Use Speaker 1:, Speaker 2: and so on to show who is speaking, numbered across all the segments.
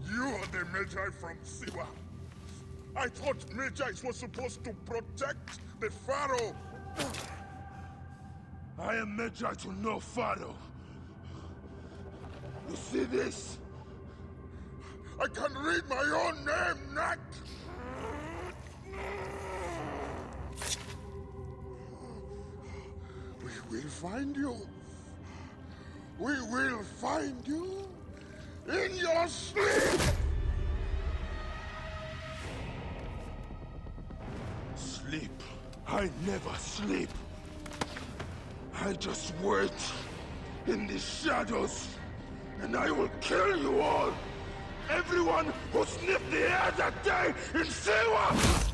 Speaker 1: You are the Magi from Siwa. I thought Magi's were supposed to protect the Pharaoh.
Speaker 2: I am Magi to no Pharaoh. You see this?
Speaker 1: I can read my own name, Nak! We will find you. We will find you in your sleep!
Speaker 2: Sleep? I never sleep. I just wait in the shadows, and I will kill you all! Everyone who sniffed the air that day in Siwa!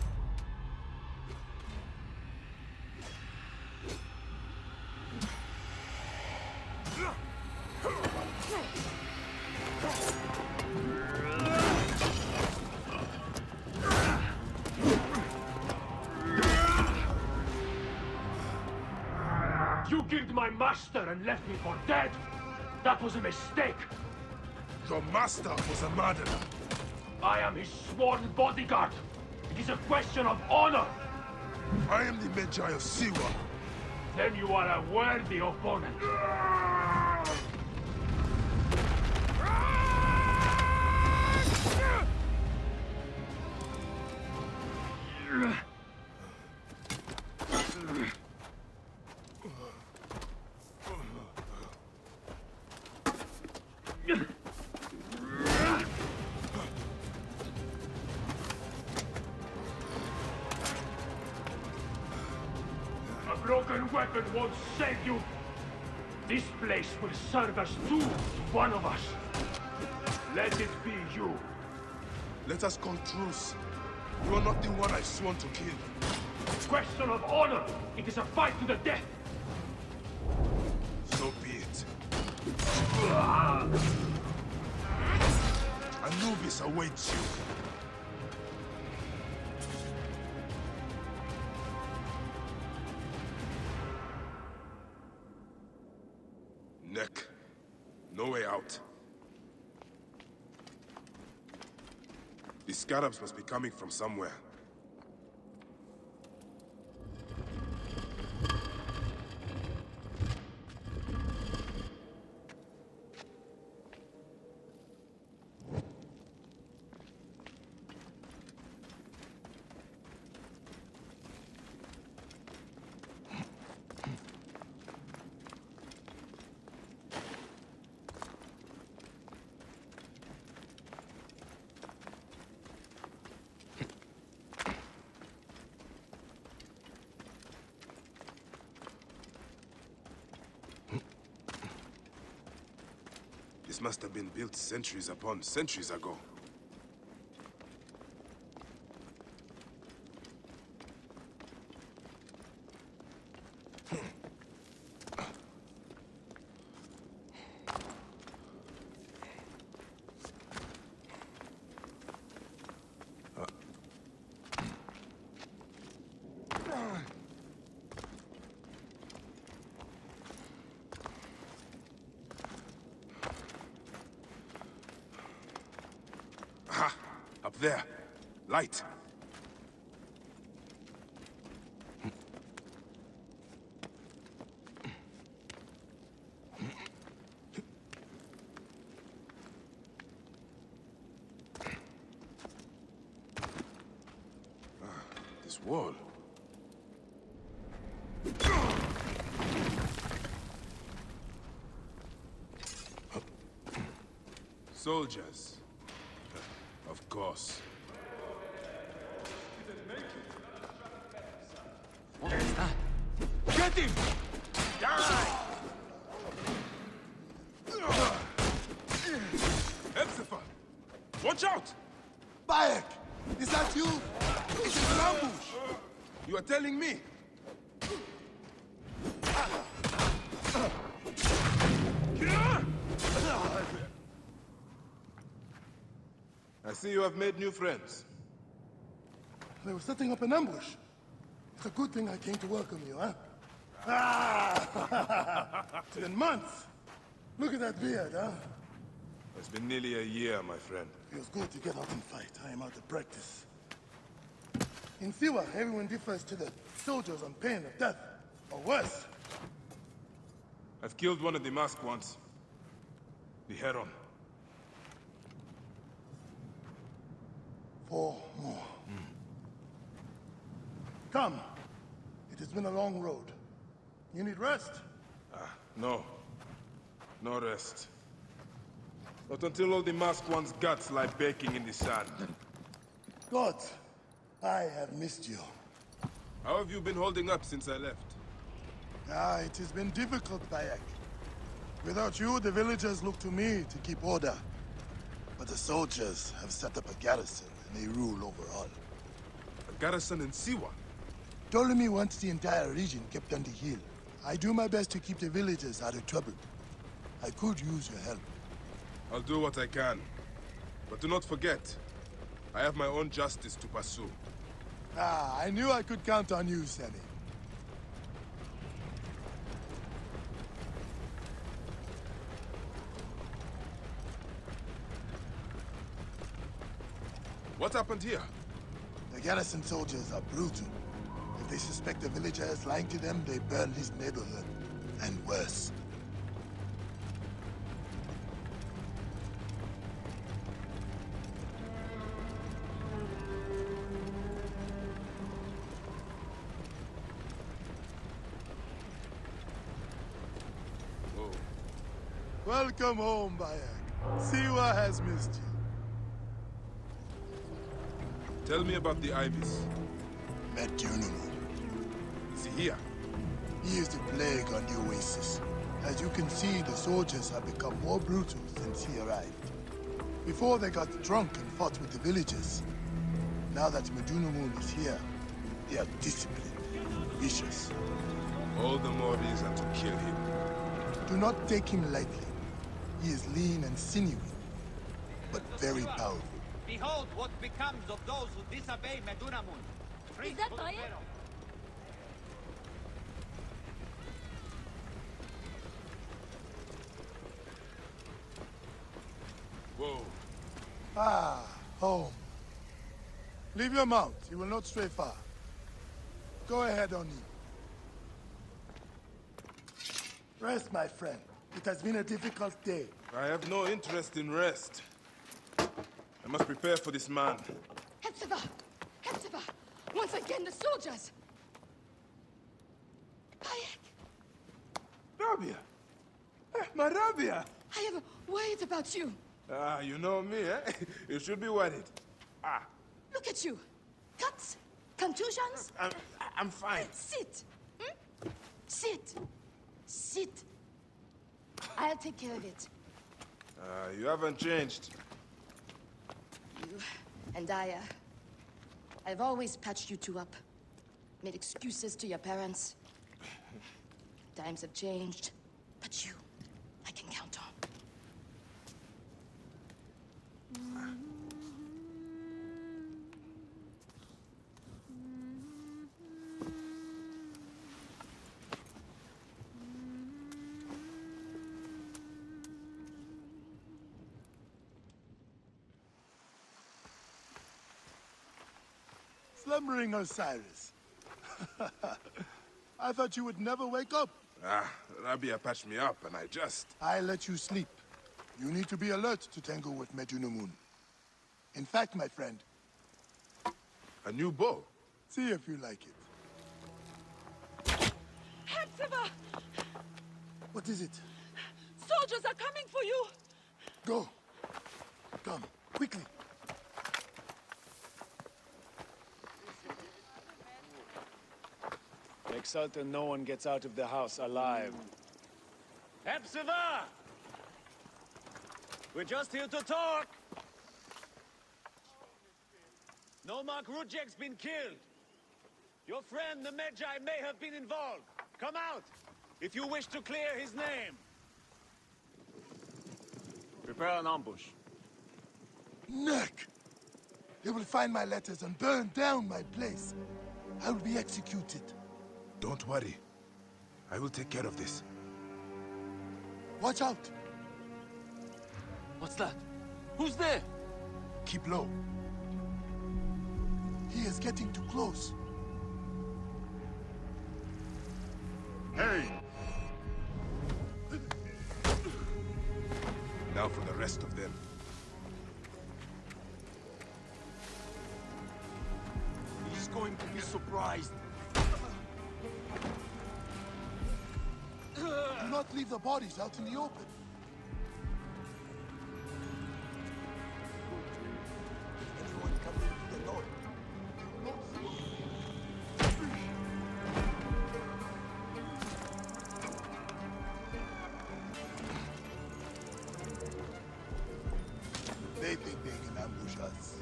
Speaker 3: You killed my master and left me for dead! That was a mistake!
Speaker 2: Your master was a murderer.
Speaker 3: I am his sworn bodyguard! It is a question of honor!
Speaker 2: I am the Magi of Siwa.
Speaker 3: Then you are a worthy opponent. A broken weapon won't save you. This place will serve as two to one of us. Let it be you.
Speaker 2: Let us call truce. You are not the one I sworn to kill.
Speaker 3: Question of honor. It is a fight to the death.
Speaker 2: So be it. Anubis awaits you. Neck. No way out. The scarabs must be coming from somewhere. This must have been built centuries upon centuries ago. Up there. Light. This wall. Soldiers. Of course.
Speaker 4: Get him!
Speaker 2: Mustapha! Watch out!
Speaker 4: Bayek! Is that you? It's an ambush!
Speaker 2: You are telling me?
Speaker 4: I see you have made new friends. They were setting up an ambush. It's a good thing I came to welcome you, huh? Ah! It's been months. Look at that beard, huh?
Speaker 2: It's been nearly a year, my friend.
Speaker 4: Feels good to get out and fight. I am out of practice. In Siwa, everyone defers to the soldiers on pain of death, or worse.
Speaker 2: I've killed one of the masked ones. The Heron.
Speaker 4: 4 more. Come. It has been a long road. You need rest?
Speaker 2: No. No rest. Not until all the masked one's guts lie baking in the sand.
Speaker 4: God, I have missed you.
Speaker 2: How have you been holding up since I left?
Speaker 4: It has been difficult, Bayek. Without you, the villagers look to me to keep order. But the soldiers have set up a garrison, and they rule over all.
Speaker 2: A garrison in Siwa?
Speaker 4: Ptolemy wants the entire region kept under heel. I do my best to keep the villagers out of trouble. I could use your help.
Speaker 2: I'll do what I can. But do not forget, I have my own justice to pursue.
Speaker 4: I knew I could count on you, Sammy.
Speaker 2: What happened here?
Speaker 4: The garrison soldiers are brutal. If they suspect a villager is lying to them, they burn his neighborhood. And worse.
Speaker 2: Whoa.
Speaker 4: Welcome home, Bayek. Siwa has missed you.
Speaker 2: Tell me about the Ibis.
Speaker 4: Medunamun.
Speaker 2: Is he here?
Speaker 4: He is the plague on the oasis. As you can see, the soldiers have become more brutal since he arrived. Before they got drunk and fought with the villagers. Now that Medunamun is here, they are disciplined, vicious.
Speaker 2: All the more reason to kill him.
Speaker 4: Do not take him lightly. He is lean and sinewy, but very powerful.
Speaker 5: Behold what becomes of those who disobey Medunamun.
Speaker 6: Is that Bayek?
Speaker 2: Whoa.
Speaker 4: Home. Leave your mount. You will not stray far. Go ahead, Oni. Rest, my friend. It has been a difficult day.
Speaker 2: I have no interest in rest. I must prepare for this man.
Speaker 6: Hepzibah! Hepzibah! Once again, the soldiers! Bayek!
Speaker 2: Rabia! My Rabia!
Speaker 6: I am worried about you.
Speaker 2: You know me, eh? You should be worried.
Speaker 6: Look at you. Cuts? Contusions?
Speaker 2: I'm fine.
Speaker 6: Sit! Sit! Sit! I'll take care of it.
Speaker 2: You haven't changed.
Speaker 6: You and I've always patched you two up. Made excuses to your parents. Times have changed, but you, I can count on.
Speaker 4: Slumbering Osiris. I thought you would never wake up.
Speaker 2: Rabia patched me up and
Speaker 4: I let you sleep. You need to be alert to tangle with Medunamun. In fact, my friend...
Speaker 2: A new bow?
Speaker 4: See if you like it.
Speaker 6: Hepzibah!
Speaker 4: What is it?
Speaker 6: Soldiers are coming for you!
Speaker 4: Go. Come, quickly.
Speaker 7: Make certain no one gets out of the house alive. Hepzibah! We're just here to talk! Nomak Rujek's been killed. Your friend, the Medjay, may have been involved. Come out, if you wish to clear his name. Prepare an ambush.
Speaker 4: Neck! They will find my letters and burn down my place. I will be executed.
Speaker 2: Don't worry. I will take care of this.
Speaker 4: Watch out!
Speaker 8: What's that? Who's there?
Speaker 4: Keep low. He is getting too close.
Speaker 1: Hey!
Speaker 2: Now for the rest of them.
Speaker 8: He's going to be surprised.
Speaker 4: Do not leave the bodies out in the open. Anyone coming through the door? They think they can ambush us.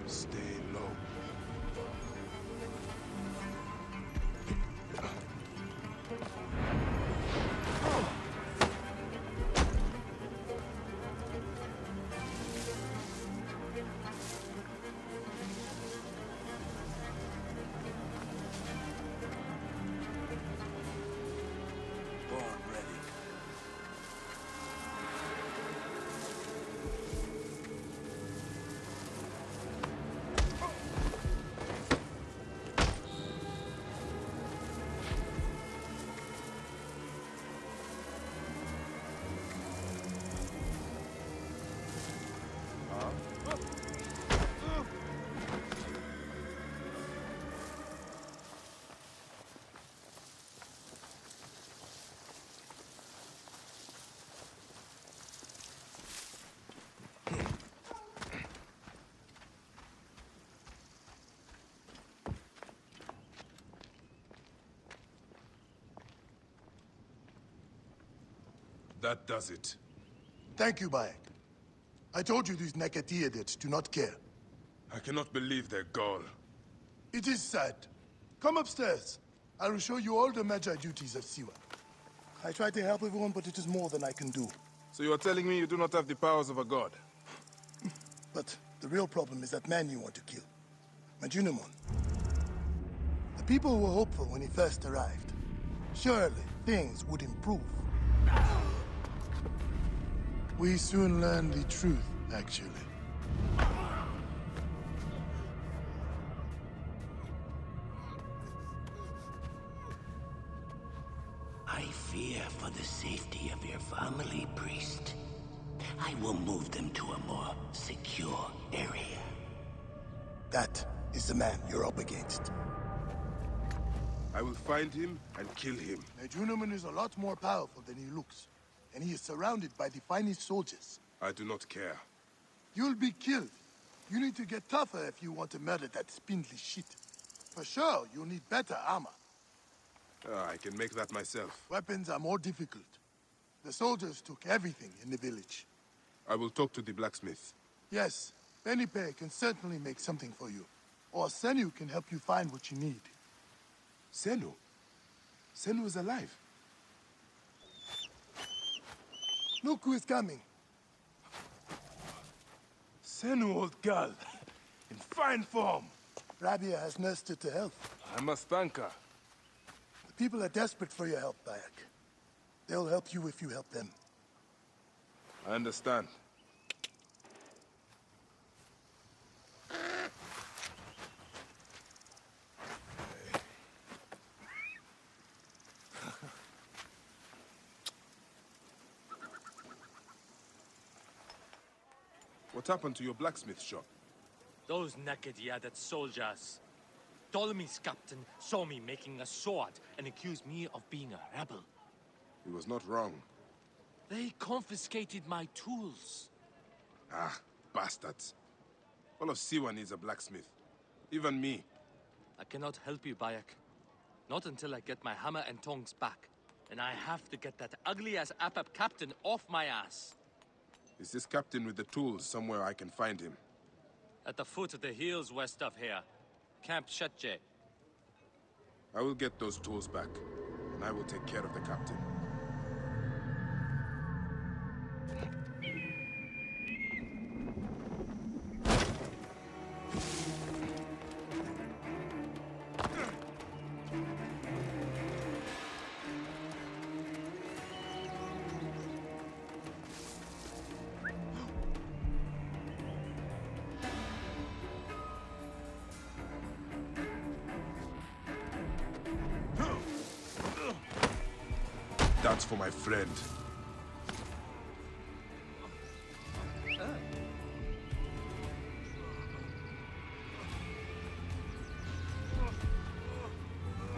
Speaker 2: Stay low. That does it.
Speaker 4: Thank you, Bayek. I told you these Nakatiadids do not care.
Speaker 2: I cannot believe their gall.
Speaker 4: It is sad. Come upstairs. I will show you all the Magi duties of Siwa. I try to help everyone, but it is more than I can do.
Speaker 2: So you are telling me you do not have the powers of a god?
Speaker 4: But the real problem is that man you want to kill. Majunimon. The people were hopeful when he first arrived. Surely, things would improve. We soon learned the truth, actually.
Speaker 9: I fear for the safety of your family, priest. I will move them to a more secure area.
Speaker 4: That is the man you're up against.
Speaker 2: I will find him and kill him.
Speaker 4: Majunimon is a lot more powerful than he looks. And he is surrounded by the finest soldiers.
Speaker 2: I do not care.
Speaker 4: You'll be killed. You need to get tougher if you want to murder that spindly shit. For sure, you'll need better armor.
Speaker 2: I can make that myself.
Speaker 4: Weapons are more difficult. The soldiers took everything in the village.
Speaker 2: I will talk to the blacksmith.
Speaker 4: Yes, Benipe can certainly make something for you. Or Senu can help you find what you need.
Speaker 2: Senu? Senu is alive.
Speaker 4: Look who is coming.
Speaker 2: Senu, old girl. In fine form.
Speaker 4: Rabia has nursed her to health.
Speaker 2: I must thank her.
Speaker 4: The people are desperate for your help, Bayek. They'll help you if you help them.
Speaker 2: I understand. What happened to your blacksmith shop?
Speaker 8: Those Nakatiadid soldiers. Ptolemy's captain saw me making a sword and accused me of being a rebel.
Speaker 2: He was not wrong.
Speaker 8: They confiscated my tools.
Speaker 2: Ah, bastards. All of Siwa needs a blacksmith. Even me.
Speaker 8: I cannot help you, Bayek. Not until I get my hammer and tongs back. And I have to get that ugly-ass Apap captain off my ass.
Speaker 2: Is this captain with the tools somewhere I can find him?
Speaker 8: At the foot of the hills west of here. Camp Shetje.
Speaker 2: I will get those tools back, and I will take care of the captain. That's for my friend.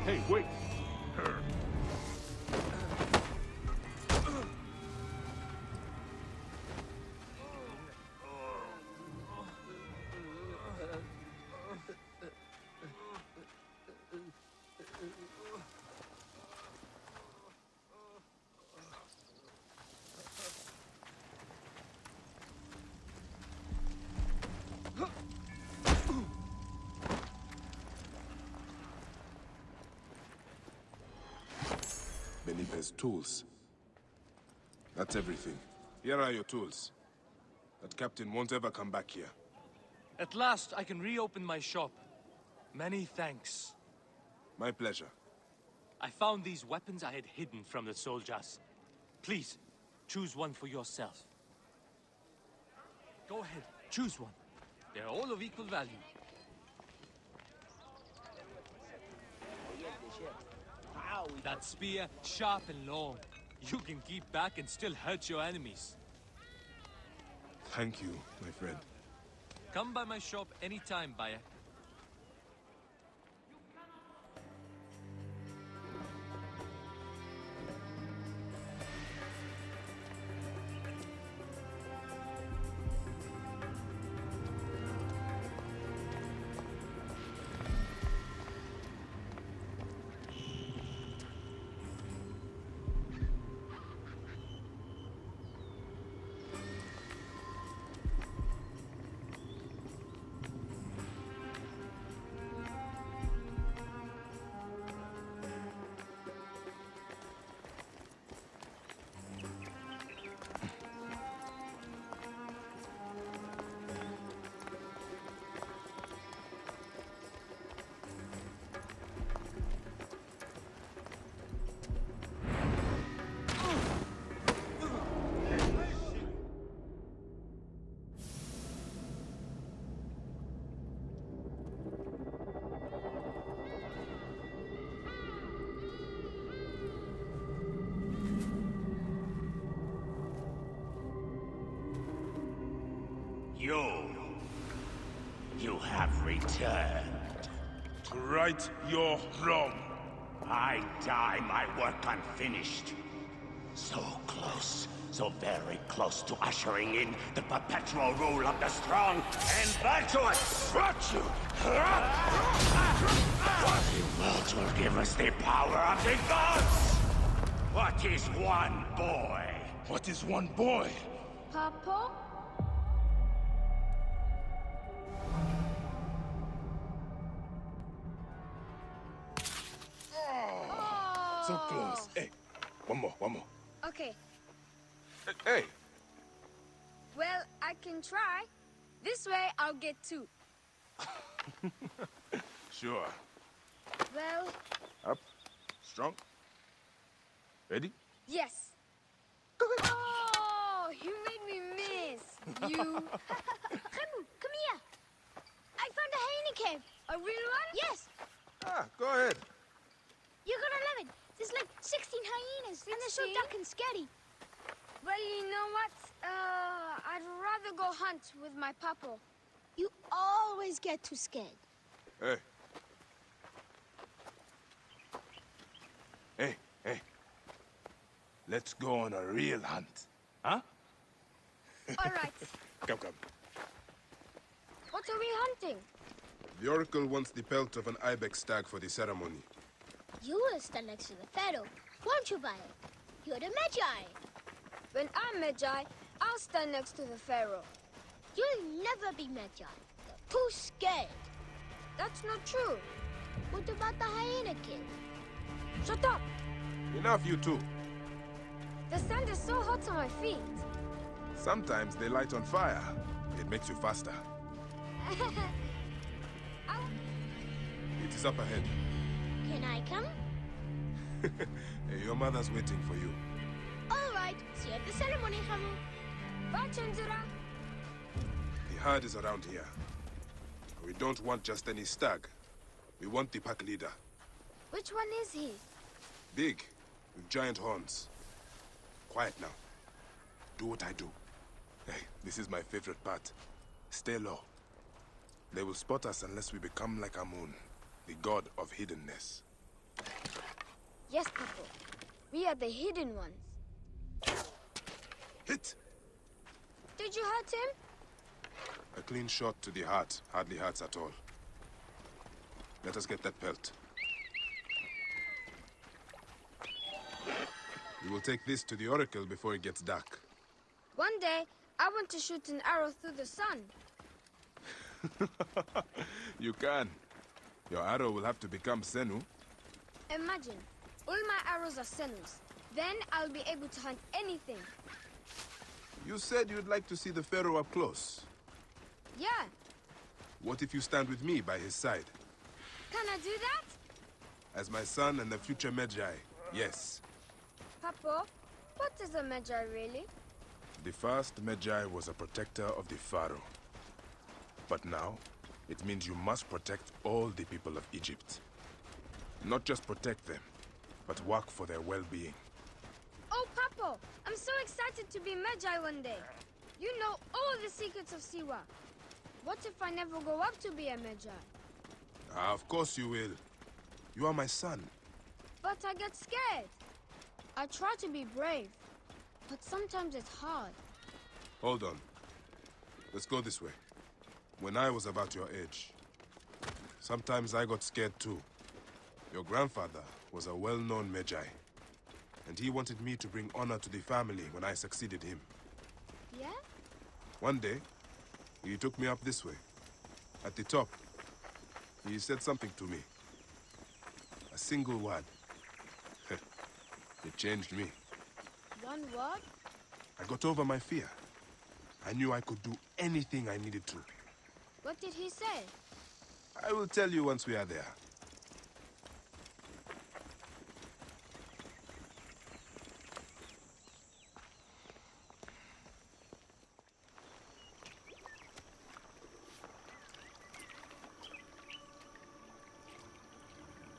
Speaker 3: Hey, wait!
Speaker 2: Benipe's tools. That's everything. Here are your tools. That captain won't ever come back here.
Speaker 8: At last, I can reopen my shop. Many thanks.
Speaker 2: My pleasure.
Speaker 8: I found these weapons I had hidden from the soldiers. Please, choose one for yourself. Go ahead, choose one. They're all of equal value. That spear, sharp and long. You can keep back and still hurt your enemies.
Speaker 2: Thank you, my friend.
Speaker 8: Come by my shop anytime, Bayek.
Speaker 9: You have returned.
Speaker 2: To right your wrong.
Speaker 9: I die my work unfinished. So close, so very close to ushering in the perpetual rule of the strong and virtuous.
Speaker 2: Virtue!
Speaker 9: The world will give us the power of the gods. What is one boy?
Speaker 2: What is one boy?
Speaker 6: Papa?
Speaker 2: So close. Hey, one more.
Speaker 10: Okay.
Speaker 2: Hey!
Speaker 10: Well, I can try. This way, I'll get two.
Speaker 2: Sure.
Speaker 10: Well,
Speaker 2: Up. Strong. Ready?
Speaker 10: yes. Oh, you made me miss. You.
Speaker 11: Remu, come here. I found a hyena cave.
Speaker 10: A real one?
Speaker 11: Yes,
Speaker 2: Go ahead.
Speaker 11: you're gonna love it. There's like 16 hyenas, and they're so
Speaker 10: 16?
Speaker 11: dark and scary.
Speaker 10: Well, you know what? I'd rather go hunt with my papa.
Speaker 11: You always get too scared.
Speaker 2: Hey. Hey. Let's go on a real hunt. Huh?
Speaker 10: All right.
Speaker 2: Come.
Speaker 10: What are we hunting?
Speaker 2: The Oracle wants the pelt of an ibex stag for the ceremony.
Speaker 11: You will stand next to the pharaoh, won't you, Bayek? You're the Magi.
Speaker 10: When I'm Magi, I'll stand next to the pharaoh.
Speaker 11: You'll never be Magi. You're too scared.
Speaker 10: That's not true.
Speaker 11: What about the hyena kid?
Speaker 10: Shut up!
Speaker 2: Enough, you two.
Speaker 10: The sand is so hot on my feet.
Speaker 2: Sometimes they light on fire. It makes you faster. It is up ahead.
Speaker 11: Can I come?
Speaker 2: Hey, your mother's waiting for you.
Speaker 11: All right. See you at the ceremony, Hamu.
Speaker 10: Bye, Chandra.
Speaker 2: The herd is around here. We don't want just any stag. We want the pack leader.
Speaker 10: Which one is he?
Speaker 2: Big, with giant horns. quiet now. Do what I do. Hey, this is my favorite part. Stay low. They will spot us unless we become like Amun, the god of hiddenness.
Speaker 10: Yes, Papa. We are the hidden ones.
Speaker 2: Hit!
Speaker 10: Did you hurt him?
Speaker 2: A clean shot to the heart hardly hurts at all. Let us get that pelt. We will take this to the Oracle before it gets dark.
Speaker 10: One day, I want to shoot an arrow through the sun.
Speaker 2: You can. Your arrow will have to become Senu.
Speaker 10: Imagine, all my arrows are Senus. Then I'll be able to hunt anything.
Speaker 2: You said you'd like to see the Pharaoh up close.
Speaker 10: Yeah.
Speaker 2: What if you stand with me by his side?
Speaker 10: Can I do that?
Speaker 2: As my son and the future Magi, yes.
Speaker 10: Papa, what is a Magi really?
Speaker 2: The first Magi was a protector of the Pharaoh. But now, it means you must protect all the people of Egypt. Not just protect them, but work for their well-being.
Speaker 10: Oh, Papa, I'm so excited to be Magi one day. You know all the secrets of Siwa. What if I never grow up to be a Magi?
Speaker 2: Of course you will. You are my son.
Speaker 10: But I get scared. I try to be brave, but sometimes it's hard.
Speaker 2: Hold on. Let's go this way. When I was about your age, sometimes I got scared too. Your grandfather was a well-known Magi, and he wanted me to bring honor to the family when I succeeded him.
Speaker 10: Yeah?
Speaker 2: One day, he took me up this way. At the top, he said something to me. A single word. It changed me.
Speaker 10: One word?
Speaker 2: I got over my fear. I knew I could do anything I needed to.
Speaker 10: What did he say?
Speaker 2: I will tell you once we are there.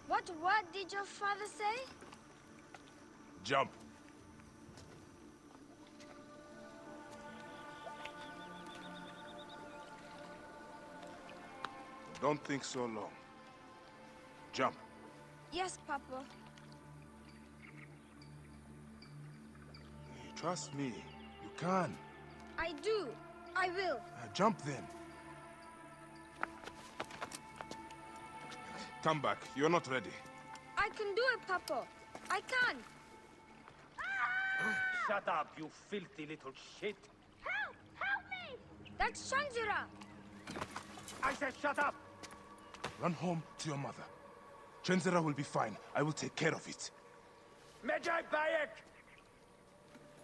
Speaker 10: What word did your father say?
Speaker 2: Jump. Don't think so long. Jump.
Speaker 10: Yes, Papa.
Speaker 2: Trust me. You can.
Speaker 10: I do. I will.
Speaker 2: Jump then. Come back. You're not ready.
Speaker 10: I can do it, Papa. I can.
Speaker 7: Shut up, you filthy little shit.
Speaker 10: Help! Help me! That's Shanjira.
Speaker 7: I said shut up!
Speaker 2: Run home to your mother. Chenzera will be fine. I will take care of it.
Speaker 7: Magi Bayek!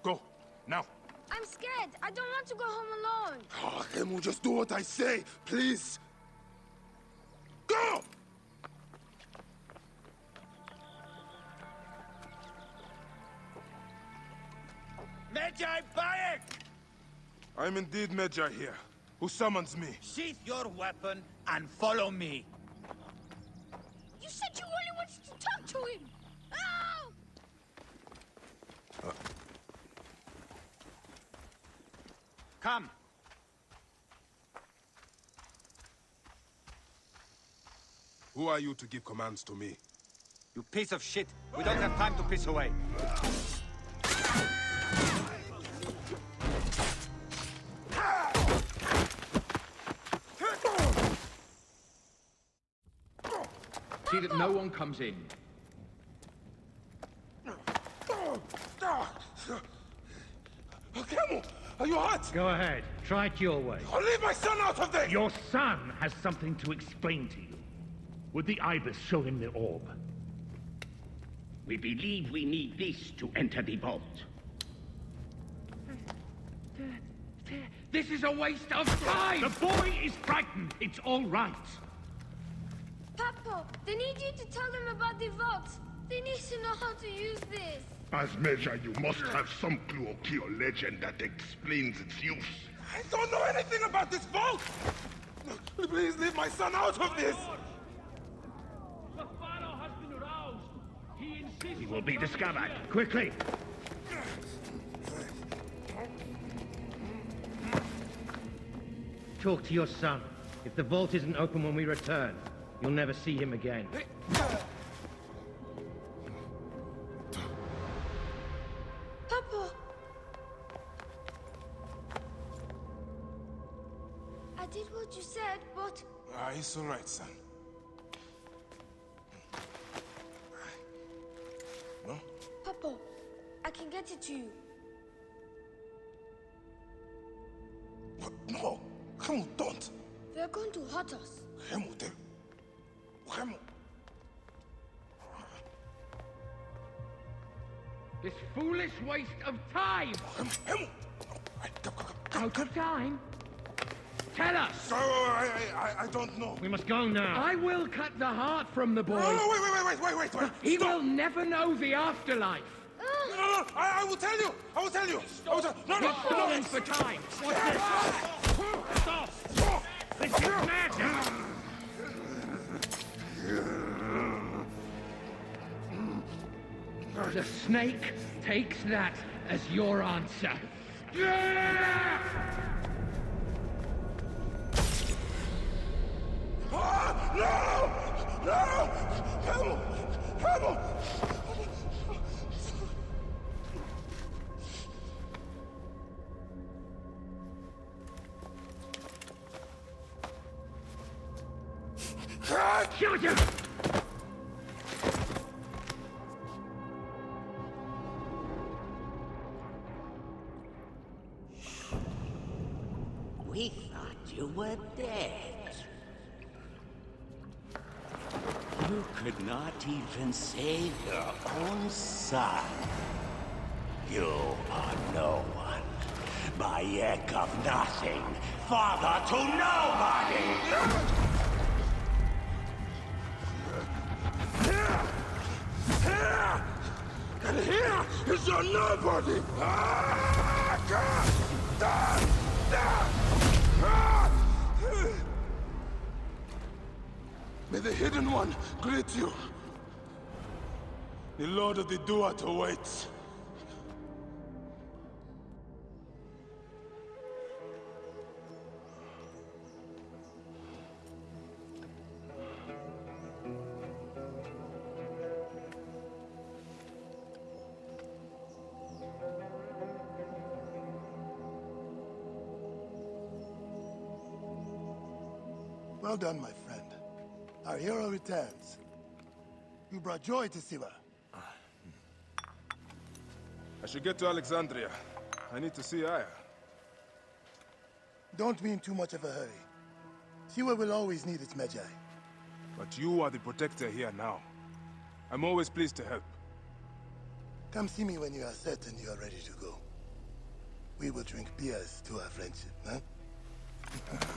Speaker 2: Go, now.
Speaker 10: I'm scared. I don't want to go home alone.
Speaker 2: Oh, Hemu, just do what I say, please. Go!
Speaker 7: Magi Bayek!
Speaker 2: I'm indeed Magi here. Who summons me?
Speaker 5: Sheath your weapon and follow me.
Speaker 11: You said you only wanted to talk to him! Oh!
Speaker 5: Come.
Speaker 2: Who are you to give commands to me?
Speaker 5: You piece of shit. We don't have time to piss away.
Speaker 12: See that no one comes in.
Speaker 2: Hemu, are you hurt?
Speaker 3: Go ahead. Try it your way.
Speaker 2: I'll leave my son out of this!
Speaker 3: Your son has something to explain to you. Would the Ibis show him the orb?
Speaker 12: We believe we need this to enter the vault. This is a waste of time!
Speaker 3: The boy is frightened. It's all right.
Speaker 10: Papa, they need you to tell them about the vault. They need to know how to use this.
Speaker 1: As Magi, you must have some clue or key or legend that explains its use.
Speaker 2: I don't know anything about this vault! Please leave my son out of this!
Speaker 3: The Pharaoh has been aroused. He insists he will be discovered. Quickly!
Speaker 13: talk to your son. If the vault isn't open when we return, you'll never see him again.
Speaker 10: Papa! I did what you said, but...
Speaker 2: It's all right, son. No?
Speaker 10: Papa, I can get it to you.
Speaker 2: No! Hemu, don't!
Speaker 10: They're going to hurt us.
Speaker 2: Hemu, Hemu!
Speaker 13: This foolish waste of time!
Speaker 2: Hemu!
Speaker 13: Out of time? Tell us!
Speaker 2: I don't know.
Speaker 13: We must go now. I will cut the heart from the boy.
Speaker 2: No, wait.
Speaker 13: He will never know the afterlife.
Speaker 2: No, I will tell you! I will tell you! No,
Speaker 13: He's falling for time. What's this? Stop! This is madness! The snake takes that as your answer.
Speaker 2: No! Hemu!
Speaker 13: Shoot him!
Speaker 9: We thought you were dead. You could not even save your own son. You are no one. Bayek of nothing. Father to nobody!
Speaker 2: And here is your nobody! May the Hidden One greet you. The Lord of the Duat awaits.
Speaker 4: Well done, my friend. Our hero returns. You brought joy to Siwa.
Speaker 2: I should get to Alexandria. I need to see Aya.
Speaker 4: Don't be in too much of a hurry. Siwa will always need its Magi.
Speaker 2: But you are the protector here now. I'm always pleased to help.
Speaker 4: Come see me when you are certain you are ready to go. We will drink beers to our friendship, huh?
Speaker 10: Papa!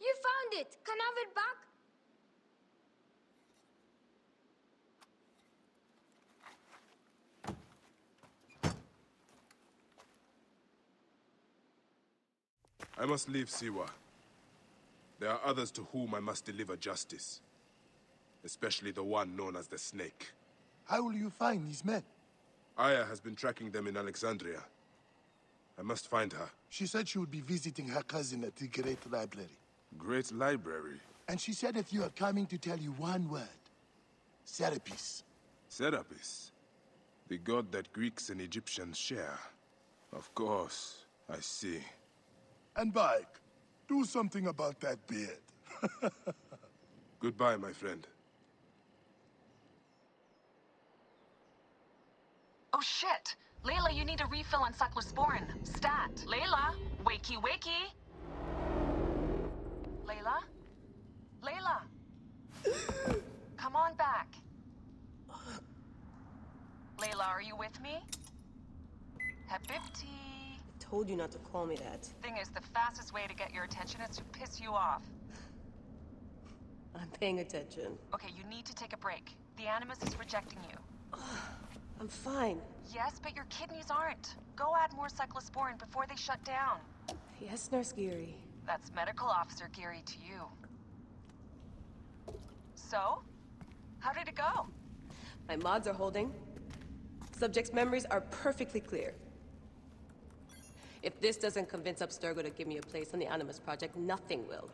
Speaker 10: You found it! Can I have it back?
Speaker 2: I must leave Siwa. There are others to whom I must deliver justice. Especially the one known as the Snake.
Speaker 4: How will you find these men?
Speaker 2: Aya has been tracking them in Alexandria. I must find her.
Speaker 4: She said she would be visiting her cousin at the Great Library.
Speaker 2: Great Library?
Speaker 4: And she said if you are coming to tell you one word. Serapis.
Speaker 2: Serapis? The god that Greeks and Egyptians share. Of course, I see.
Speaker 4: And Bike, do something about that beard.
Speaker 2: Goodbye, my friend.
Speaker 14: Oh shit! Layla, you need a refill on cyclosporin. Stat. Layla! Wakey, wakey! Layla? Layla! Come on back. Layla, are you with me? Habibti.
Speaker 15: I told you not to call me that.
Speaker 14: Thing is, the fastest way to get your attention is to piss you off.
Speaker 15: I'm paying attention.
Speaker 14: Okay, you need to take a break. The Animus is rejecting you.
Speaker 15: I'm fine.
Speaker 14: Yes, but your kidneys aren't. Go add more cyclosporin before they shut down.
Speaker 15: Yes, Nurse Geary.
Speaker 14: That's Medical Officer Geary to you. So? How did it go?
Speaker 15: My mods are holding. Subject's memories are perfectly clear. If this doesn't convince Abstergo to give me a place on the Animus Project, nothing will.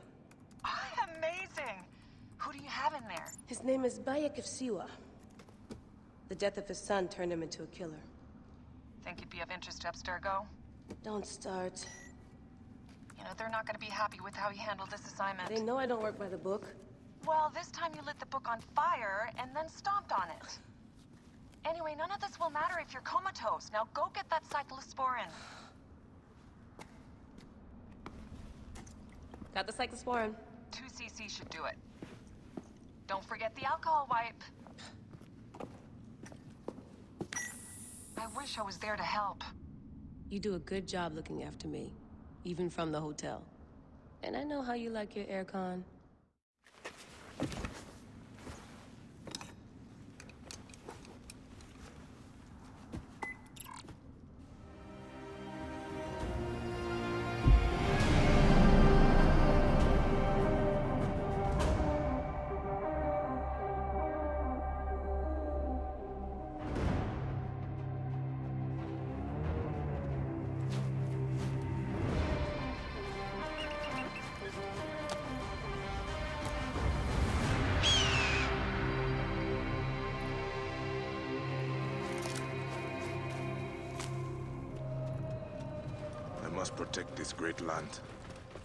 Speaker 14: Amazing! Who do you have in there?
Speaker 15: His name is Bayek of Siwa. The death of his son turned him into a killer.
Speaker 14: Think you'd be of interest to Abstergo?
Speaker 15: Don't start.
Speaker 14: You know, they're not gonna be happy with how he handled this assignment.
Speaker 15: They know I don't work by the book.
Speaker 14: Well, this time you lit the book on fire and then stomped on it. Anyway, none of this will matter if you're comatose. Now go get that cyclosporin.
Speaker 15: Got the cyclosporin.
Speaker 14: 2 cc should do it. Don't forget the alcohol wipe. I wish I was there to help.
Speaker 15: You do a good job looking after me, even from the hotel. And I know how you like your aircon.
Speaker 2: I must protect this great land.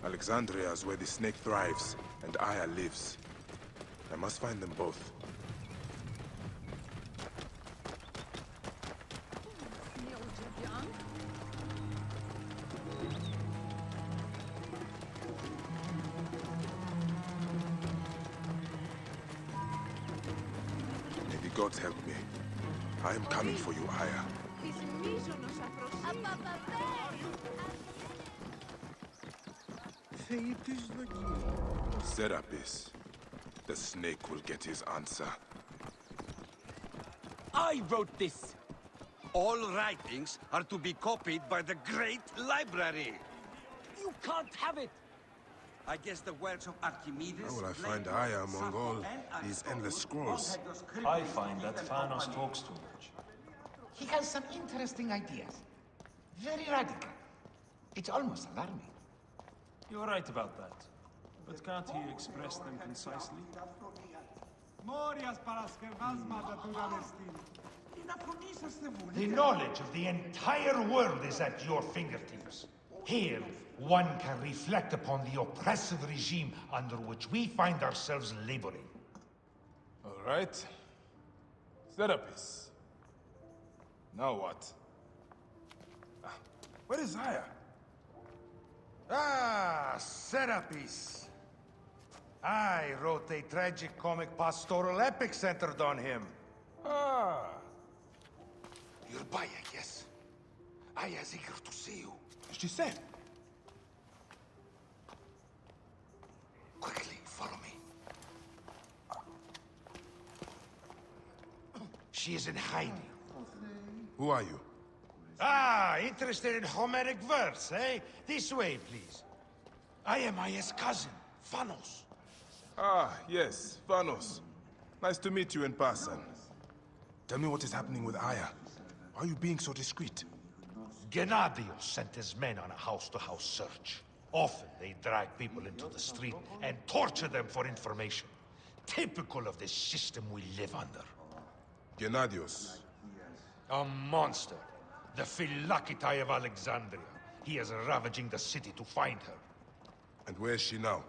Speaker 2: Alexandria is where the snake thrives, and Aya lives. I must find them both. May the gods help me. I am coming for you, Aya. Serapis. The snake will get his answer.
Speaker 9: I wrote this. All writings are to be copied by the Great Library. You can't have it. I guess the works of Archimedes...
Speaker 2: How will I find Aya among all these endless scrolls?
Speaker 16: I find that Thanos talks too much.
Speaker 13: He has some interesting ideas. Very radical. It's almost alarming.
Speaker 16: You're right about that. But can't he express them concisely?
Speaker 13: The knowledge of the entire world is at your fingertips. Here, one can reflect upon the oppressive regime under which we find ourselves laboring.
Speaker 2: All right. Serapis. Now what? Where is Aya?
Speaker 13: Ah, Serapis. I wrote a tragic comic pastoral epic centered on him.
Speaker 2: Ah.
Speaker 13: You're Bayek, yes? Aya's eager to see you.
Speaker 2: She said.
Speaker 13: Quickly, follow me. She is in hiding.
Speaker 2: Who are you?
Speaker 13: Ah, interested in Homeric verse, eh? This way, please. I am Aya's cousin, Phanos.
Speaker 2: Ah, yes, Thanos. Nice to meet you in person. Tell me what is happening with Aya. Why are you being so discreet?
Speaker 13: Gennadios sent his men on a house-to-house search. Often they drag people into the street and torture them for information. Typical of the system we live under.
Speaker 2: Gennadios.
Speaker 13: A monster. The Phylakitae of Alexandria. He is ravaging the city to find her.
Speaker 2: And where is she now?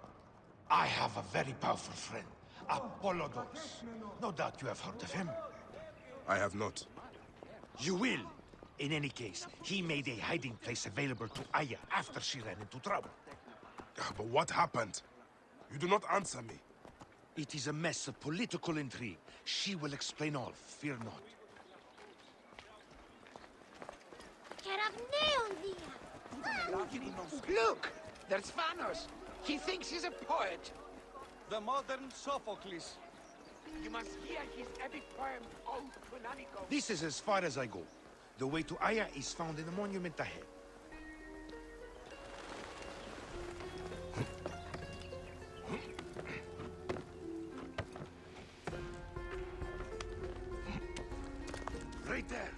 Speaker 13: I have a very powerful friend, Apollodos. No doubt you have heard of him.
Speaker 2: I have not.
Speaker 13: You will. In any case, he made a hiding place available to Aya after she ran into trouble.
Speaker 2: But what happened? You do not answer me.
Speaker 13: It is a mess of political intrigue. She will explain all, fear not.
Speaker 17: Look! There's Thanos! He thinks he's a poet!
Speaker 5: The modern Sophocles.
Speaker 17: You must hear his epic poem, O Canonico.
Speaker 13: This is as far as I go. The way to Aya is found in the monument ahead.
Speaker 2: Right there.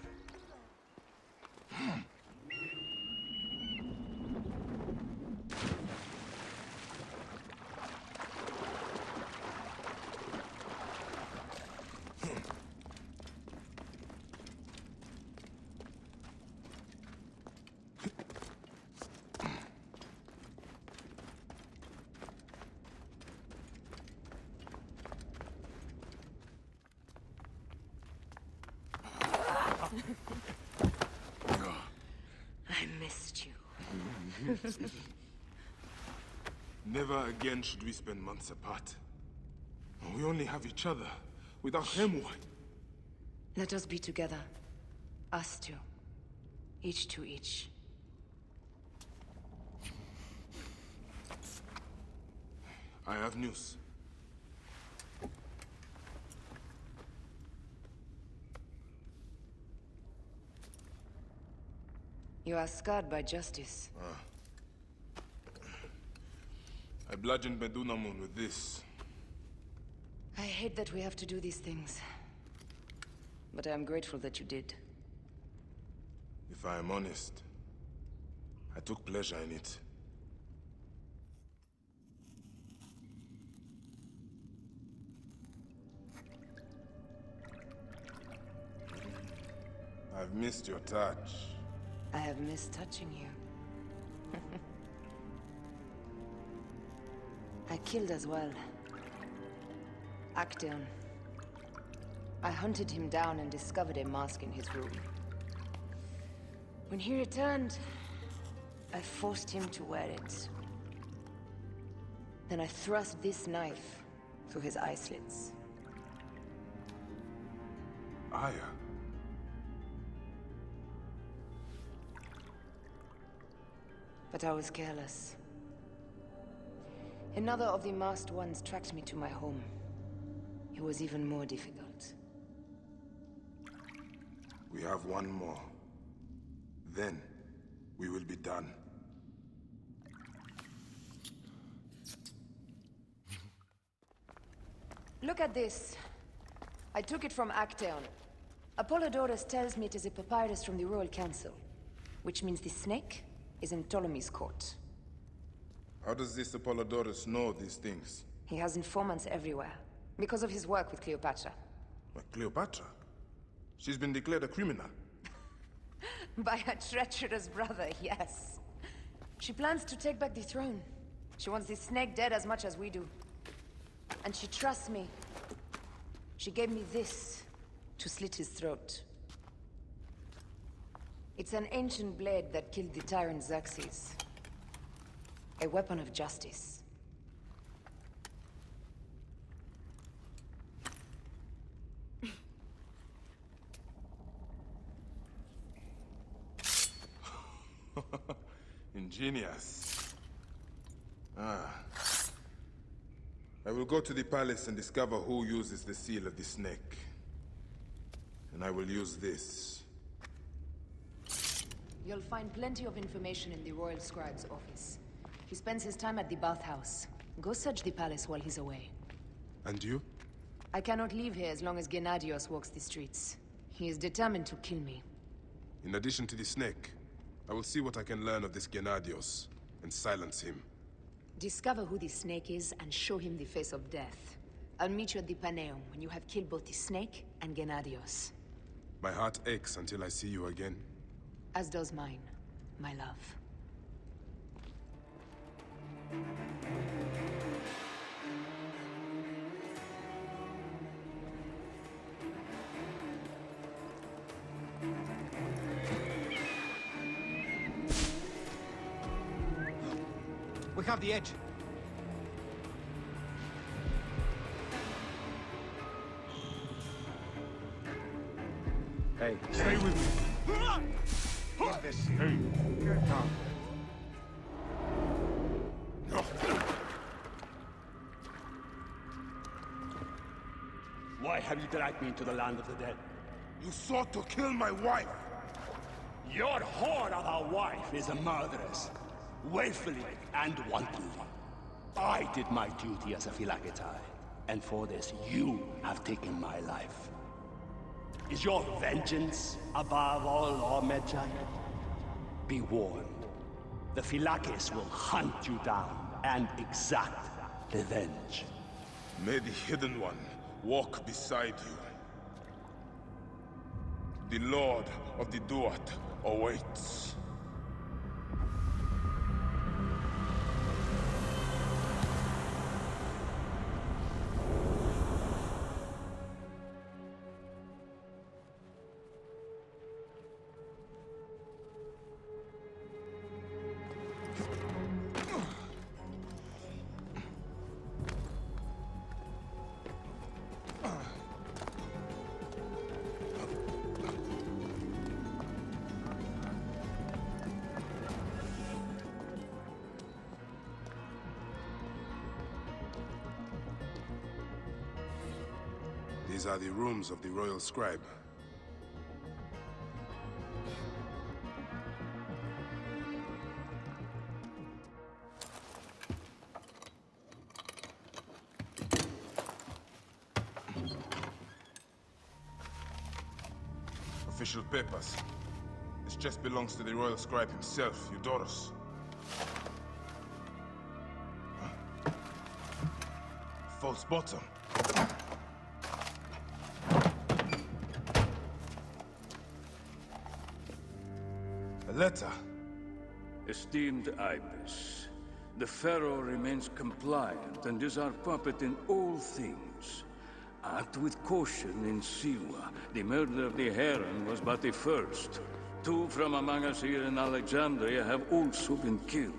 Speaker 15: I missed you.
Speaker 2: Never again should we spend months apart. We only have each other. Without him, what?
Speaker 15: Let us be together. Us two. Each to each.
Speaker 2: I have news.
Speaker 15: You are scarred by justice.
Speaker 2: I bludgeoned Medunamun with this.
Speaker 15: I hate that we have to do these things. But I am grateful that you did.
Speaker 2: If I am honest, I took pleasure in it. I've missed your touch.
Speaker 15: I have missed touching you. I killed as well. Actaeon. I hunted him down and discovered a mask in his room. When he returned, I forced him to wear it. Then I thrust this knife through his eye slits.
Speaker 2: Aya.
Speaker 15: But I was careless. Another of the masked ones tracked me to my home. It was even more difficult.
Speaker 2: We have one more. Then, we will be done.
Speaker 15: Look at this. I took it from Actaeon. Apollodorus tells me it is a papyrus from the Royal Council, which means the snake is in Ptolemy's court.
Speaker 2: How does this Apollodorus know these things?
Speaker 15: He has informants everywhere, because of his work with Cleopatra.
Speaker 2: But Cleopatra? She's been declared a criminal.
Speaker 15: By her treacherous brother, yes. She plans to take back the throne. She wants the snake dead as much as we do. And she trusts me. She gave me this to slit his throat. It's an ancient blade that killed the tyrant Xerxes. A weapon of justice.
Speaker 2: Ingenious. I will go to the palace and discover who uses the seal of the snake. And I will use this.
Speaker 15: You'll find plenty of information in the Royal Scribe's office. He spends his time at the bathhouse. Go search the palace while he's away.
Speaker 2: And you?
Speaker 15: I cannot leave here as long as Gennadios walks the streets. He is determined to kill me.
Speaker 2: In addition to the snake, I will see what I can learn of this Gennadios and silence him.
Speaker 15: Discover who the snake is and show him the face of death. I'll meet you at the Paneum when you have killed both the snake and Gennadios.
Speaker 2: My heart aches until I see you again.
Speaker 15: As does mine, my love.
Speaker 5: We have the edge.
Speaker 13: Hey, stay with me. Imbecile. Hey, get down.
Speaker 9: have you dragged me into the land of the dead?
Speaker 2: You sought to kill my wife!
Speaker 9: Your whore of a wife is a murderess, willfully and wantonly. I did my duty as a Phylakitai, and for this you have taken my life. Is your vengeance above all law, Medjay? Be warned. The Phylakis will hunt you down and exact revenge.
Speaker 2: May the Hidden One walk beside you. The Lord of the Duat awaits. These are the rooms of the Royal Scribe. Official papers. This chest belongs to the Royal Scribe himself, Eudorus. False bottom. Letter.
Speaker 18: Esteemed Ibis, the Pharaoh remains compliant and is our puppet in all things. Act with caution in Siwa. The murder of the Heron was but the first. 2 from among us here in Alexandria have also been killed.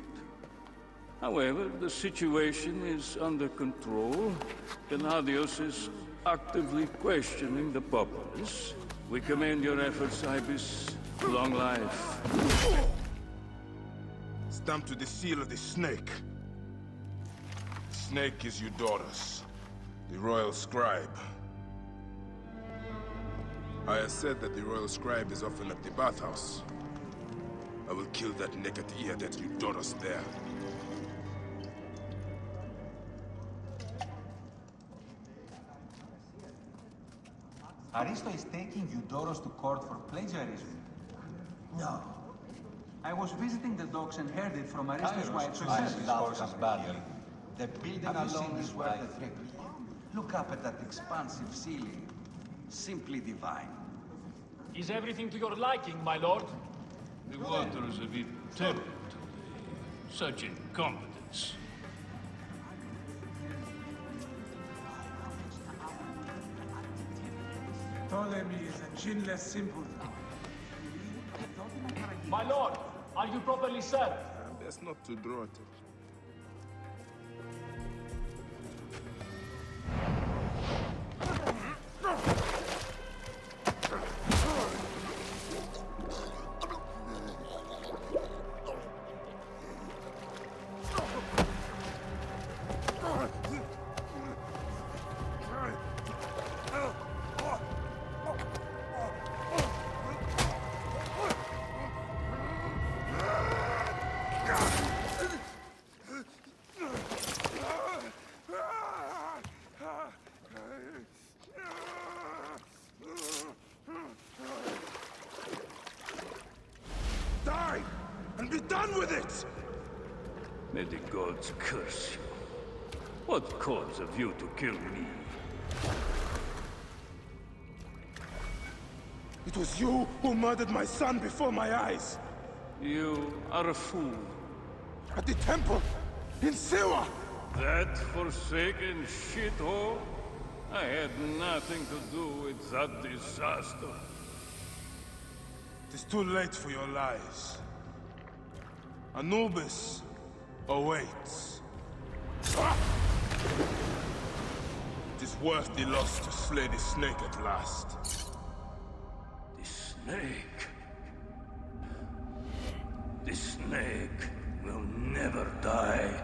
Speaker 18: However, the situation is under control. Gennadios is actively questioning the populace. We commend your efforts, Ibis. Long life.
Speaker 2: Stamped with the seal of the snake. The snake is Eudorus, the Royal Scribe. I have said that the Royal Scribe is often at the bathhouse. I will kill that naked ear that Eudorus there.
Speaker 19: Aristo is taking Eudorus to court for plagiarism. No. I was visiting the docks and heard it from Aristo's wife herself. Badly. The building alone is worth a trip. Look up at that expansive ceiling. Simply divine.
Speaker 3: Is everything to your liking, my lord?
Speaker 16: The water is a bit turbid today. Such incompetence.
Speaker 13: Ptolemy is a chinless simpleton.
Speaker 3: My lord, are you properly served?
Speaker 2: Best not to draw attention.
Speaker 18: May the gods curse you. What cause have you to kill me?
Speaker 2: It was you who murdered my son before my eyes.
Speaker 18: You are a fool.
Speaker 2: At the temple, in Siwa!
Speaker 18: That forsaken shithole? I had nothing to do with that disaster.
Speaker 2: It is too late for your lies. Anubis awaits. It is worth the loss to slay the snake at last.
Speaker 18: The snake? The snake will never die.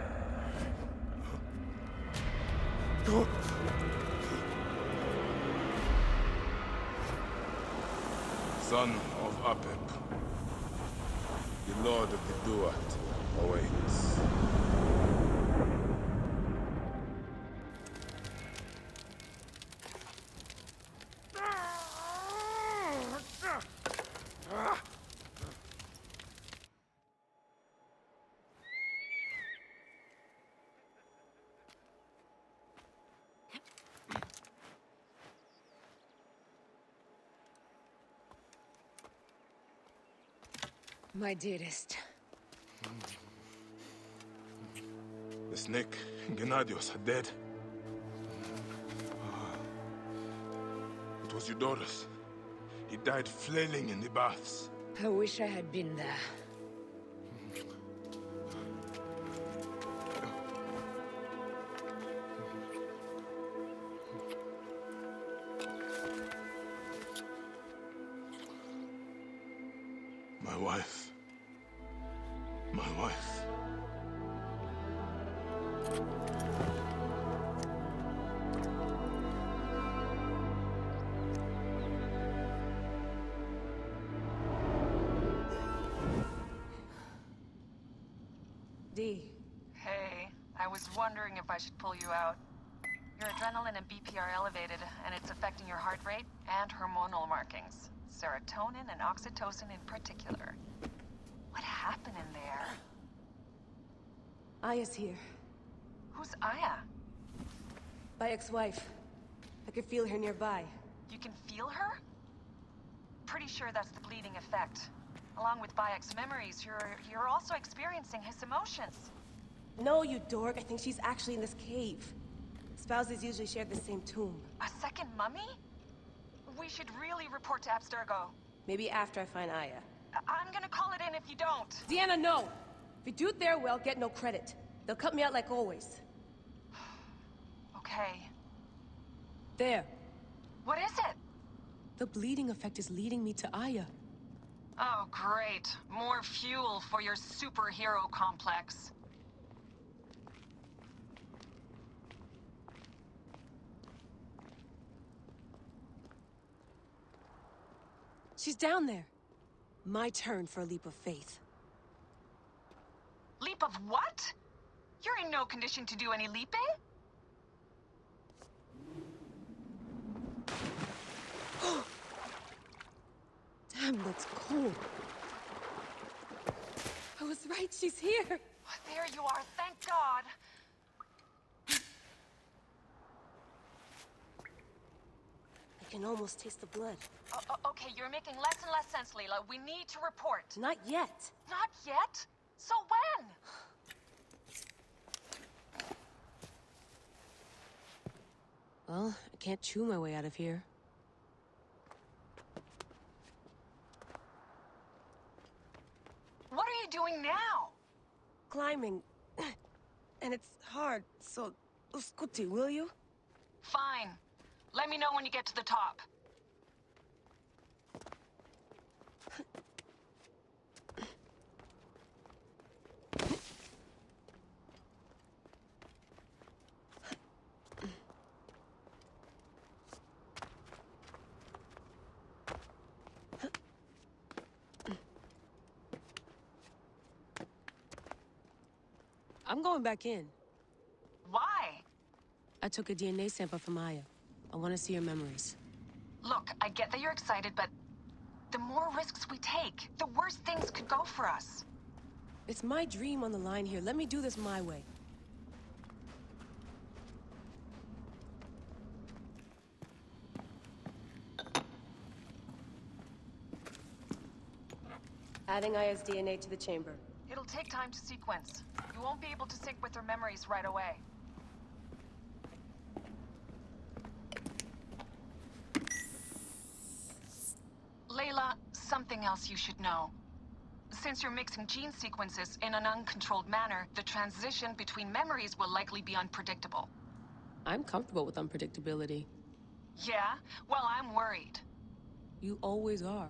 Speaker 2: son of Apep. The Lord of the Duat awaits.
Speaker 15: My dearest.
Speaker 2: The snake and Gennadios are dead. It was Eudorus. He died flailing in the baths.
Speaker 15: I wish I had been there.
Speaker 2: My wife. My wife.
Speaker 15: D.
Speaker 14: Hey, I was wondering if I should pull you out. Your adrenaline and BP are elevated, and it's affecting your heart rate and hormonal markings. Serotonin and oxytocin in particular. What happened in there?
Speaker 20: Aya's here.
Speaker 14: Who's Aya?
Speaker 20: My ex-wife. I could feel her nearby.
Speaker 14: You can feel her? Pretty sure that's the bleeding effect. Along with Bayek's memories, you're also experiencing his emotions.
Speaker 20: No, you dork. I think she's actually in this cave. Spouses usually share the same tomb.
Speaker 14: A second mummy? We should really report to Abstergo.
Speaker 20: Maybe after I find Aya.
Speaker 14: I'm gonna call it in if you don't.
Speaker 20: Deanna, no! If you do it there, well, get no credit. They'll cut me out like always.
Speaker 14: Okay.
Speaker 20: There.
Speaker 14: What is it?
Speaker 20: The bleeding effect is leading me to Aya.
Speaker 14: Oh, great. More fuel for your superhero complex.
Speaker 20: She's down there. My turn for a leap of faith.
Speaker 14: Leap of what? You're in no condition to do any leaping?
Speaker 20: Damn, that's cold. I was right, she's here.
Speaker 14: There you are, thank God.
Speaker 20: I can almost taste the blood.
Speaker 14: Okay, you're making less and less sense, Leila. We need to report.
Speaker 20: Not yet.
Speaker 14: Not yet? So when?
Speaker 20: Well, I can't chew my way out of here.
Speaker 14: What are you doing now?
Speaker 20: Climbing. And it's hard, so... Scuti, will you?
Speaker 14: Fine. Let me know when you get to the top.
Speaker 20: I'm going back in.
Speaker 14: Why?
Speaker 20: I took a DNA sample from Aya. I want to see her memories.
Speaker 14: Look, I get that you're excited, but the more risks we take, the worse things could go for us.
Speaker 20: It's my dream on the line here. Let me do this my way. Adding Aya's DNA to the chamber.
Speaker 14: It'll take time to sequence. You won't be able to sync with her memories right away. Layla, something else you should know. Since you're mixing gene sequences in an uncontrolled manner, the transition between memories will likely be unpredictable.
Speaker 20: I'm comfortable with unpredictability.
Speaker 14: Yeah? Well, I'm worried.
Speaker 20: You always are.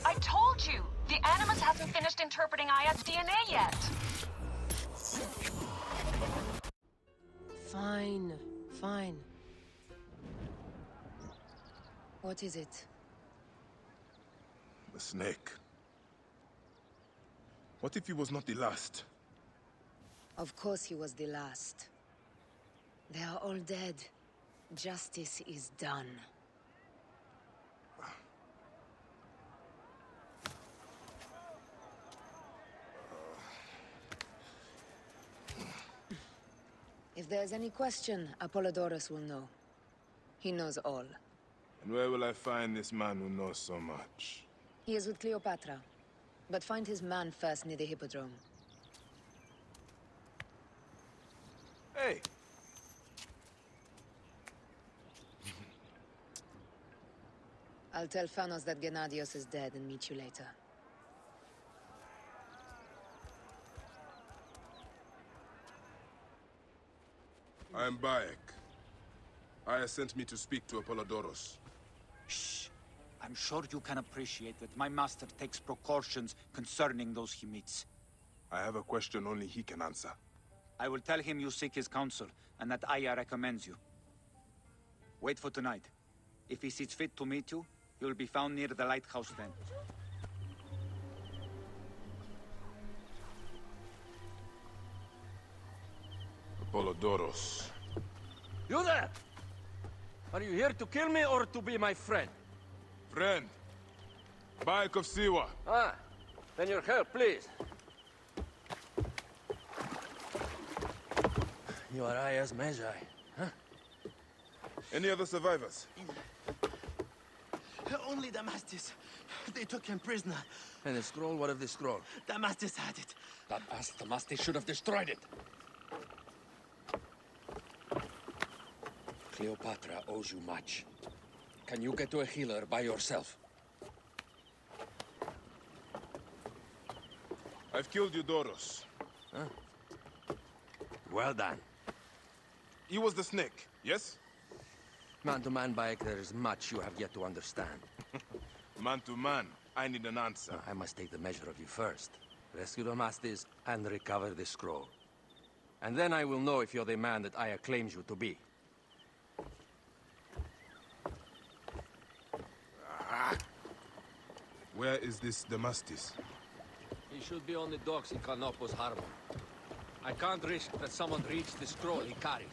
Speaker 14: I told you! The Animus hasn't finished interpreting Aya's DNA yet.
Speaker 15: Fine, fine. What is it?
Speaker 2: The snake. What if he was not the last?
Speaker 15: Of course he was the last. They are all dead. Justice is done. If there's any question, Apollodorus will know. He knows all.
Speaker 2: And where will I find this man who knows so much?
Speaker 15: He is with Cleopatra. But find his man first near the Hippodrome.
Speaker 2: Hey!
Speaker 15: I'll tell Phanos that Gennadios is dead and meet you later.
Speaker 2: I am Bayek. Aya sent me to speak to Apollodorus.
Speaker 5: Shh. I'm sure you can appreciate that my master takes precautions concerning those he meets.
Speaker 2: I have a question only he can answer.
Speaker 5: I will tell him you seek his counsel, and that Aya recommends you. Wait for tonight. If he sees fit to meet you, he will be found near the lighthouse then.
Speaker 2: Apollodorus.
Speaker 8: You there! Are you here to kill me or to be my friend?
Speaker 2: Friend. Bayek of Siwa.
Speaker 8: Ah, then your help, please. You are Aya's Magi, huh?
Speaker 2: Any other survivors?
Speaker 21: Only Damastis. They took him prisoner.
Speaker 8: And the scroll? What of the scroll?
Speaker 21: Damastis had it.
Speaker 8: That ass Damastis should have destroyed it. Cleopatra owes you much. Can you get to a healer by yourself?
Speaker 2: I've killed Eudoros.
Speaker 8: Huh? Well done.
Speaker 2: He was the snake, yes?
Speaker 8: Man to man, Bayek, there is much you have yet to understand.
Speaker 2: Man to man, I need an answer.
Speaker 8: I must take the measure of you first. Rescue Damastis and recover the scroll. And then I will know if you're the man that Aya claims you to be.
Speaker 2: Where is this Damastis?
Speaker 8: He should be on the docks in Canopus Harbor. I can't risk that someone reads the scroll he carries.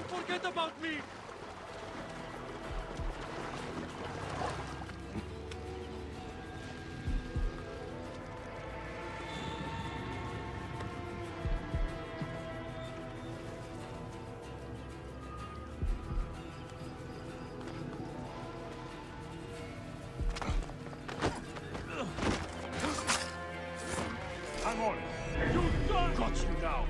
Speaker 8: Forget about me!
Speaker 3: Hang on! You done! Got you now!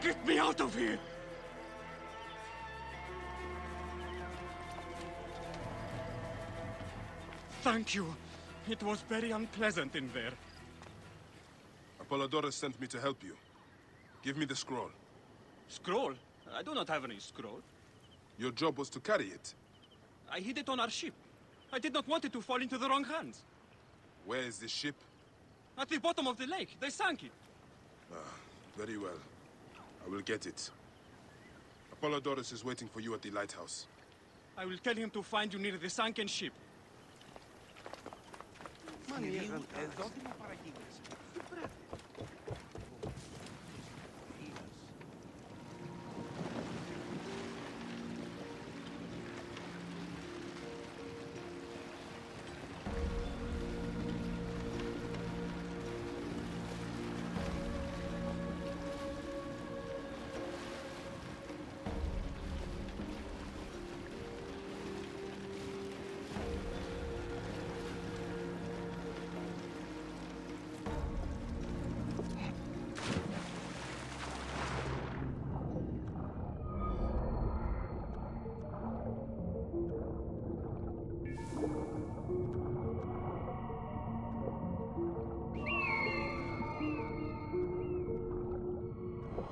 Speaker 8: Get me out of here!
Speaker 3: Thank you. It was very unpleasant in there.
Speaker 2: Apollodorus sent me to help you. Give me the scroll.
Speaker 3: Scroll? I do not have any scroll.
Speaker 2: Your job was to carry it.
Speaker 3: I hid it on our ship. I did not want it to fall into the wrong hands.
Speaker 2: Where is this ship?
Speaker 6: At the bottom of the lake. They sank it.
Speaker 2: Very well. I will get it. Apollodorus is waiting for you at the lighthouse.
Speaker 6: I will tell him to find you near the sunken ship.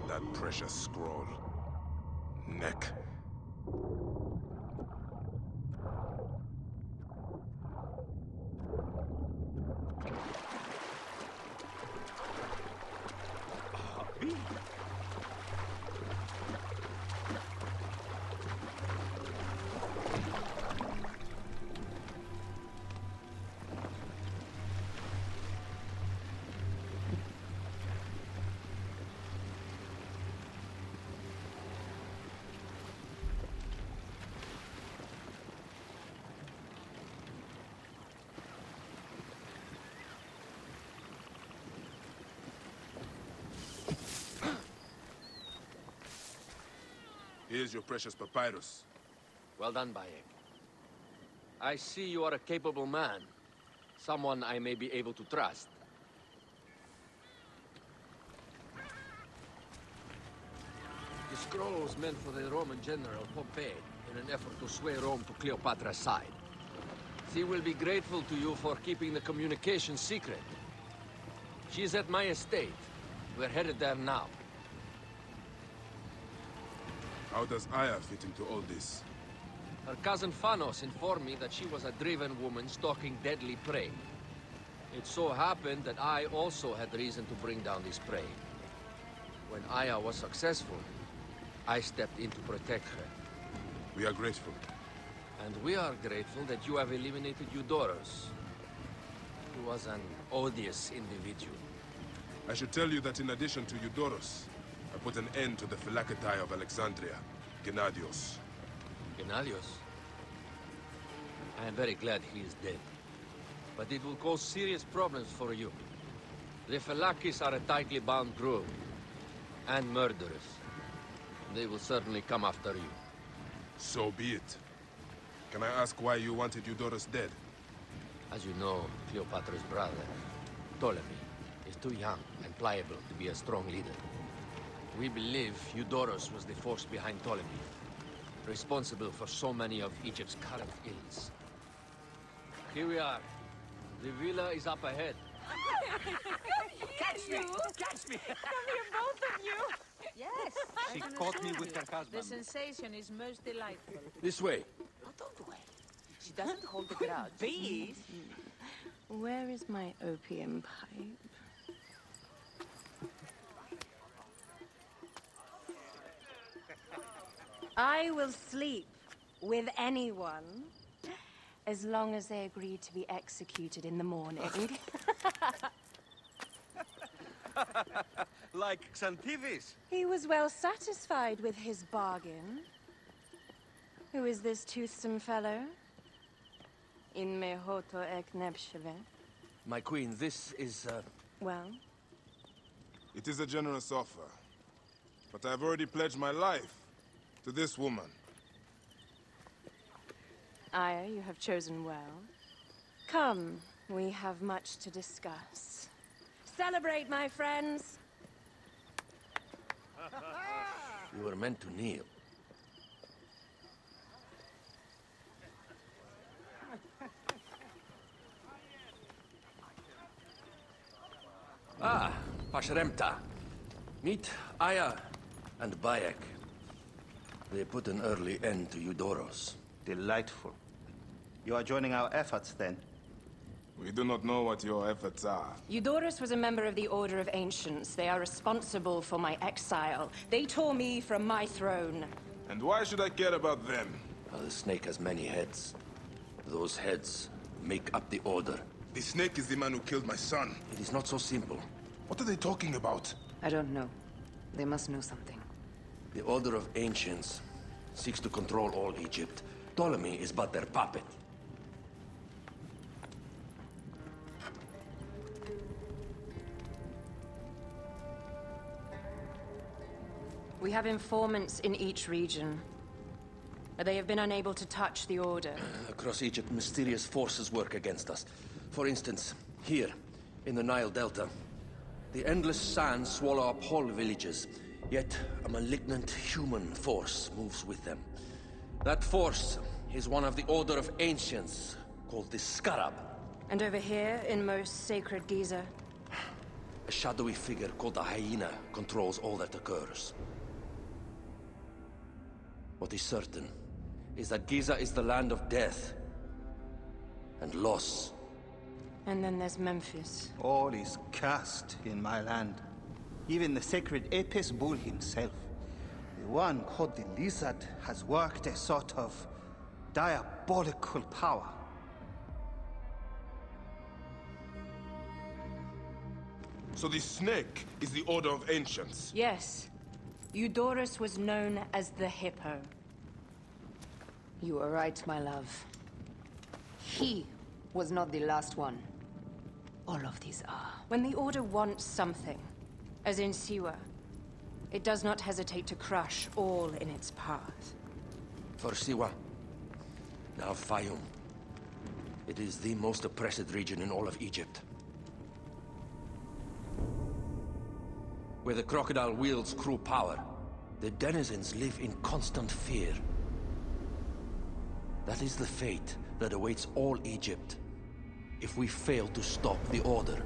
Speaker 2: That precious scroll. Neck. Here's your precious papyrus.
Speaker 8: Well done, Bayek. I see you are a capable man. Someone I may be able to trust. The scroll was meant for the Roman general Pompey in an effort to sway Rome to Cleopatra's side. She will be grateful to you for keeping the communication secret. She's at my estate. We're headed there now.
Speaker 2: How does Aya fit into all this?
Speaker 8: Her cousin Phanos informed me that she was a driven woman stalking deadly prey. It so happened that I also had reason to bring down this prey. When Aya was successful, I stepped in to protect her.
Speaker 2: We are grateful.
Speaker 8: And we are grateful that you have eliminated Eudorus. He was an odious individual.
Speaker 2: I should tell you that in addition to Eudorus, I put an end to the Phylacetae of Alexandria, Gennadios.
Speaker 8: Gennadios? I am very glad he is dead. But it will cause serious problems for you. The Phylakis are a tightly bound group, and murderers. They will certainly come after you.
Speaker 2: So be it. Can I ask why you wanted Eudorus dead?
Speaker 8: As you know, Cleopatra's brother, Ptolemy, is too young and pliable to be a strong leader. We believe Eudorus was the force behind Ptolemy, responsible for so many of Egypt's current ills. Here we are. The villa is up ahead.
Speaker 17: Catch me! Catch me! Come here, both of you!
Speaker 5: Yes.
Speaker 17: She
Speaker 5: caught me with her husband.
Speaker 22: The sensation is most delightful.
Speaker 8: This way.
Speaker 22: Oh, don't wait. She doesn't hold a grudge. Please.
Speaker 23: Where is my opium pipe? I will sleep with anyone as long as they agree to be executed in the morning.
Speaker 21: Like Xantivis.
Speaker 23: He was well satisfied with his bargain. Who is this toothsome fellow? In mehoto ek nebsheve.
Speaker 8: My queen, this is,
Speaker 23: Well?
Speaker 2: It is a generous offer. But I've already pledged my life to this woman.
Speaker 23: Aya, you have chosen well. Come, we have much to discuss. Celebrate, my friends!
Speaker 8: you were meant to kneel. Ah, Pashremta. Meet Aya and Bayek. They put an early end to Eudorus.
Speaker 21: Delightful. You are joining our efforts, then?
Speaker 2: We do not know what your efforts are.
Speaker 23: Eudorus was a member of the Order of Ancients. They are responsible for my exile. They tore me from my throne.
Speaker 2: And why should I care about them?
Speaker 8: The snake has many heads. Those heads make up the Order.
Speaker 2: The snake is the man who killed my son.
Speaker 8: It is not so simple.
Speaker 2: What are they talking about?
Speaker 23: I don't know. They must know something.
Speaker 8: The Order of Ancients seeks to control all Egypt. Ptolemy is but their puppet.
Speaker 23: We have informants in each region. They have been unable to touch the Order.
Speaker 8: Across Egypt, mysterious forces work against us. For instance, here, in the Nile Delta, the endless sands swallow up whole villages, yet a malignant human force moves with them. That force is one of the Order of Ancients, called the Scarab.
Speaker 23: And over here, in most sacred Giza?
Speaker 8: A shadowy figure called the Hyena controls all that occurs. What is certain is that Giza is the land of death and loss.
Speaker 23: And then there's Memphis.
Speaker 7: All is cursed in my land. Even the sacred Apis bull himself. The one called the Lizard has worked a sort of diabolical power.
Speaker 2: So the snake is the Order of Ancients?
Speaker 23: Yes. Eudorus was known as the Hippo.
Speaker 15: You are right, my love. He was not the last one. All of these are.
Speaker 23: When the Order wants something, as in Siwa, it does not hesitate to crush all in its path.
Speaker 8: For Siwa, now Fayum. It is the most oppressed region in all of Egypt. Where the crocodile wields cruel power, the denizens live in constant fear. That is the fate that awaits all Egypt if we fail to stop the Order.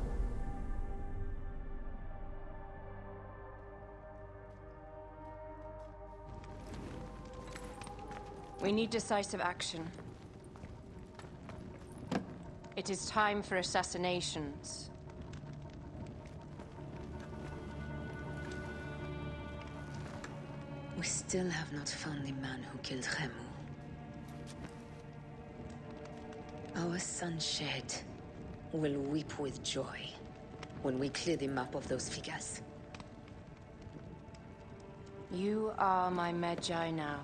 Speaker 23: We need decisive action. It is time for assassinations.
Speaker 15: We still have not found the man who killed Khemu. Our son Shed will weep with joy when we clear the map of those figures.
Speaker 23: You are my Magi now.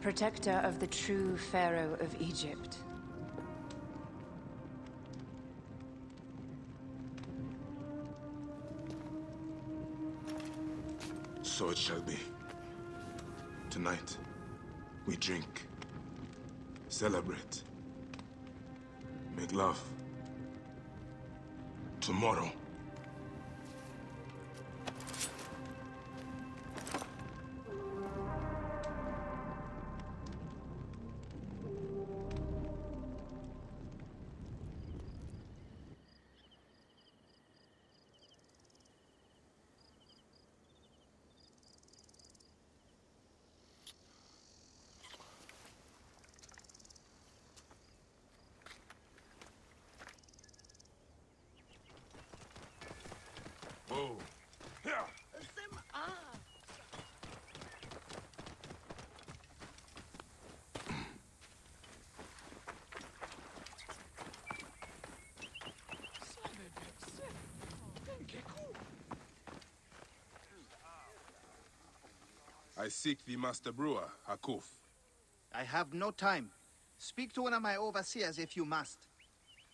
Speaker 23: Protector of the true Pharaoh of Egypt.
Speaker 2: So it shall be. Tonight, we drink, celebrate, make love. Tomorrow,
Speaker 1: Whoa. Yeah.
Speaker 2: I seek the Master Brewer, Hakuf.
Speaker 7: I have no time. Speak to one of my overseers if you must.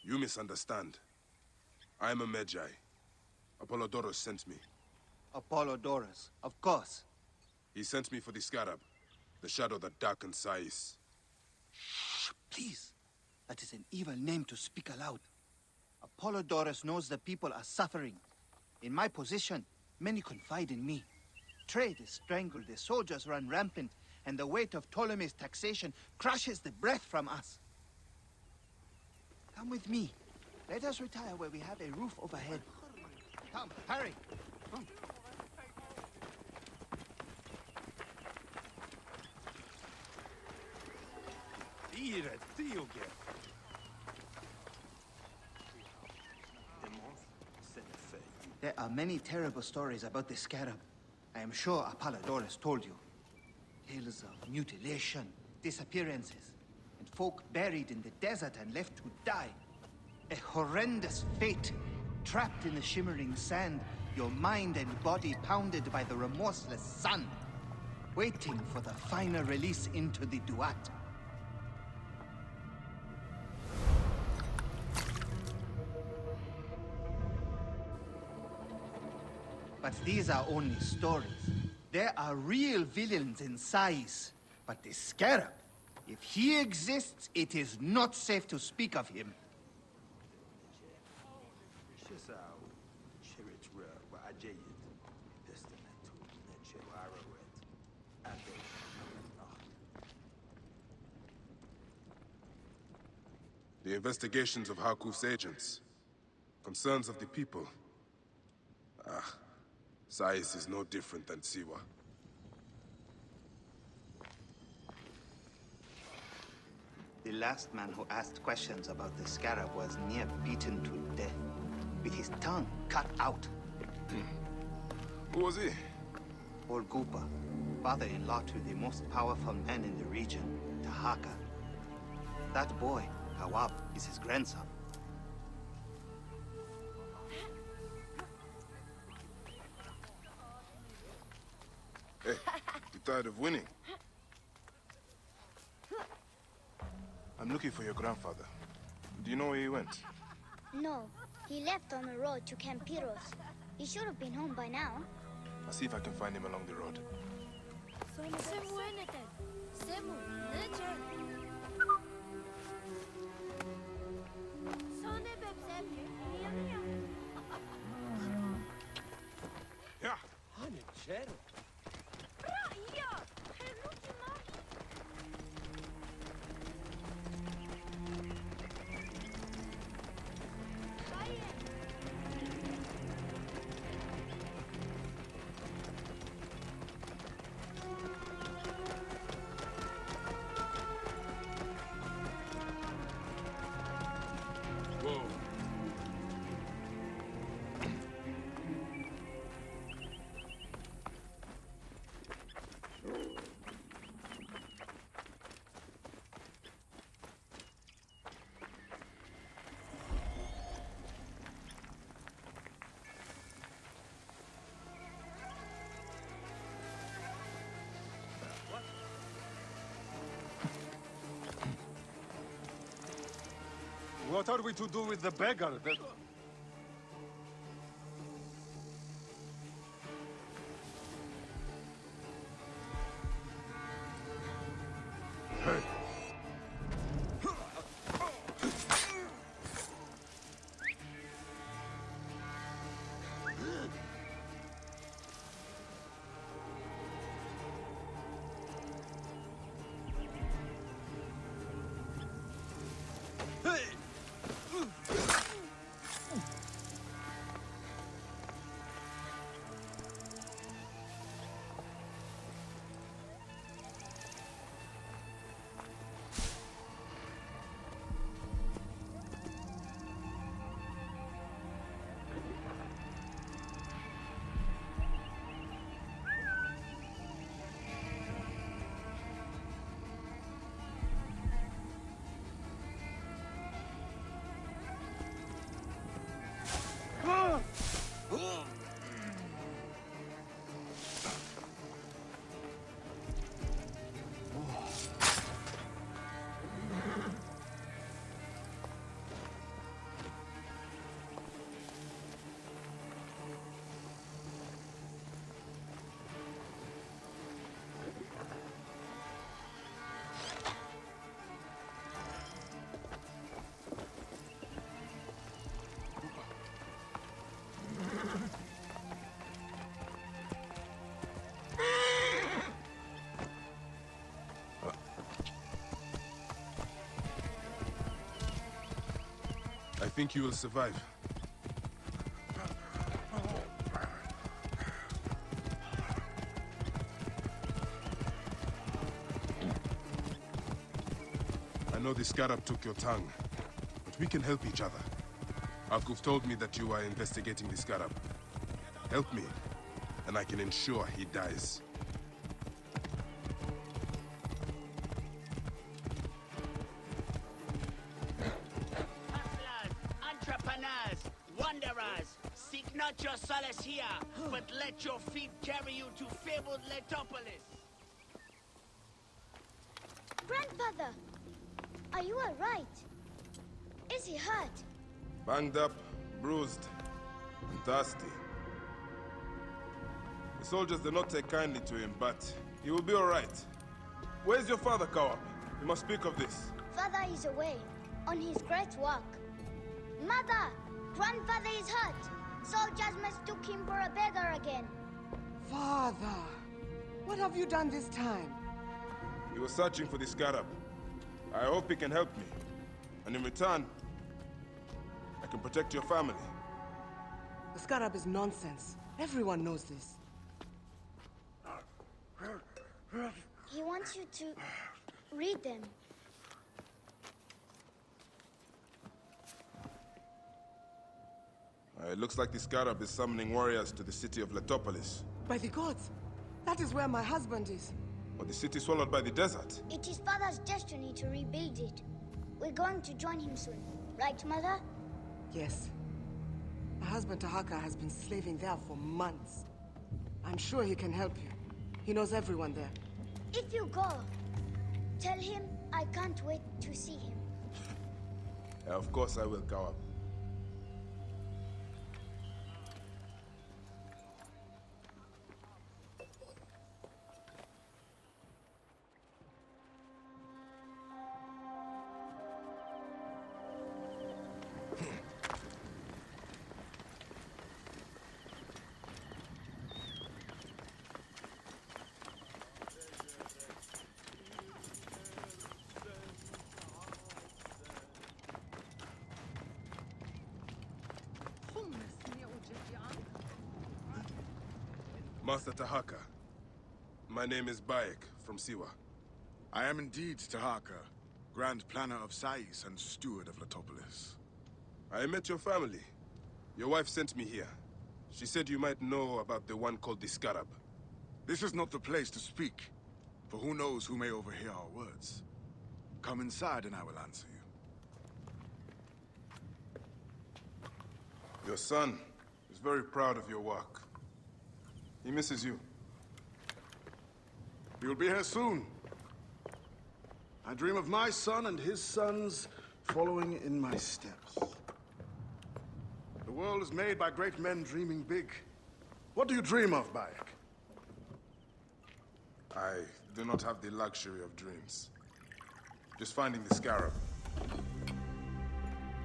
Speaker 2: You misunderstand. I am a Magi. Apollodorus sent me.
Speaker 7: Apollodorus, of course.
Speaker 2: He sent me for the Scarab, the shadow that darkens Sais.
Speaker 7: Shh, please. That is an evil name to speak aloud. Apollodorus knows the people are suffering. In my position, many confide in me. Trade is strangled, the soldiers run rampant, and the weight of Ptolemy's taxation crushes the breath from us. Come with me. Let us retire where we have a roof overhead. Come, hurry! Come.
Speaker 1: Ire, Tioge.
Speaker 7: There are many terrible stories about the Scarab. I am sure Apollodorus told you. Tales of mutilation, disappearances, and folk buried in the desert and left to die. A horrendous fate, trapped in the shimmering sand, your mind and body pounded by the remorseless sun, waiting for the final release into the Duat. But these are only stories. There are real villains in size. But the Scarab, if he exists, it is not safe to speak of him.
Speaker 2: The investigations of Harkuf's agents. Concerns of the people. Sais is no different than Siwa.
Speaker 7: The last man who asked questions about the Scarab was near beaten to death, with his tongue cut out.
Speaker 2: Who was he?
Speaker 7: Orgupa, father-in-law to the most powerful man in the region, Tahaka. That boy, Kawab, is his grandson.
Speaker 2: Hey, you tired of winning? I'm looking for your grandfather. Do you know where he went?
Speaker 10: No, he left on the road to Campiros. He should have been home by now.
Speaker 2: I'll see if I can find him along the road.
Speaker 8: Yeah.
Speaker 11: What are we to do with the beggar?
Speaker 2: Hey. I think you will survive. I know the Scarab took your tongue, but we can help each other. Arkuf told me that you are investigating the Scarab. Help me, and I can ensure he dies.
Speaker 4: Hustlers, entrepreneurs, wanderers, seek not your solace here, but let your feet carry you to fabled Letopolis.
Speaker 10: Grandfather, are you all right? Is he hurt?
Speaker 2: Banged up, bruised, and thirsty. The soldiers do not take kindly to him, but he will be all right. Where's your father, Kawab? We must speak of this.
Speaker 10: Father is away, on his great work. Mother! Grandfather is hurt! Soldiers mistook him for a beggar again.
Speaker 9: Father! What have you done this time?
Speaker 2: He was searching for the scarab. I hope he can help me. And in return, I can protect your family.
Speaker 9: The scarab is nonsense. Everyone knows this.
Speaker 10: He wants you to read them.
Speaker 2: It looks like the scarab is summoning warriors to the city of Letopolis.
Speaker 9: By the gods! That is where my husband is.
Speaker 2: Or the city swallowed by the desert.
Speaker 10: It is Father's destiny to rebuild it. We're going to join him soon. Right, Mother?
Speaker 9: Yes. My husband Tahaka has been slaving there for months. I'm sure he can help you. He knows everyone there.
Speaker 10: If you go, tell him I can't wait to see him.
Speaker 2: Yeah, of course I will, Kawab. Master Tahaka. My name is Bayek, from Siwa.
Speaker 1: I am indeed Tahaka, Grand Planner of Sais and Steward of Letopolis.
Speaker 2: I met your family. Your wife sent me here. She said you might know about the one called the Scarab.
Speaker 1: This is not the place to speak, for who knows who may overhear our words. Come inside and I will answer you.
Speaker 2: Your son is very proud of your work. He misses you.
Speaker 1: You'll be here soon. I dream of my son and his sons following in my steps. The world is made by great men dreaming big. What do you dream of, Bayek?
Speaker 2: I do not have the luxury of dreams. Just finding the Scarab.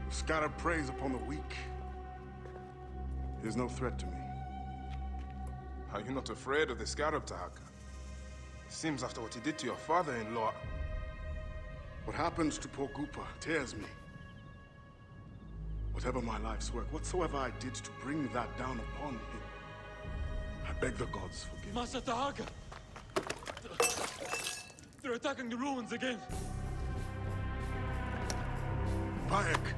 Speaker 1: The Scarab preys upon the weak. He is no threat to me.
Speaker 2: Are you not afraid of the Scarab, Tahaka? Seems after what he did to your father-in-law...
Speaker 1: What happens to poor Gupa tears me. Whatever my life's work, whatsoever I did to bring that down upon him, I beg the gods forgive me.
Speaker 6: Master Tahaka! They're attacking the ruins again!
Speaker 1: Bayek,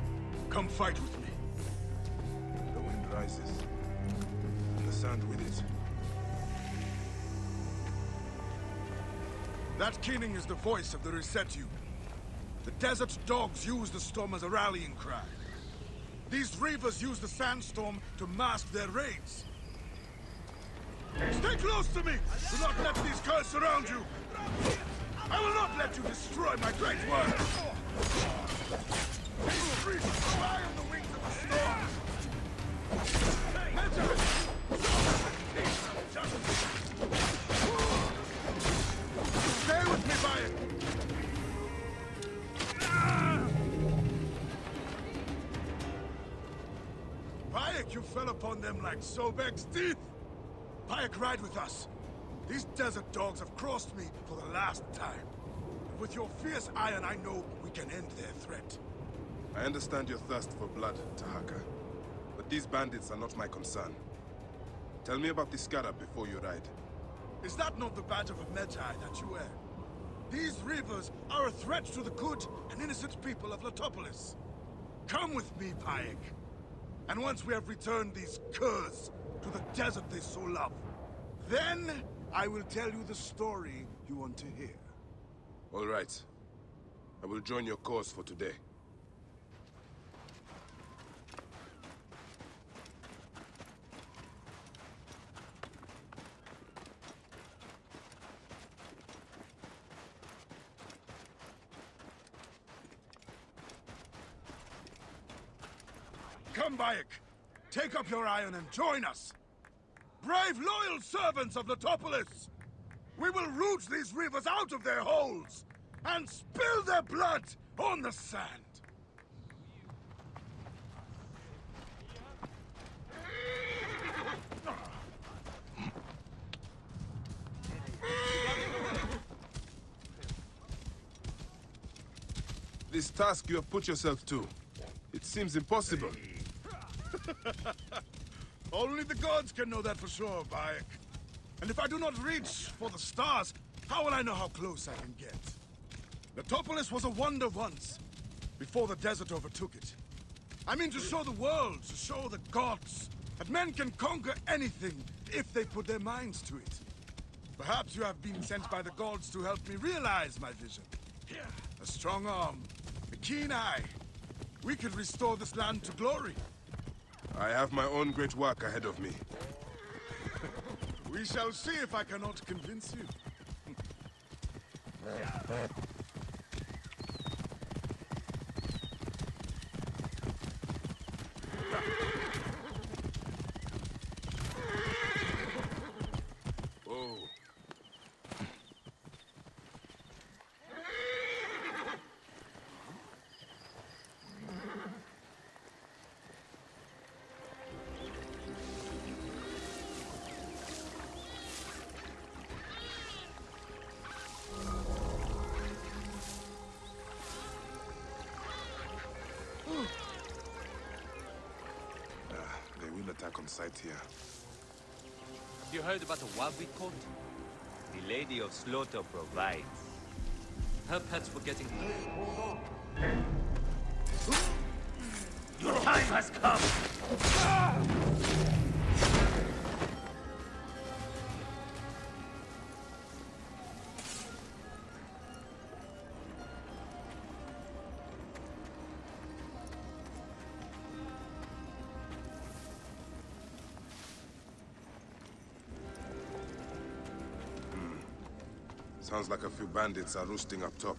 Speaker 1: come fight with me.
Speaker 2: The wind rises, and the sand with it.
Speaker 1: That keening is the voice of the Resetu. The desert dogs use the storm as a rallying cry. These reavers use the sandstorm to mask their raids. Stay close to me! Do not let these curs surround you! I will not let you destroy my great work! These priests fly on the wings of the storm! Stay with me, Bayek! Bayek, you fell upon them like Sobek's teeth! Bayek, ride with us. These desert dogs have crossed me for the last time. And with your fierce iron, I know we can end their threat.
Speaker 2: I understand your thirst for blood, Tahaka. But these bandits are not my concern. Tell me about the Scarab before you ride.
Speaker 1: Is that not the badge of a Medjay that you wear? These reavers are a threat to the good and innocent people of Letopolis. Come with me, Bayek. And once we have returned these curs, to the desert they so love. Then, I will tell you the story you want to hear.
Speaker 2: All right. I will join your cause for today.
Speaker 1: Come, Bayek. Take up your iron and join us. Brave, loyal servants of Letopolis! We will root these rivers out of their holes and spill their blood on the sand.
Speaker 2: This task you have put yourself to, it seems impossible.
Speaker 1: Only the gods can know that for sure, Bayek. And if I do not reach for the stars, how will I know how close I can get? Letopolis was a wonder once, before the desert overtook it. I mean to show the world, to show the gods, that men can conquer anything if they put their minds to it. Perhaps you have been sent by the gods to help me realize my vision. A strong arm, a keen eye. We could restore this land to glory.
Speaker 2: I have my own great work ahead of me.
Speaker 1: We shall see if I cannot convince you.
Speaker 2: Oh. They will attack on sight here.
Speaker 12: Have you heard about the wild we caught? The Lady of Slaughter provides. Her pets were getting...
Speaker 3: Your time has come!
Speaker 2: Sounds like a few bandits are roosting up top.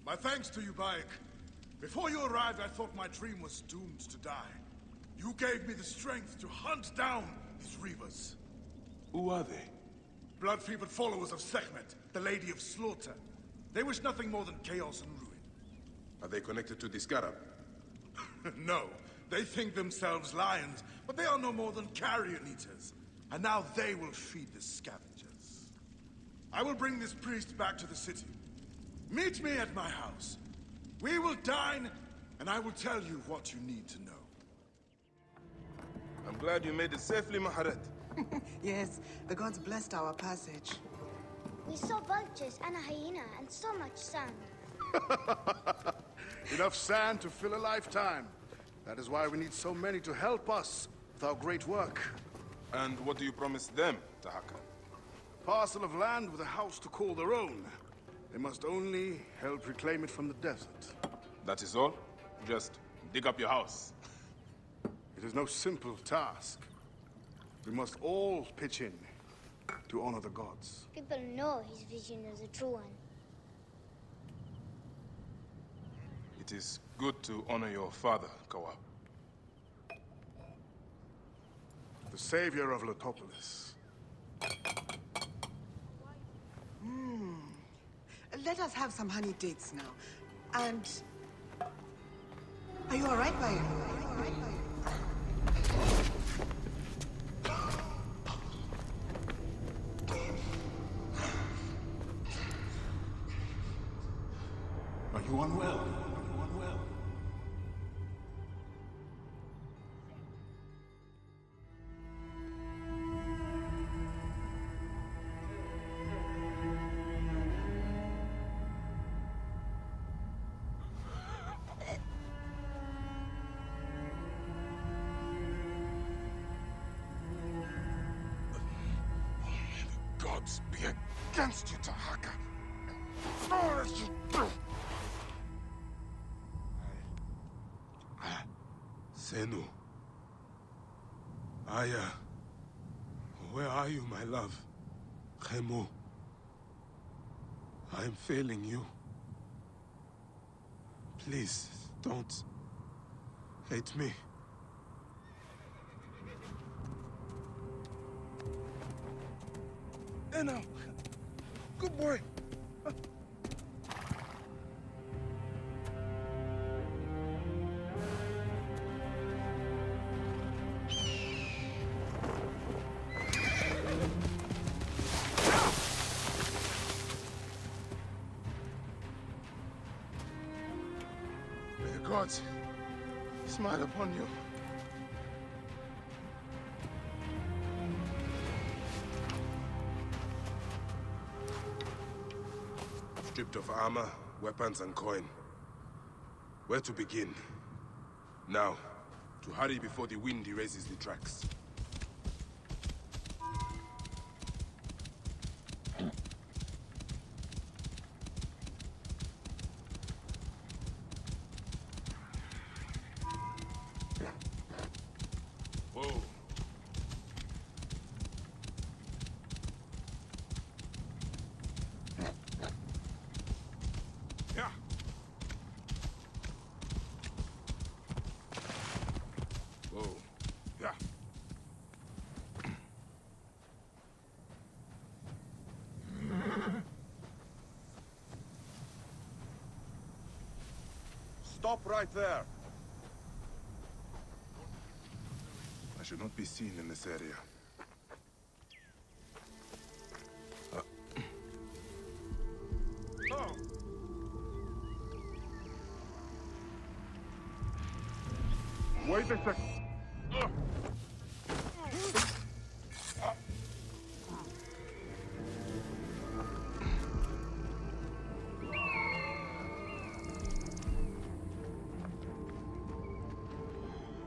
Speaker 1: My thanks to you, Bayek. Before you arrived, I thought my dream was doomed to die. You gave me the strength to hunt down these reavers.
Speaker 2: Who are they?
Speaker 1: Blood-fevered followers of Sekhmet, the Lady of Slaughter. They wish nothing more than chaos and ruin.
Speaker 2: Are they connected to the Scarab?
Speaker 1: No, they think themselves lions, but they are no more than carrion eaters. And now they will feed the scavengers. I will bring this priest back to the city. Meet me at my house. We will dine, and I will tell you what you need to know.
Speaker 2: I'm glad you made it safely, Mahrach.
Speaker 9: Yes, the gods blessed our passage.
Speaker 10: We saw vultures and a hyena and so much sand.
Speaker 1: Enough sand to fill a lifetime. That is why we need so many to help us with our great work.
Speaker 2: And what do you promise them, Tahaka?
Speaker 1: Parcel of land with a house to call their own. They must only help reclaim it from the desert.
Speaker 2: That is all? Just dig up your house.
Speaker 1: It is no simple task. We must all pitch in to honor the gods.
Speaker 10: People know his vision is a true one.
Speaker 2: It is good to honor your father, Kawab.
Speaker 1: The savior of Letopolis.
Speaker 9: Let us have some honey dates now. And... Are you alright, Bayo?
Speaker 1: Are you unwell?
Speaker 2: Gods be against you, Tahaka. All that you do. Senu. Aya. Where are you, my love? Khemu. I am failing you. Please, don't hate me. Now, good boy. May the gods smile upon you. Stripped of armor, weapons, and coin. Where to begin? Now, to hurry before the wind erases the tracks. Whoa. Yeah. Whoa. Yeah. Stop right there! I should not be seen in this area. Oh.
Speaker 1: Wait a sec.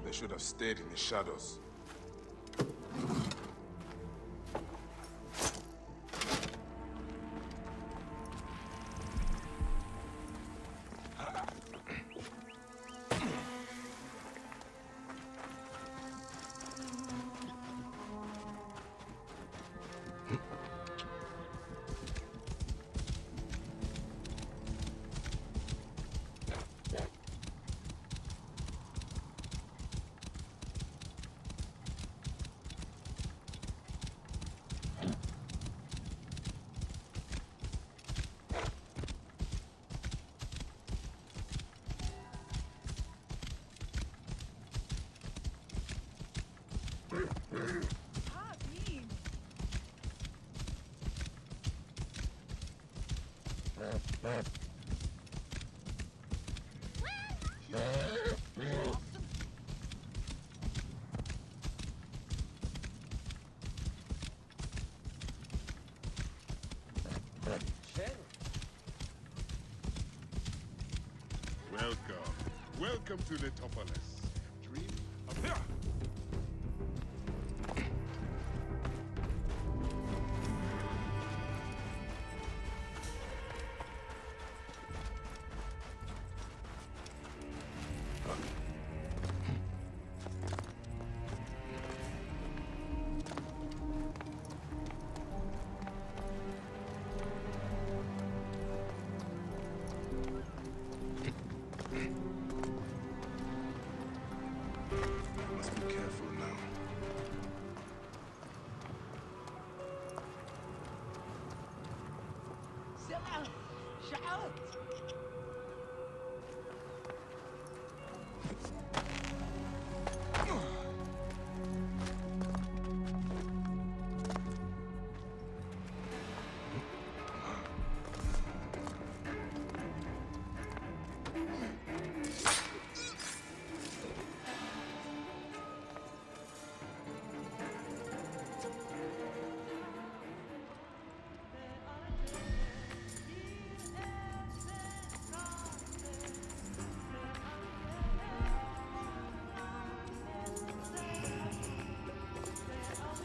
Speaker 2: They should have stayed in the shadows. Welcome. Welcome to Letopolis. Dream of... Here!
Speaker 1: Must be careful now.
Speaker 4: سلام شعوت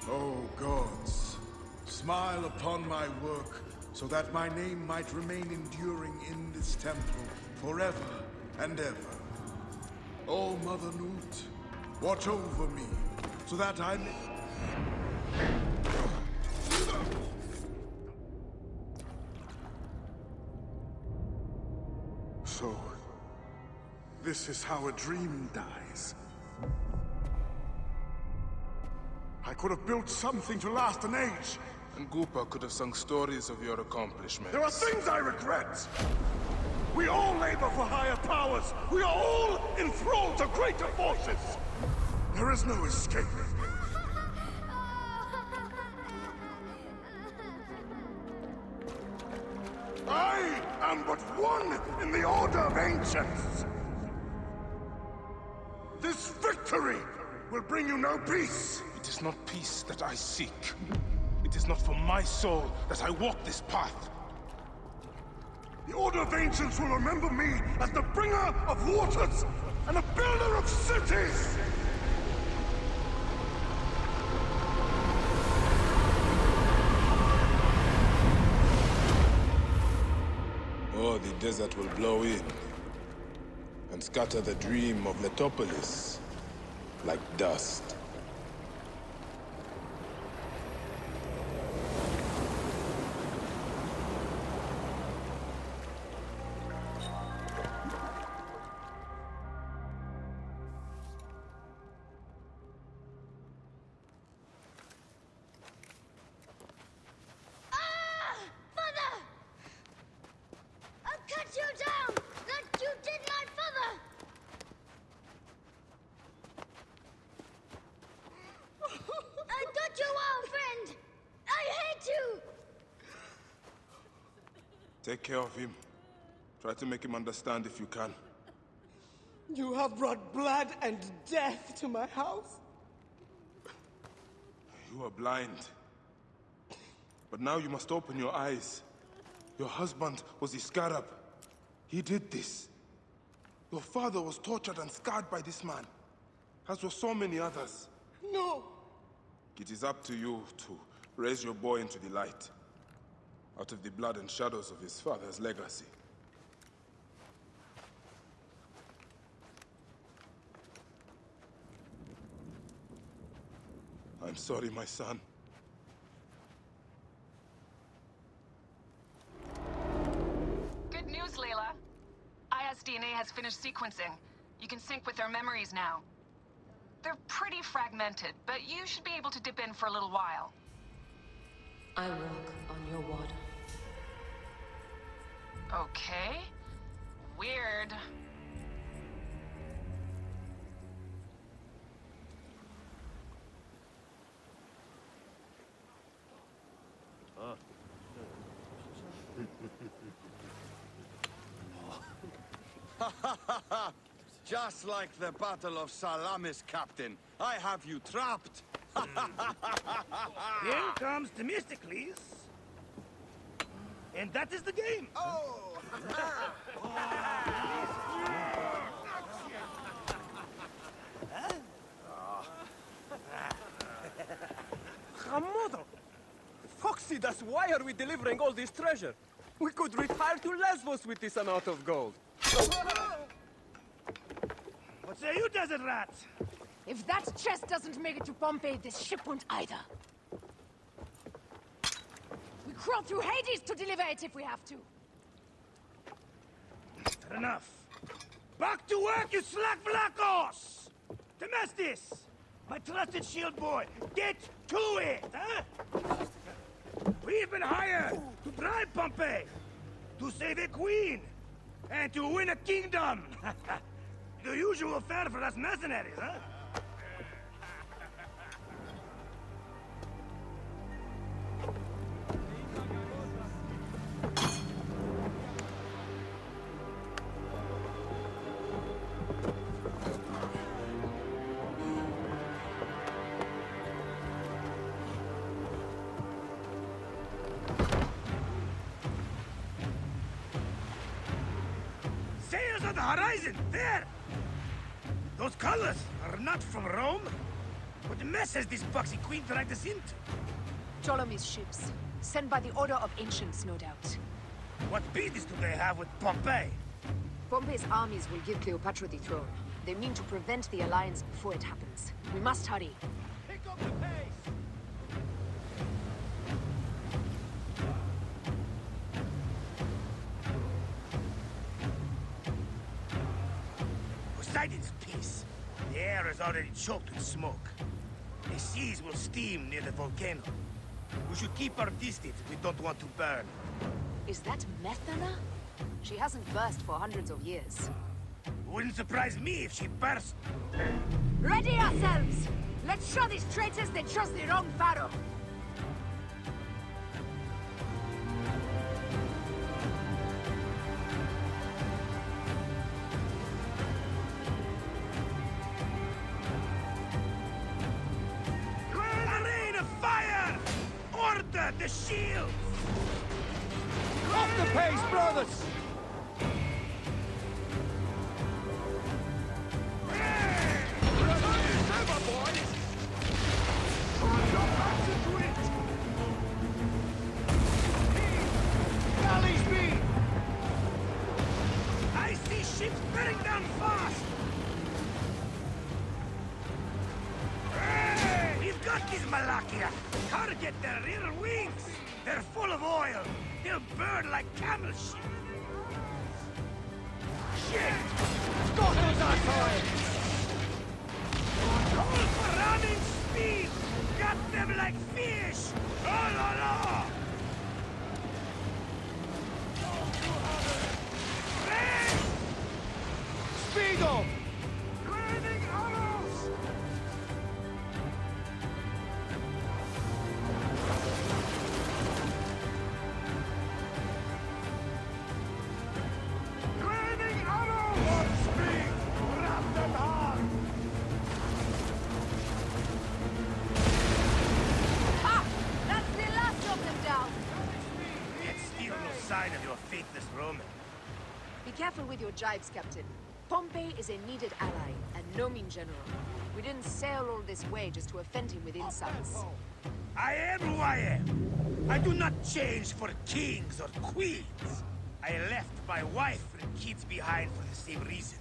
Speaker 1: Oh gods, smile upon my work, so that my name might remain enduring in this temple forever and ever. Oh Mother Newt, watch over me, so that I may... So, this is how a dream dies. I could have built something to last an age.
Speaker 2: And Goopa could have sung stories of your accomplishments.
Speaker 1: There are things I regret. We all labor for higher powers. We are all enthralled to greater forces. There is no escape. I am but one in the Order of Ancients. This victory will bring you no peace.
Speaker 2: It is not peace that I seek. It is not for my soul that I walk this path.
Speaker 1: The Order of Ancients will remember me as the bringer of waters and the builder of cities!
Speaker 2: Or the desert will blow in and scatter the dream of Letopolis like dust. Take care of him. Try to make him understand if you can.
Speaker 9: You have brought blood and death to my house.
Speaker 2: You are blind. But now you must open your eyes. Your husband was Iskarab. He did this. Your father was tortured and scarred by this man, as were so many others.
Speaker 9: No!
Speaker 2: It is up to you to raise your boy into the light, out of the blood and shadows of his father's legacy. I'm sorry, my son.
Speaker 14: Good news, Layla. Aya's DNA has finished sequencing. You can sync with their memories now. They're pretty fragmented, but you should be able to dip in for a little while.
Speaker 15: I walk on your water.
Speaker 14: Okay. Weird.
Speaker 2: Just like the Battle of Salamis, Captain. I have you trapped.
Speaker 3: Here comes Themistocles. And that is the game.
Speaker 2: Oh!
Speaker 6: Hamodo! Foxidas, why are we delivering all this treasure? We could retire to Lesbos with this amount of gold.
Speaker 3: What say you, desert rat?
Speaker 15: If that chest doesn't make it to Pompeii, this ship won't either. We crawl through Hades to deliver it if we have to.
Speaker 3: Enough. Back to work, you slack vlakos! Domestis! My trusted shield boy, get to it, huh? We've been hired to drive Pompeii, to save a queen, and to win a kingdom. The usual fare for us mercenaries, huh? Sails on the horizon, there! Those colors are not from Rome. What mess has this boxy queen dragged us into?
Speaker 15: Ptolemy's ships, sent by the Order of Ancients, no doubt.
Speaker 3: What business do they have with Pompeii?
Speaker 15: Pompeii's armies will give Cleopatra the throne. They mean to prevent the alliance before it happens. We must hurry.
Speaker 3: Pick up the pace! Poseidon's peace. The air is already choked with smoke. The seas will steam near the volcano. We should keep our distance if we don't want to burn.
Speaker 15: Is that Methana? She hasn't burst for hundreds of years.
Speaker 3: Wouldn't surprise me if she burst.
Speaker 15: Ready ourselves! Let's show these traitors they trust the wrong pharaoh!
Speaker 3: A rain of fire! Order the shields!
Speaker 6: Off the pace, brothers!
Speaker 3: I see ships bearing down fast! Hey! We've got these Malakia! Target their rear wings! They're full of oil! They'll burn like camel shit! Shit!
Speaker 6: Got those assholes!
Speaker 3: Call for running speed! Got them like fish! Oh la la!
Speaker 6: Speedo!
Speaker 3: Raining arrows! Raining arrows! One speed! Wrap them hard!
Speaker 15: Ha! That's the last of them down!
Speaker 3: Yet still no sign of your faithless Roman.
Speaker 15: Be careful with your jibes, Captain. Pompey is a needed ally, and no mean general. We didn't sail all this way just to offend him with insults.
Speaker 3: I am who I am. I do not change for kings or queens. I left my wife and kids behind for the same reason.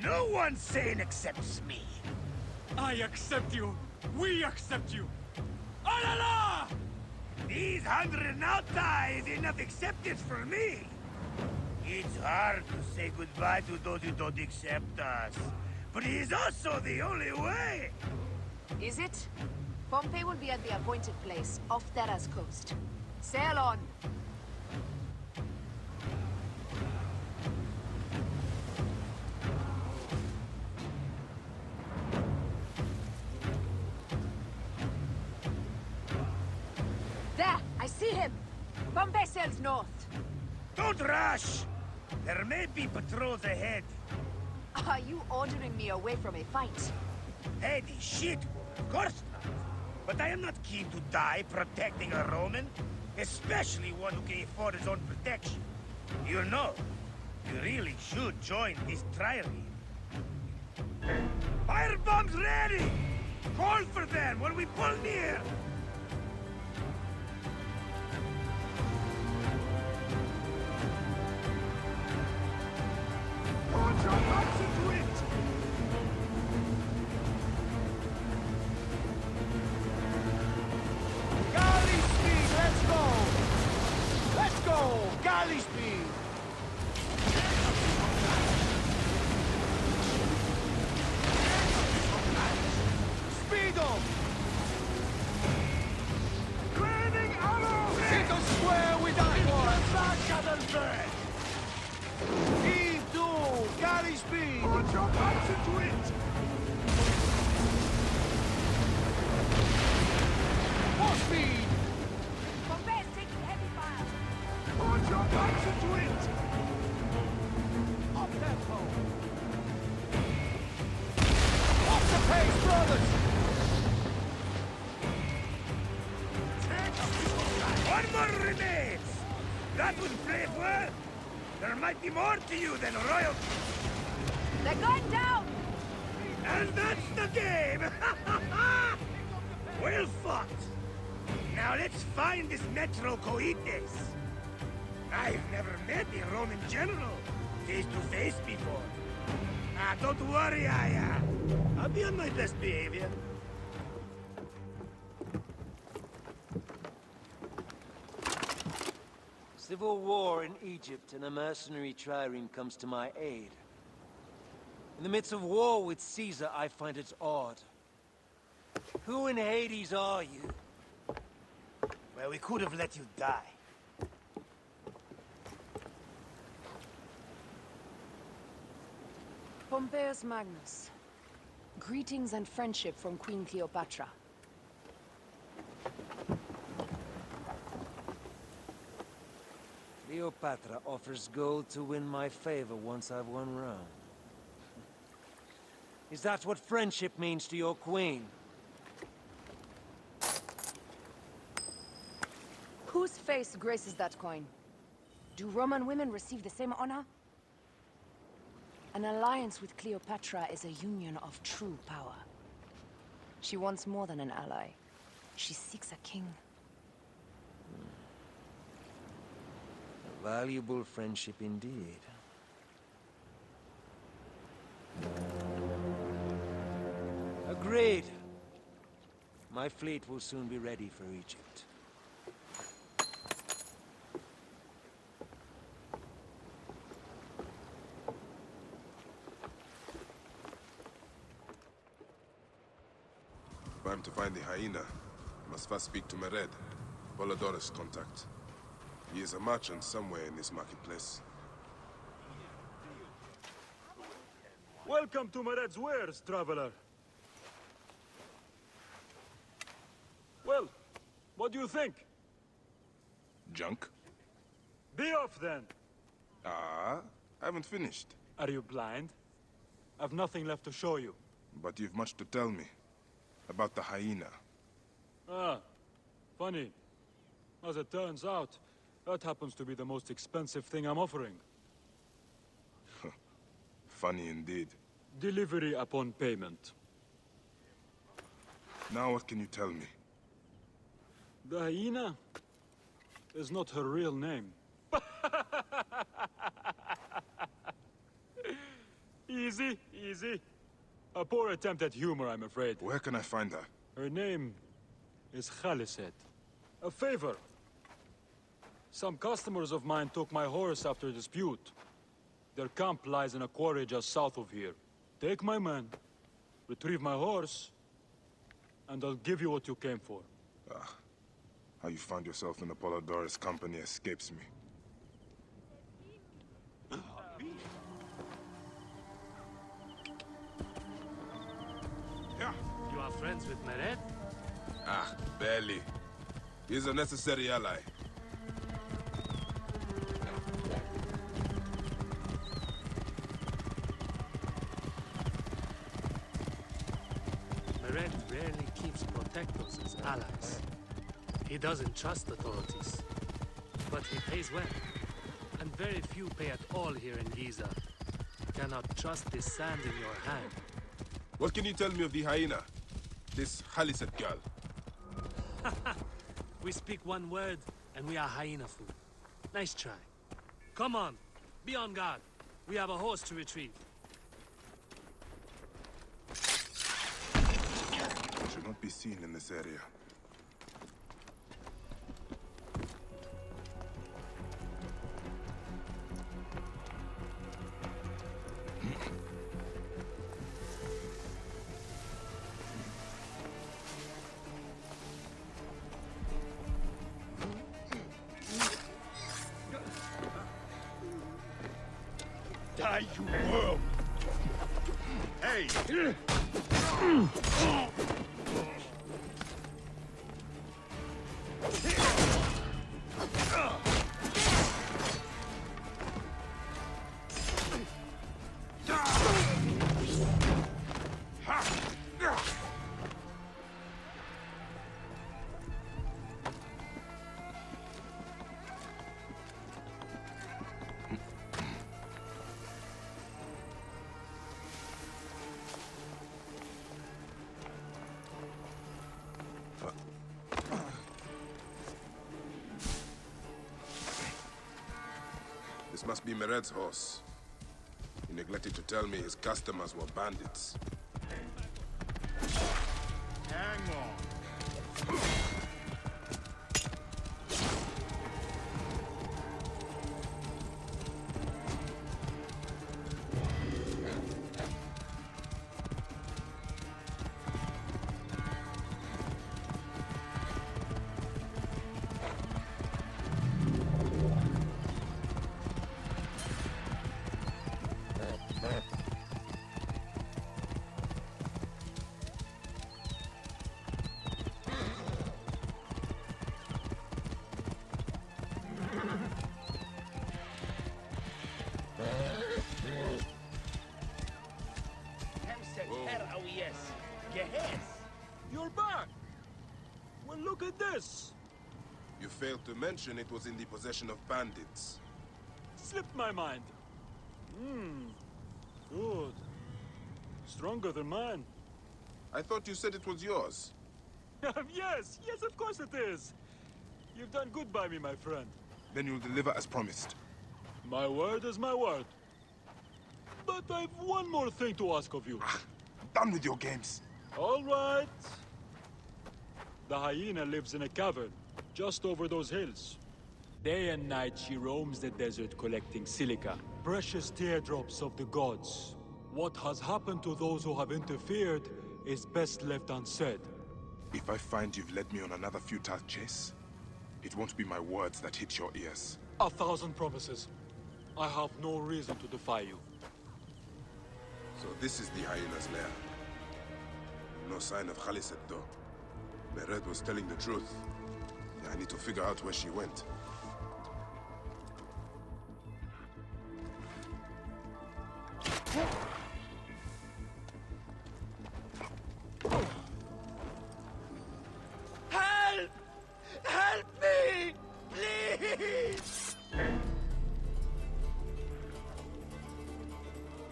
Speaker 3: No one sane accepts me.
Speaker 6: I accept you! We accept you! Alala!
Speaker 3: These 100 nauta is enough acceptance for me. It's hard to say goodbye to those who don't accept us. But it is also the only way.
Speaker 15: Is it? Pompey will be at the appointed place, off Terra's coast. Sail on! There! I see him! Pompey sails north.
Speaker 3: Don't rush! There may be patrols ahead.
Speaker 15: Are you ordering me away from a fight?
Speaker 3: Eddie, shit! Of course not. But I am not keen to die protecting a Roman. Especially one who can afford his own protection. You know, you really should join this trial. Firebombs ready! Call for them when we pull near! Put your backs into it!
Speaker 13: Galley speed, let's go! Let's go! Galley speed! Speedo!
Speaker 3: Raining arrows!
Speaker 13: Hit us square with that
Speaker 3: one!
Speaker 13: Heave to! Galley speed!
Speaker 3: Put your backs into it!
Speaker 13: More speed!
Speaker 15: Bombay's taking heavy fire!
Speaker 3: Put your backs into it!
Speaker 13: Up tempo! Up the pace, brothers!
Speaker 3: One more remains! That was brave work! There might be more to you than royalty!
Speaker 15: They're going down!
Speaker 3: And that's the game! Well fought! Now let's find this Metro Coites! I've never met a Roman general face to face before. Ah, don't worry, I'll be on my best behavior.
Speaker 16: Civil war in Egypt, and a mercenary trireme comes to my aid. In the midst of war with Caesar, I find it odd. Who in Hades are you?
Speaker 3: Well, we could have let you die.
Speaker 15: Pompeius Magnus. Greetings and friendship from Queen Cleopatra.
Speaker 16: Cleopatra offers gold to win my favor once I've won Rome. Is that what friendship means to your queen?
Speaker 15: Whose face graces that coin? Do Roman women receive the same honor? An alliance with Cleopatra is a union of true power. She wants more than an ally. She seeks a king.
Speaker 16: A valuable friendship indeed. Agreed. My fleet will soon be ready for Egypt.
Speaker 2: If I'm to find the hyena, I must first speak to Mered, Polydorus' contact. He is a merchant somewhere in this marketplace.
Speaker 11: Welcome to Mered's wares, traveler. Well, what do you think?
Speaker 2: Junk?
Speaker 11: Be off, then.
Speaker 2: Ah, I haven't finished.
Speaker 11: Are you blind? I've nothing left to show you.
Speaker 2: But you've much to tell me. About the hyena.
Speaker 11: Ah, funny. As it turns out, that happens to be the most expensive thing I'm offering.
Speaker 2: Funny indeed.
Speaker 11: Delivery upon payment.
Speaker 2: Now what can you tell me?
Speaker 11: The hyena is not her real name. Easy, easy. A poor attempt at humor, I'm afraid.
Speaker 2: Where can I find her?
Speaker 11: Her name is Khaliset. A favor. Some customers of mine took my horse after a dispute. Their camp lies in a quarry just south of here. Take my man, retrieve my horse, and I'll give you what you came for.
Speaker 2: Ah, how you found yourself in Apollodorus' company escapes me.
Speaker 12: You are friends with Mered?
Speaker 2: Ah, barely. He's a necessary ally.
Speaker 18: Mered rarely keeps protectors as allies. He doesn't trust authorities, but he pays well. And very few pay at all here in Giza. Cannot trust the sand in your hand.
Speaker 2: What can you tell me of the hyena? This Khalisat girl.
Speaker 18: We speak one word, and we are hyena food. Nice try. Come on, be on guard. We have a horse to retrieve.
Speaker 2: Should not be seen in this area.
Speaker 3: Die, you worm! Hey!
Speaker 2: This must be Mered's horse. He neglected to tell me his customers were bandits.
Speaker 3: Hang on.
Speaker 11: You're back! Well, look at this!
Speaker 2: You failed to mention it was in the possession of bandits.
Speaker 11: Slipped my mind. Good. Stronger than mine.
Speaker 2: I thought you said it was yours.
Speaker 11: Yes, of course it is. You've done good by me, my friend.
Speaker 2: Then you'll deliver as promised.
Speaker 11: My word is my word. But I've one more thing to ask of you.
Speaker 2: Done with your games.
Speaker 11: All right. The hyena lives in a cavern, just over those hills. Day and night she roams the desert collecting silica, precious teardrops of the gods. What has happened to those who have interfered is best left unsaid.
Speaker 2: If I find you've led me on another futile chase, it won't be my words that hit your ears.
Speaker 11: 1,000 promises. I have no reason to defy you.
Speaker 2: So this is the hyena's lair. No sign of Khalisat, though. Mered was telling the truth. I need to figure out where she went.
Speaker 3: Help! Help me! Please!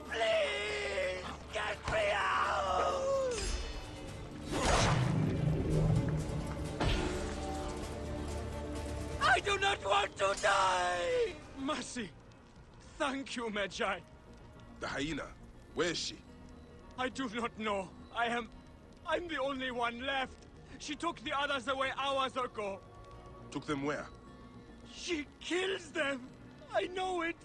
Speaker 3: Please! Get me out! I do not want to die!
Speaker 6: Mercy! Thank you, Magi.
Speaker 2: The hyena, where is she?
Speaker 6: I do not know. I'm the only one left. She took the others away hours ago.
Speaker 2: Took them where?
Speaker 6: She kills them. I know it.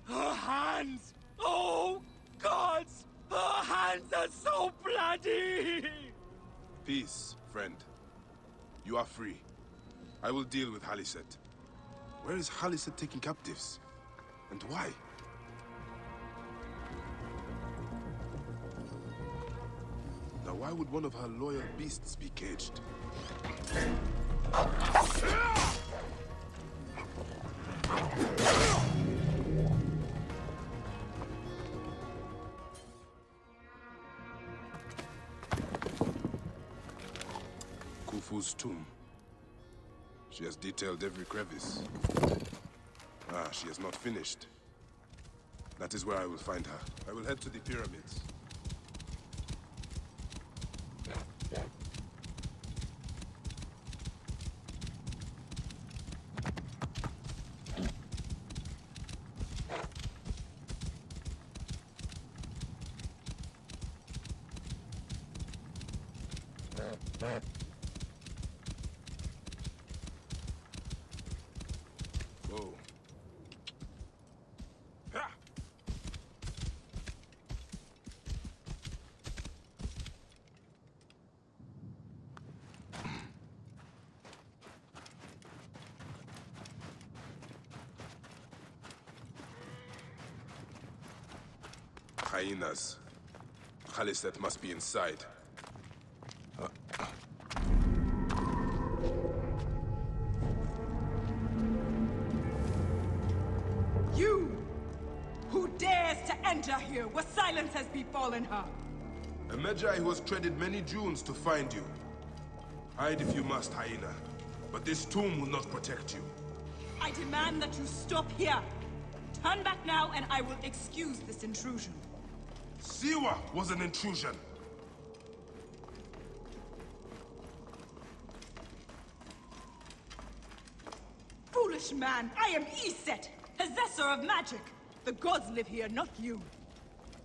Speaker 6: Her hands. Oh, gods. Her hands are so bloody.
Speaker 2: Peace, friend. You are free. I will deal with Khalisat. Where is Khalisat taking captives? And why? Now why would one of her loyal beasts be caged? Khufu's tomb. She has detailed every crevice. Ah, she has not finished. That is where I will find her. I will head to the pyramids. Whoa. Hyenas. Khaliset must be inside.
Speaker 17: You! Who dares to enter here where silence has befallen her?
Speaker 2: A Magi who has treaded many dunes to find you. Hide if you must, hyena. But this tomb will not protect you.
Speaker 17: I demand that you stop here. Turn back now and I will excuse this intrusion.
Speaker 2: Siwa was an intrusion.
Speaker 17: Foolish man, I am Iset, possessor of magic. The gods live here, not you.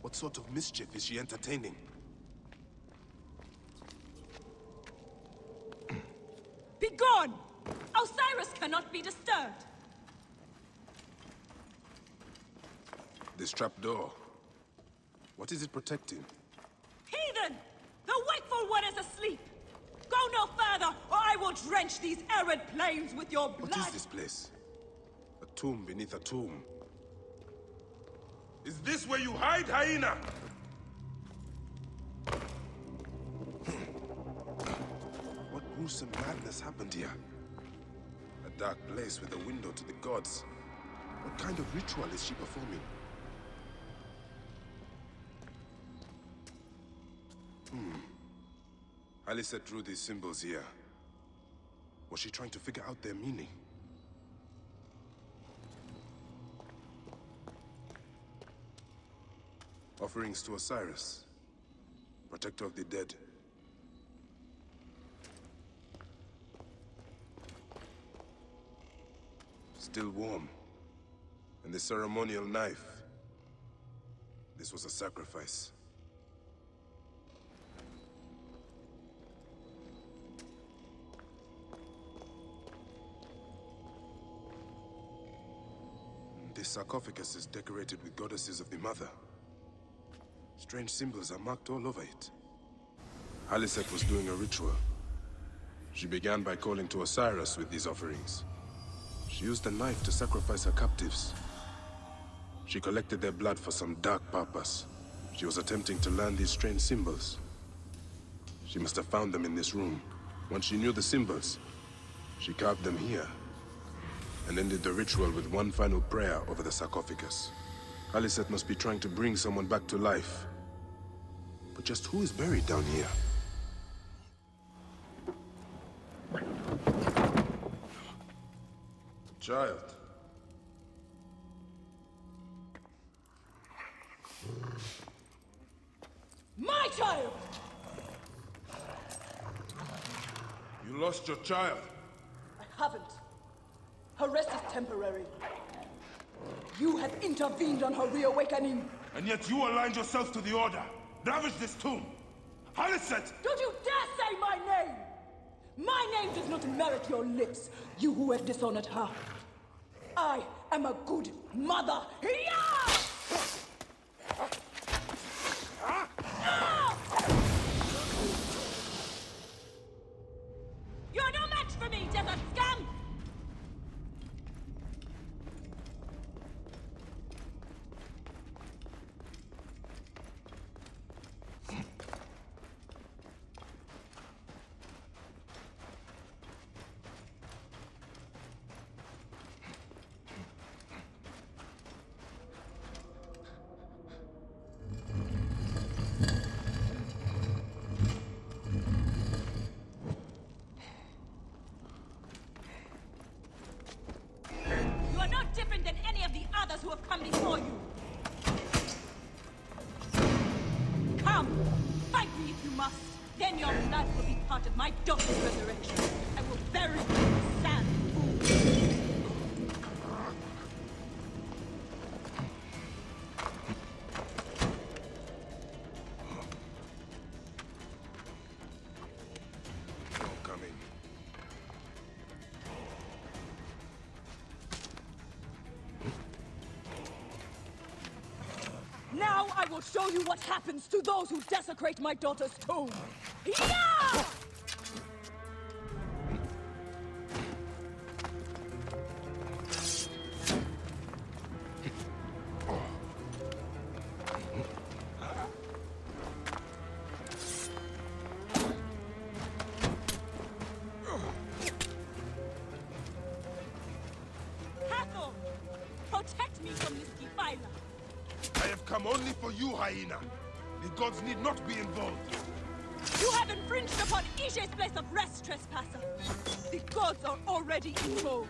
Speaker 2: What sort of mischief is she entertaining?
Speaker 17: Begone! Osiris cannot be disturbed.
Speaker 2: This trapdoor. What is it protecting?
Speaker 17: Heathen! The wakeful one is asleep! Go no further, or I will drench these arid plains with your blood!
Speaker 2: What is this place? A tomb beneath a tomb. Is this where you hide, hyena? What gruesome madness happened here? A dark place with a window to the gods. What kind of ritual is she performing? Khaliset drew these symbols here. Was she trying to figure out their meaning? Offerings to Osiris, protector of the dead. Still warm. And the ceremonial knife. This was a sacrifice. This sarcophagus is decorated with goddesses of the Mother. Strange symbols are marked all over it. Khaliset was doing a ritual. She began by calling to Osiris with these offerings. She used a knife to sacrifice her captives. She collected their blood for some dark purpose. She was attempting to learn these strange symbols. She must have found them in this room. Once she knew the symbols, she carved them here and ended the ritual with one final prayer over the sarcophagus. Khaliset must be trying to bring someone back to life. But just who is buried down here? Child.
Speaker 17: My child!
Speaker 2: You lost your child.
Speaker 17: I haven't. Her rest is temporary. You have intervened on her reawakening.
Speaker 2: And yet you aligned yourself to the Order. Ravage this tomb. Khaliset!
Speaker 17: Don't you dare say my name! My name does not merit your lips, you who have dishonored her. I am a good mother. Yeah! You're no match for me, desert scum! Come, fight me if you must. Then your blood will be part of my daughter's resurrection. I will bury you in the sand, fool. Now I will show you what happens to those who desecrate my daughter's tomb. Yeah! Hathor, protect me from this defiler.
Speaker 2: I have come only for you, hyena. The gods need not be involved.
Speaker 17: You have infringed upon Ishe's place of rest, trespasser. The gods are already involved.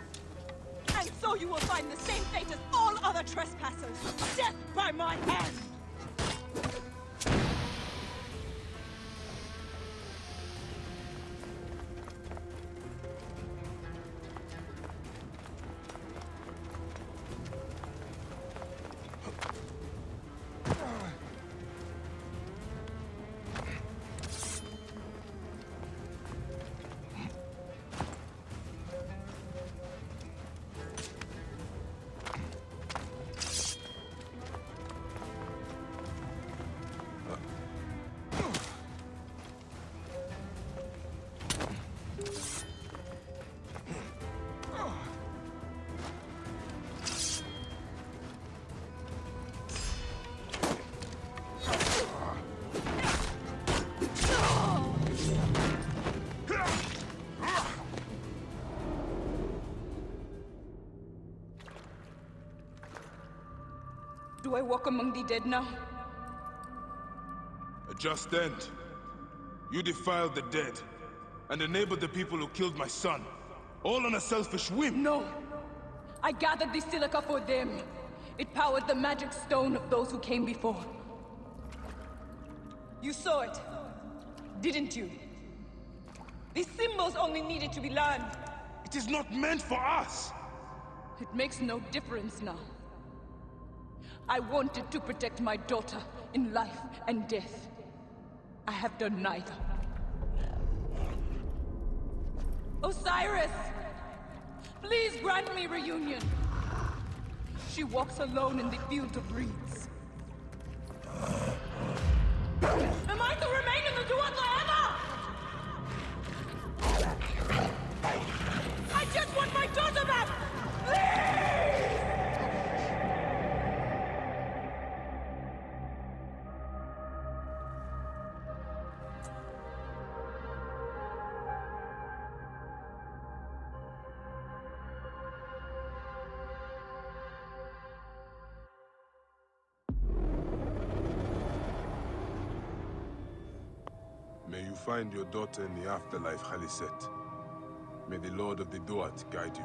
Speaker 17: And so you will find the same fate as all other trespassers. Death by my hand! Do I walk among the dead now?
Speaker 2: A just end. You defiled the dead, and enabled the people who killed my son. All on a selfish whim.
Speaker 17: No! I gathered the silica for them. It powered the magic stone of those who came before. You saw it, didn't you? These symbols only needed to be learned.
Speaker 2: It is not meant for us!
Speaker 17: It makes no difference now. I wanted to protect my daughter in life and death. I have done neither. Osiris! Please grant me reunion. She walks alone in the field of reeds. Am I to remain in the Duat forever? I just want my daughter back! Please!
Speaker 2: May you find your daughter in the afterlife, Khaliset. May the Lord of the Duat guide you.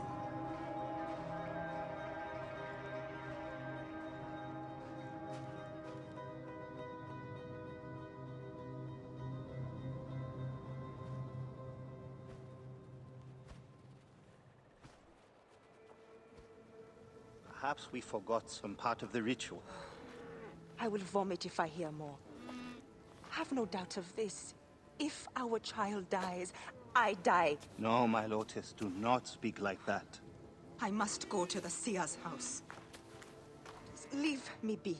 Speaker 7: Perhaps we forgot some part of the ritual.
Speaker 5: I will vomit if I hear more. Have no doubt of this. If our child dies, I die.
Speaker 7: No, my Lotus, do not speak like that.
Speaker 5: I must go to the seer's house. Just leave me be.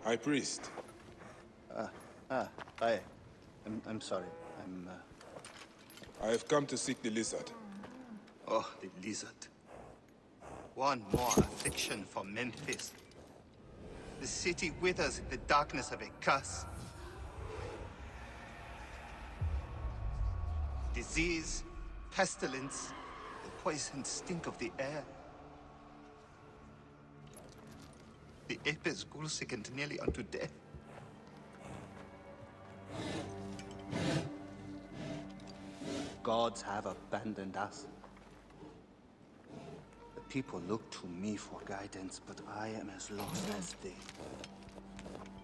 Speaker 2: High Priest.
Speaker 7: I'm sorry.
Speaker 2: I have come to seek the lizard.
Speaker 7: Oh, the lizard. One more affliction for Memphis. The city withers in the darkness of a curse. Disease, pestilence, the poison stink of the air. The ape is ghoul-sickened nearly unto death. Gods have abandoned us. The people look to me for guidance, but I am as lost as they.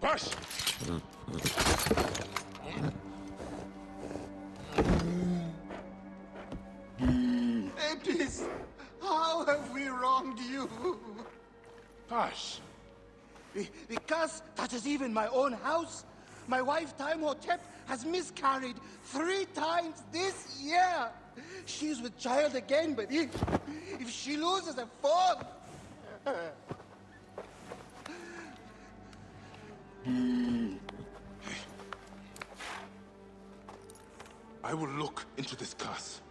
Speaker 2: Push!
Speaker 7: Apis, how have we wronged you?
Speaker 2: Hush.
Speaker 7: Because that is even my own house. My wife, Timehotep, has miscarried 3 times this year. She's with child again, but if she loses a 4th...
Speaker 2: I will look into this curse.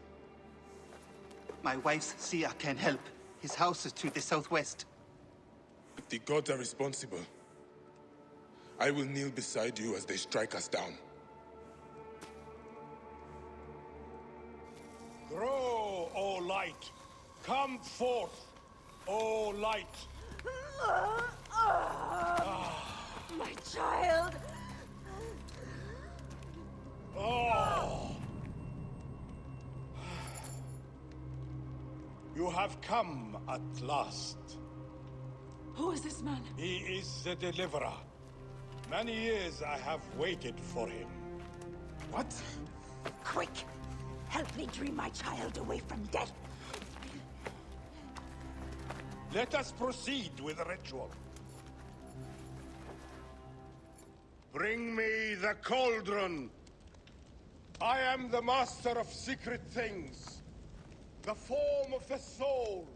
Speaker 7: My wife's seer can help. His house is to the southwest.
Speaker 2: If the gods are responsible, I will kneel beside you as they strike us down.
Speaker 3: Grow, O light! Come forth, O light!
Speaker 5: My child!
Speaker 3: Oh! You have come at last.
Speaker 17: Who is this man?
Speaker 3: He is the deliverer. Many years I have waited for him.
Speaker 2: What?
Speaker 5: Quick! Help me dream my child away from death.
Speaker 3: Let us proceed with the ritual. Bring me the cauldron. I am the master of secret things. The form of the soul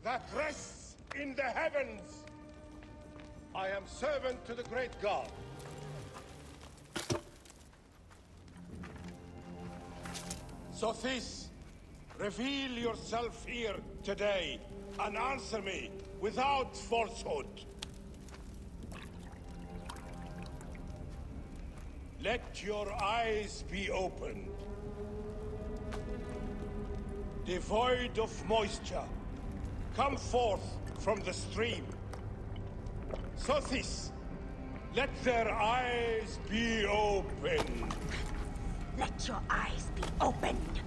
Speaker 3: that rests in the heavens. I am servant to the great god. Sothis, reveal yourself here today and answer me without falsehood. Let your eyes be opened. Devoid of moisture, come forth from the stream. Sothis, let their eyes be opened.
Speaker 5: Let your eyes be opened.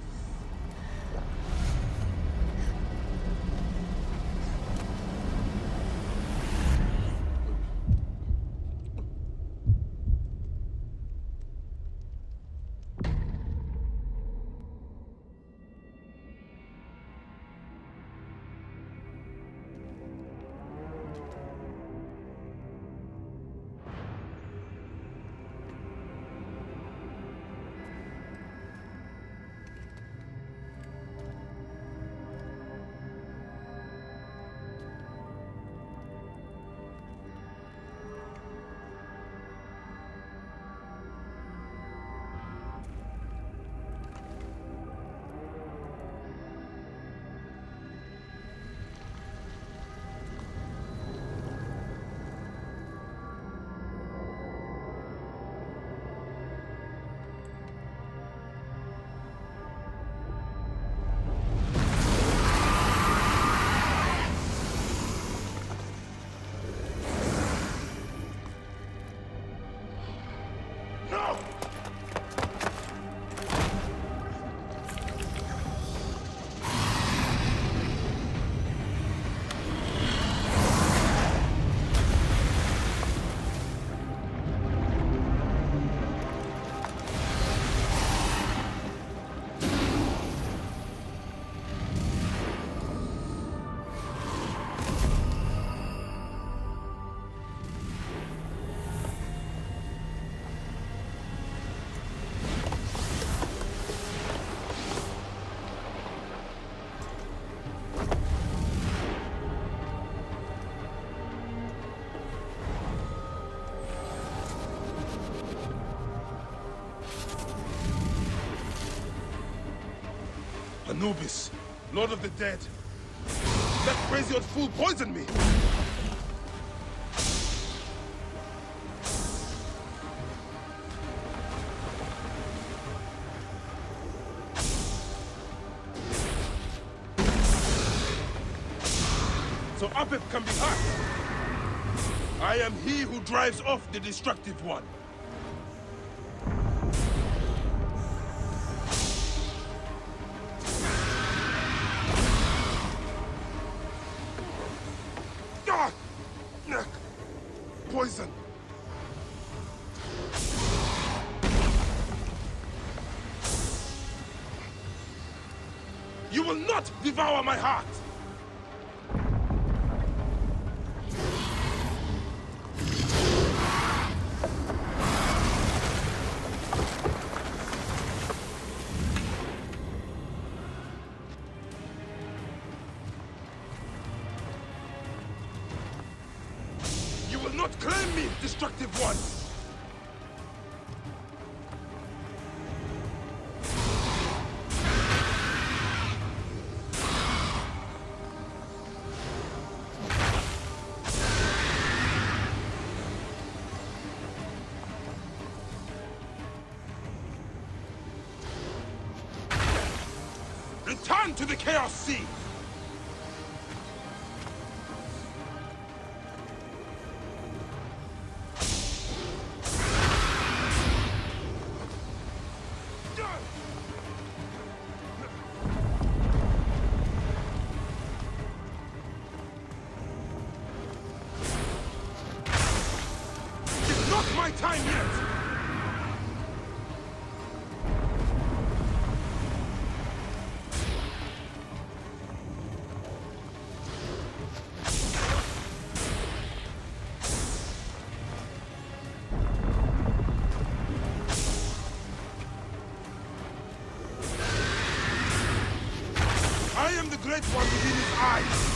Speaker 2: Anubis, Lord of the Dead. That crazy old fool poisoned me! so Apep can be hurt. I am he who drives off the destructive one. Ah! Poison. You will not devour my heart! You will not claim me, destructive one! Return to the Chaos Sea! It's not my time yet! I am the Great One within his eyes!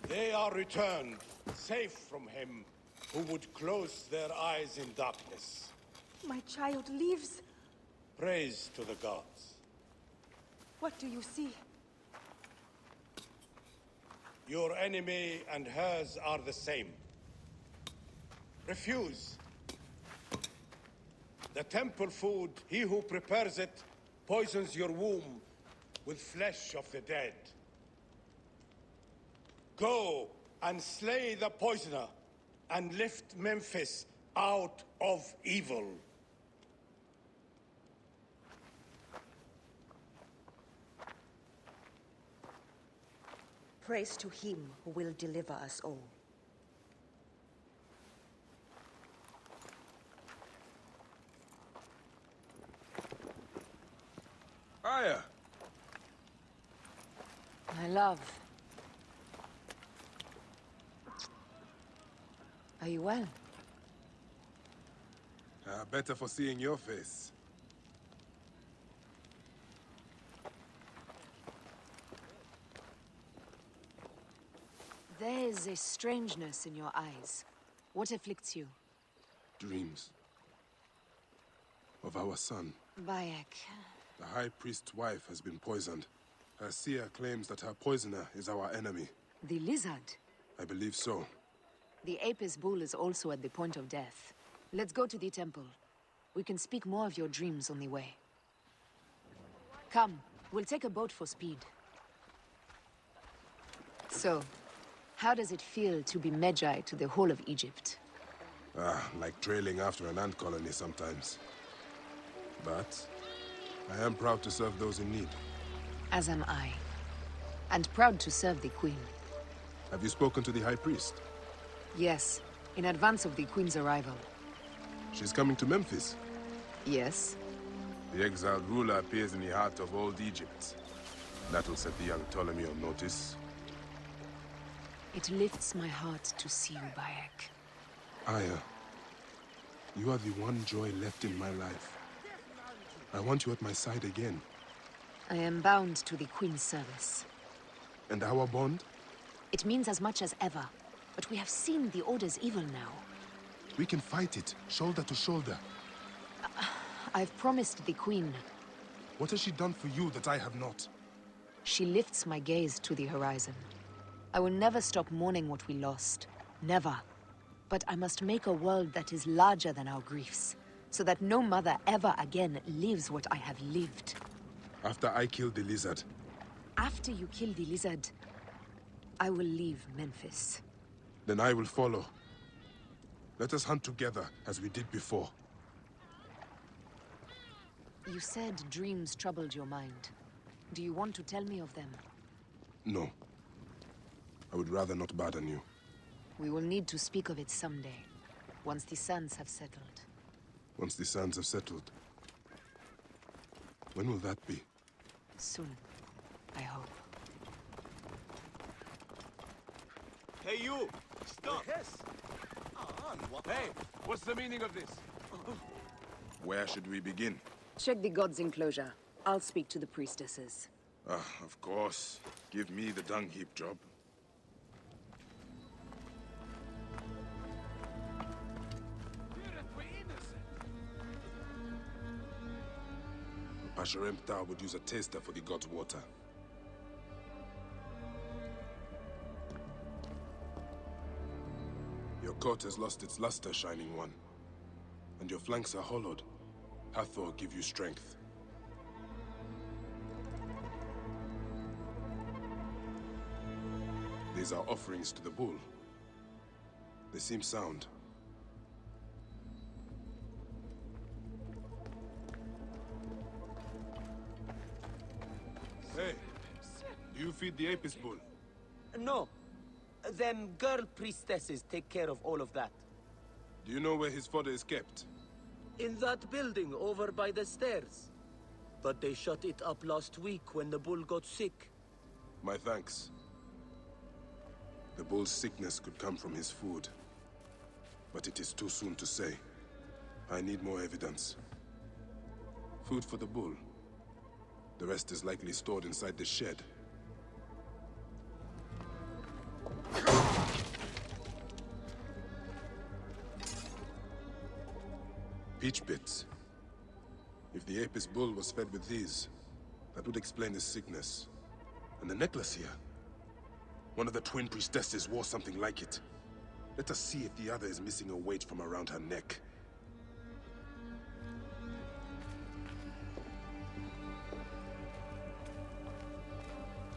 Speaker 19: They are returned, safe from him who would close their eyes in darkness.
Speaker 5: My child lives.
Speaker 19: Praise to the gods.
Speaker 5: What do you see?
Speaker 19: Your enemy and hers are the same. Refuse. The temple food, he who prepares it, poisons your womb with flesh of the dead. Go and slay the poisoner, and lift Memphis out of evil.
Speaker 5: Praise to him who will deliver us all.
Speaker 2: Aya!
Speaker 15: My love. you well?
Speaker 2: Better for seeing your face.
Speaker 15: There's a strangeness in your eyes. What afflicts you?
Speaker 2: Dreams. Of our son.
Speaker 15: Bayek.
Speaker 2: The High Priest's wife has been poisoned. Her seer claims that her poisoner is our enemy.
Speaker 15: The lizard?
Speaker 2: I believe so.
Speaker 15: The Apis bull is also at the point of death. Let's go to the temple. We can speak more of your dreams on the way. Come, we'll take a boat for speed. So, how does it feel to be Magi to the whole of Egypt?
Speaker 2: Like trailing after an ant colony sometimes. But I am proud to serve those in need.
Speaker 15: As am I. And proud to serve the Queen.
Speaker 2: Have you spoken to the High Priest?
Speaker 15: Yes, in advance of the Queen's arrival.
Speaker 2: She's coming to Memphis?
Speaker 15: Yes.
Speaker 2: The exiled ruler appears in the heart of old Egypt. That'll set the young Ptolemy on notice.
Speaker 15: It lifts my heart to see you, Bayek.
Speaker 2: Aya, you are the one joy left in my life. I want you at my side again.
Speaker 15: I am bound to the Queen's service.
Speaker 2: And our bond?
Speaker 15: It means as much as ever. But we have seen the Order's evil now.
Speaker 2: We can fight it, shoulder to shoulder.
Speaker 15: I've promised the Queen.
Speaker 2: What has she done for you that I have not?
Speaker 15: She lifts my gaze to the horizon. I will never stop mourning what we lost. Never. But I must make a world that is larger than our griefs, so that no mother ever again lives what I have lived.
Speaker 2: After I kill the lizard.
Speaker 15: After you kill the lizard, I will leave Memphis.
Speaker 2: Then I will follow. Let us hunt together, as we did before.
Speaker 15: You said dreams troubled your mind. Do you want to tell me of them?
Speaker 2: No. I would rather not burden you.
Speaker 15: We will need to speak of it someday, once the sands have settled.
Speaker 2: Once the sands have settled? When will that be?
Speaker 15: Soon, I hope.
Speaker 6: Hey, you! Stop!
Speaker 19: Yes! Hey, what's the meaning of this?
Speaker 2: Where should we begin?
Speaker 15: Check the god's enclosure. I'll speak to the priestesses.
Speaker 2: Of course. Give me the dung heap job. Pasharemta would use a taster for the god's water. Your coat has lost its luster, Shining One. And your flanks are hollowed. Hathor give you strength. These are offerings to the bull. They seem sound. Hey, do you feed the Apis bull?
Speaker 16: No. Them girl priestesses take care of all of that.
Speaker 2: Do you know where his fodder is kept?
Speaker 16: In that building over by the stairs. But they shut it up last week when the bull got sick.
Speaker 2: My thanks. The bull's sickness could come from his food. But it is too soon to say. I need more evidence. Food for the bull. The rest is likely stored inside the shed. Peach bits. If the Apis bull was fed with these, that would explain his sickness. And the necklace here. One of the twin priestesses wore something like it. Let us see if the other is missing a weight from around her neck.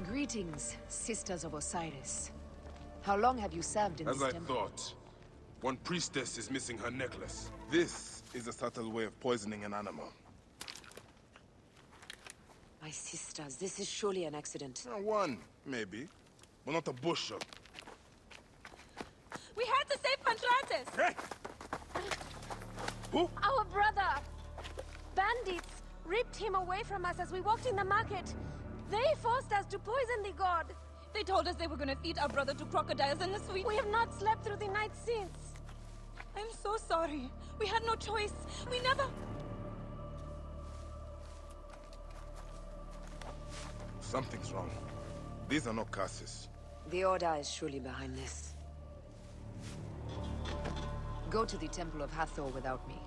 Speaker 15: Greetings, sisters of Osiris. How long have you served in this temple?
Speaker 2: As I thought. One priestess is missing her necklace. This is a subtle way of poisoning an animal.
Speaker 15: My sisters, this is surely an accident.
Speaker 2: One, maybe. But not a bushel.
Speaker 17: We had to save Pantrantis!
Speaker 2: Hey! Who?
Speaker 23: Our brother! Bandits ripped him away from us as we walked in the market. They forced us to poison the god.
Speaker 17: They told us they were gonna feed our brother to crocodiles in the sweet.
Speaker 23: We have not slept through the night since.
Speaker 17: I'm so sorry. We had no choice. We never...
Speaker 2: Something's wrong. These are not curses.
Speaker 15: The Order is surely behind this. Go to the Temple of Hathor without me.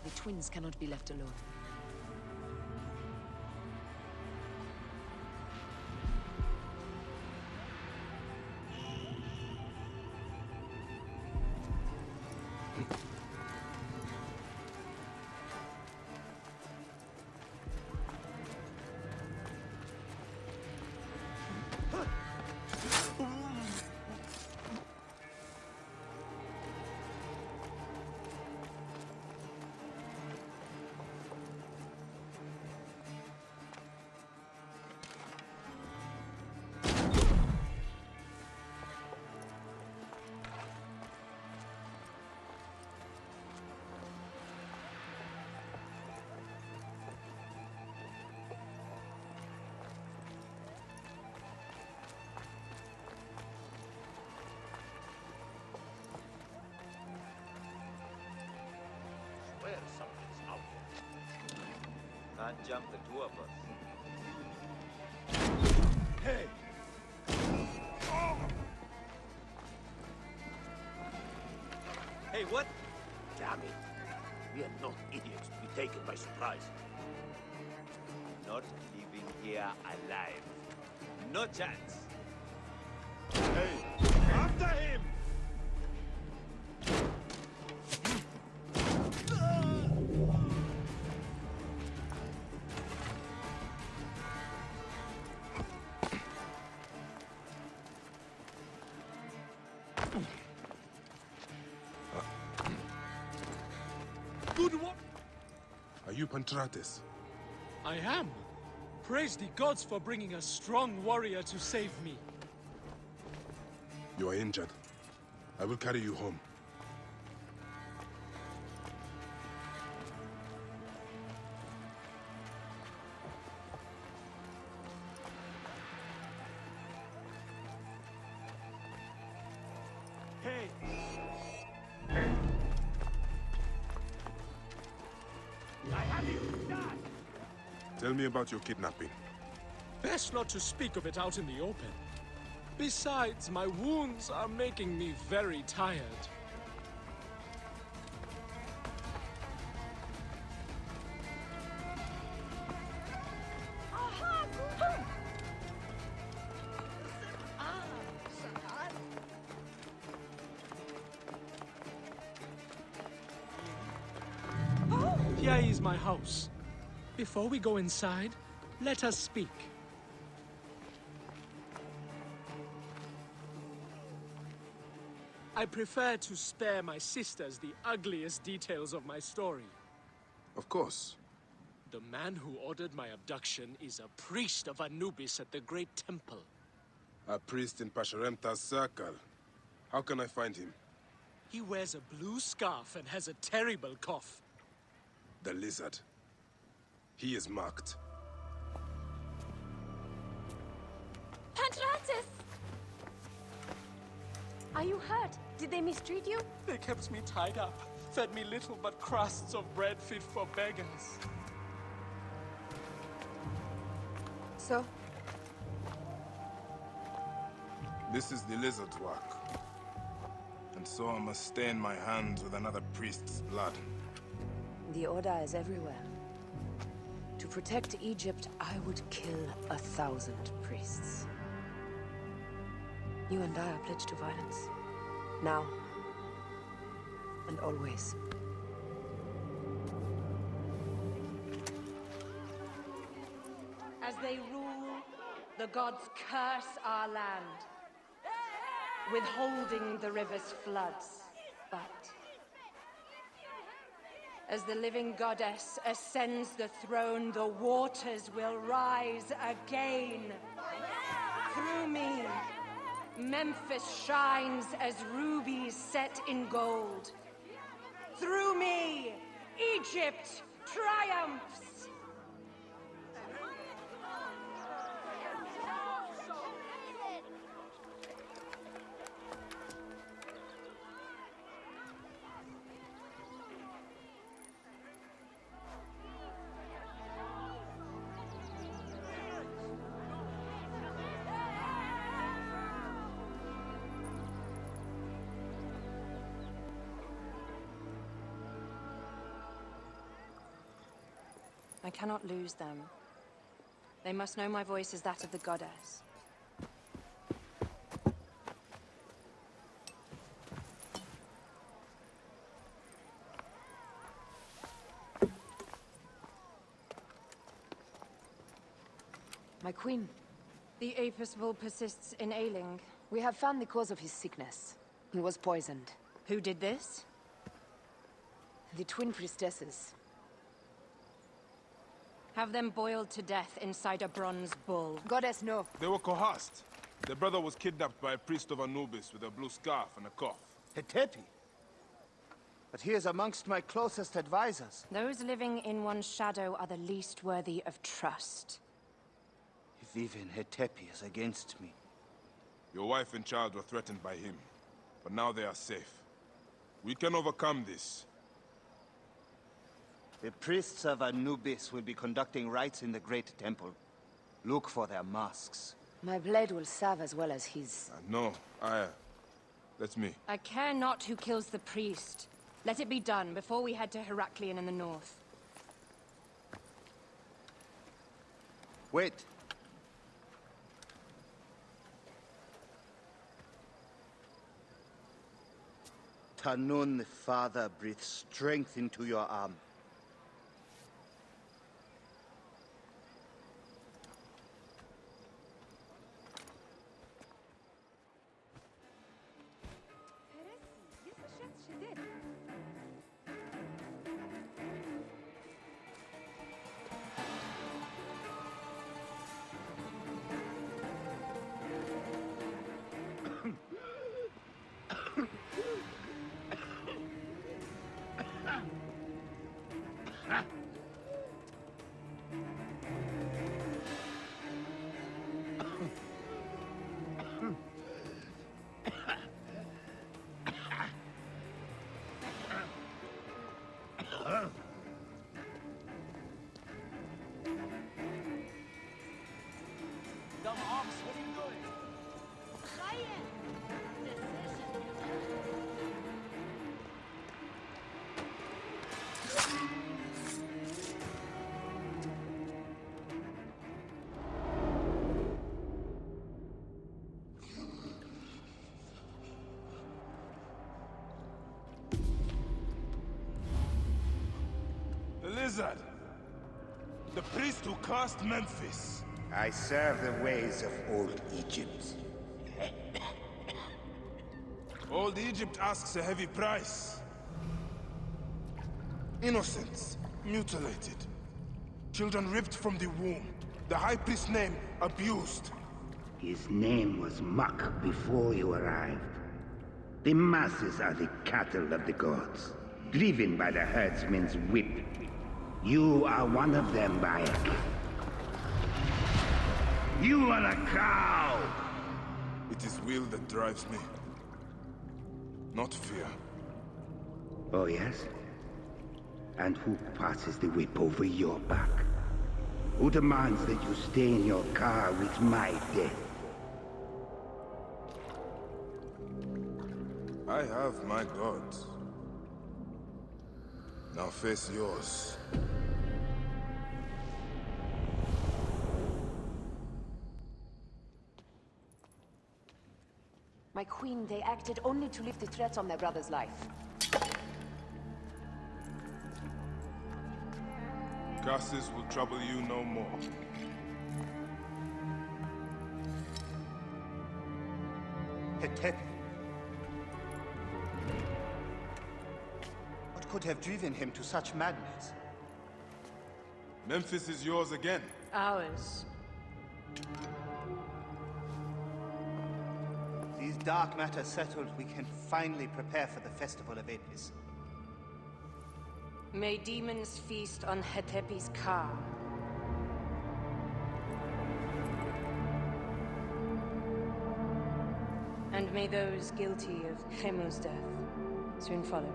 Speaker 15: The twins cannot be left alone.
Speaker 12: Swear something's out here. Can't jump the two of us.
Speaker 2: Hey!
Speaker 3: Hey, what? Damn it. We are not idiots to be taken by surprise.
Speaker 12: Not leaving here alive. No chance.
Speaker 2: Hey! After him!
Speaker 11: Good one!
Speaker 2: Are you Pantrates?
Speaker 11: I am. Praise the gods for bringing a strong warrior to save me.
Speaker 2: You are injured. I will carry you home.
Speaker 3: Hey! I have you! Die!
Speaker 2: Tell me about your kidnapping.
Speaker 11: Best not to speak of it out in the open. Besides, my wounds are making me very tired. Here is my house. Before we go inside, let us speak. I prefer to spare my sisters the ugliest details of my story.
Speaker 2: Of course.
Speaker 11: The man who ordered my abduction is a priest of Anubis at the Great Temple.
Speaker 2: A priest in Pasharemta's circle. How can I find him?
Speaker 11: He wears a blue scarf and has a terrible cough.
Speaker 2: The lizard. He is marked.
Speaker 23: Pantrates! Are you hurt? Did they mistreat you?
Speaker 11: They kept me tied up, fed me little but crusts of bread fit for beggars.
Speaker 15: So?
Speaker 2: This is the lizard's work. And so I must stain my hands with another priest's blood.
Speaker 15: The Order is everywhere. To protect Egypt, I would kill 1,000 priests. You and I are pledged to violence. Now. And always.
Speaker 5: As they rule, the gods curse our land, withholding the river's floods. But as the living goddess ascends the throne, the waters will rise again. Through me, Memphis shines as rubies set in gold. Through me, Egypt triumphs!
Speaker 23: cannot lose them. They must know my voice is that of the goddess.
Speaker 15: My queen.
Speaker 23: The Apis bull persists in ailing.
Speaker 15: We have found the cause of his sickness. He was poisoned.
Speaker 23: Who did this?
Speaker 15: The twin priestesses.
Speaker 23: Have them boiled to death inside a bronze bull.
Speaker 15: Goddess, no.
Speaker 2: They were coerced. Their brother was kidnapped by a priest of Anubis with a blue scarf and a cough.
Speaker 7: Hetepi? But he is amongst my closest advisors.
Speaker 23: Those living in one's shadow are the least worthy of trust.
Speaker 7: If even Hetepi is against me.
Speaker 2: Your wife and child were threatened by him, but now they are safe. We can overcome this.
Speaker 7: The priests of Anubis will be conducting rites in the Great Temple. Look for their masks.
Speaker 15: My blade will serve as well as his.
Speaker 2: No, that's me.
Speaker 23: I care not who kills the priest. Let it be done before we head to Heraklion in the north.
Speaker 7: Wait. Tanun the Father breathes strength into your arm.
Speaker 3: Dumb ox, what are you doing?
Speaker 2: The lizard! The priest who cursed Memphis!
Speaker 20: I serve the ways of old Egypt.
Speaker 2: Old Egypt asks a heavy price. Innocents, mutilated. Children ripped from the womb. The High Priest's name abused.
Speaker 20: His name was Muck before you arrived. The masses are the cattle of the gods, driven by the herdsman's whip. You are one of them, Bayek. You are a cow!
Speaker 2: It is will that drives me, not fear.
Speaker 20: Oh, yes? And who passes the whip over your back? Who demands that you stay in your car with my death?
Speaker 2: I have my gods. Now face yours.
Speaker 15: My queen, they acted only to lift the threat on their brother's life.
Speaker 2: Curses will trouble you no more.
Speaker 7: Hetepi. What could have driven him to such madness?
Speaker 2: Memphis is yours again.
Speaker 23: Ours.
Speaker 7: These dark matters settled, we can finally prepare for the Festival of Apis.
Speaker 23: May demons feast on Hetepi's car. And may those guilty of Chemu's death soon follow.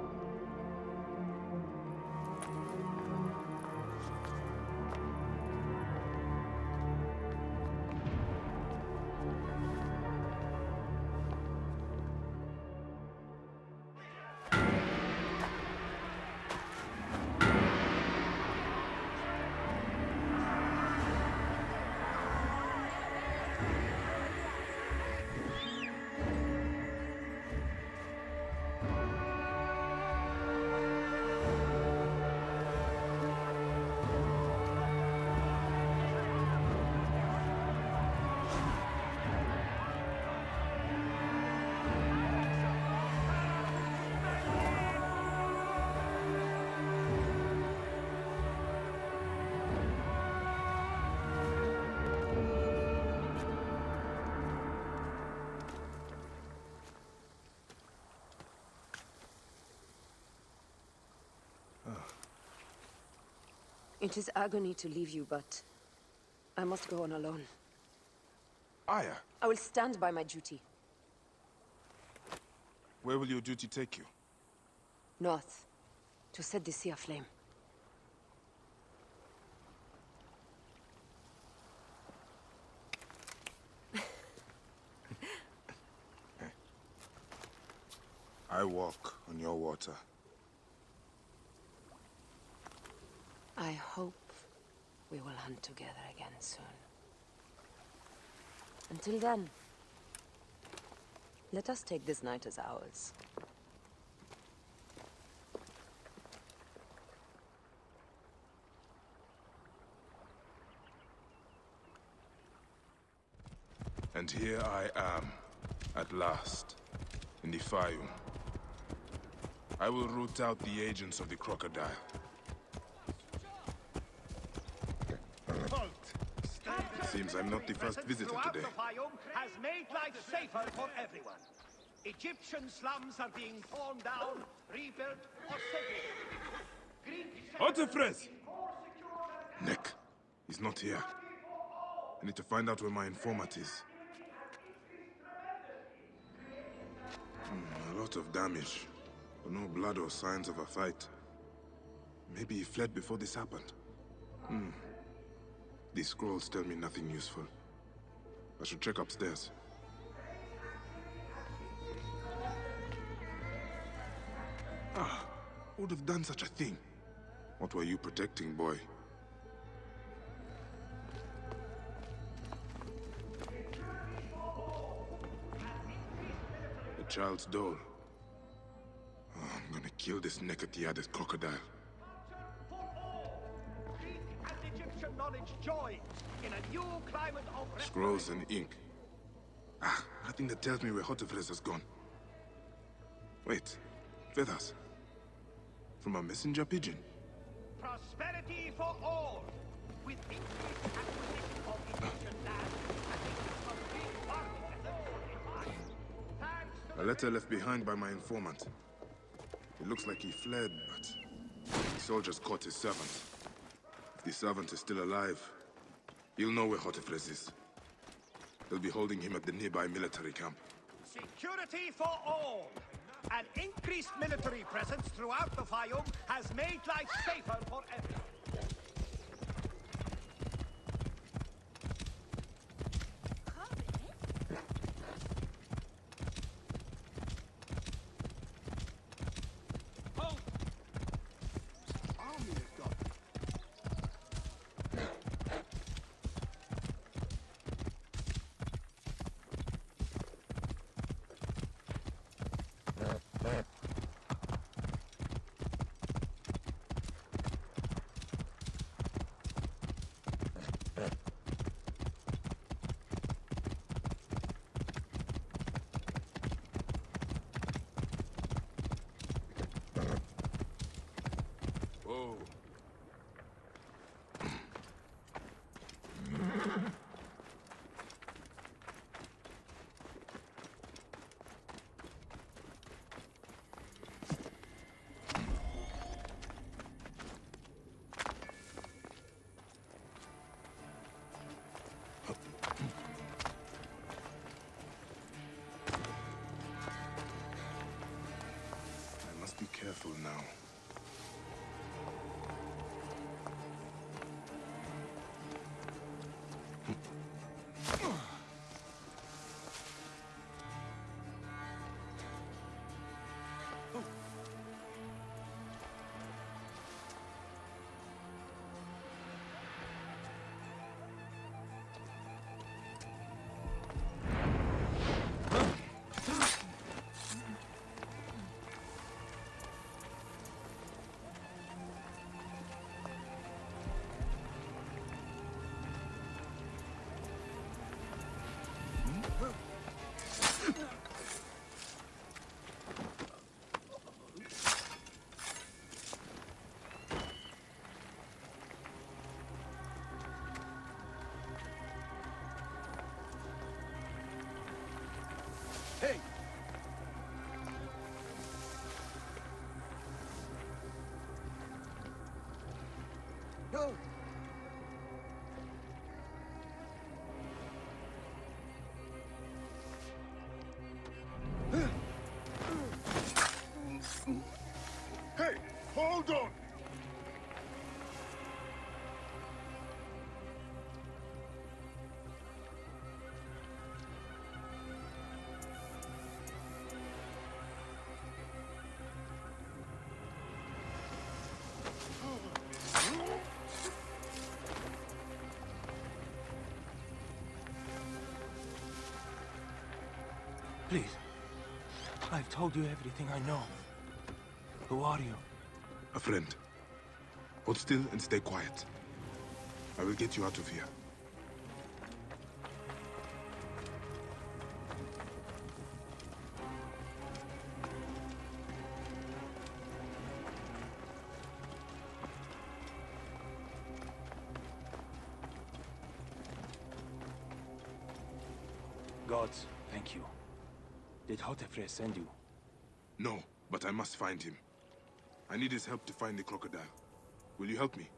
Speaker 15: It is agony to leave you, but I must go on alone.
Speaker 2: Aya,
Speaker 15: I will stand by my duty.
Speaker 2: where will your duty take you?
Speaker 15: North, to set the sea aflame.
Speaker 2: I walk on your water.
Speaker 15: I hope we will hunt together again soon. Until then, let us take this night as ours.
Speaker 2: And here I am, at last, in the Fayum. I will root out the agents of the crocodile. Seems I'm not the first visitor today.
Speaker 3: The Fayum has made life safer for everyone. Egyptian slums are being torn down, rebuilt, or segregated.
Speaker 2: Otefres! Nick, he's not here. I need to find out where my informant is. A lot of damage, but no blood or signs of a fight. Maybe he fled before this happened. These scrolls tell me nothing useful. I should check upstairs. Who would have done such a thing? What were you protecting, boy? The child's doll. I'm gonna kill this naked-eared crocodile.
Speaker 3: Egyptian knowledge joins in a new climate of...
Speaker 2: Scrolls and ink. Nothing that tells me where Otefres has gone. Wait, feathers. From a messenger pigeon.
Speaker 3: Prosperity for all, with increased acquisition of Egyptian land and the use of big farming methods fortified. Thanks to
Speaker 2: A letter left behind by my informant. It looks like he fled, but the soldiers caught his servant. If the servant is still alive, he'll know where Otefres is. They'll be holding him at the nearby military camp.
Speaker 3: security for all. An increased military presence throughout the Fayum has made life safer for everyone.
Speaker 2: Whoa. I must be careful now.
Speaker 3: Hey!
Speaker 9: No!
Speaker 16: Please. I've told you everything I know. Who are you?
Speaker 2: A friend. Hold still and stay quiet. I will get you out of here.
Speaker 16: Gods, thank you. Did Hotefre send you?
Speaker 2: No, but I must find him. I need his help to find the crocodile. Will you help me?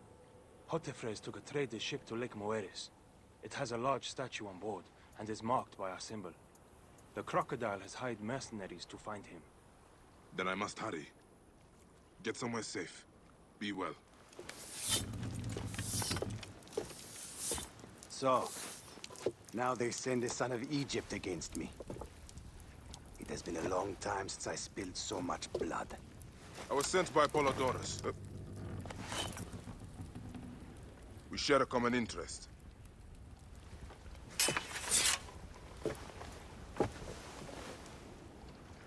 Speaker 16: Hotefres took a trader ship to Lake Moeris. It has a large statue on board, and is marked by our symbol. The crocodile has hired mercenaries to find him.
Speaker 2: Then I must hurry. Get somewhere safe. Be well.
Speaker 13: So, now they send the son of Egypt against me. It has been a long time since I spilled so much blood.
Speaker 2: I was sent by Polydorus. We share a common interest.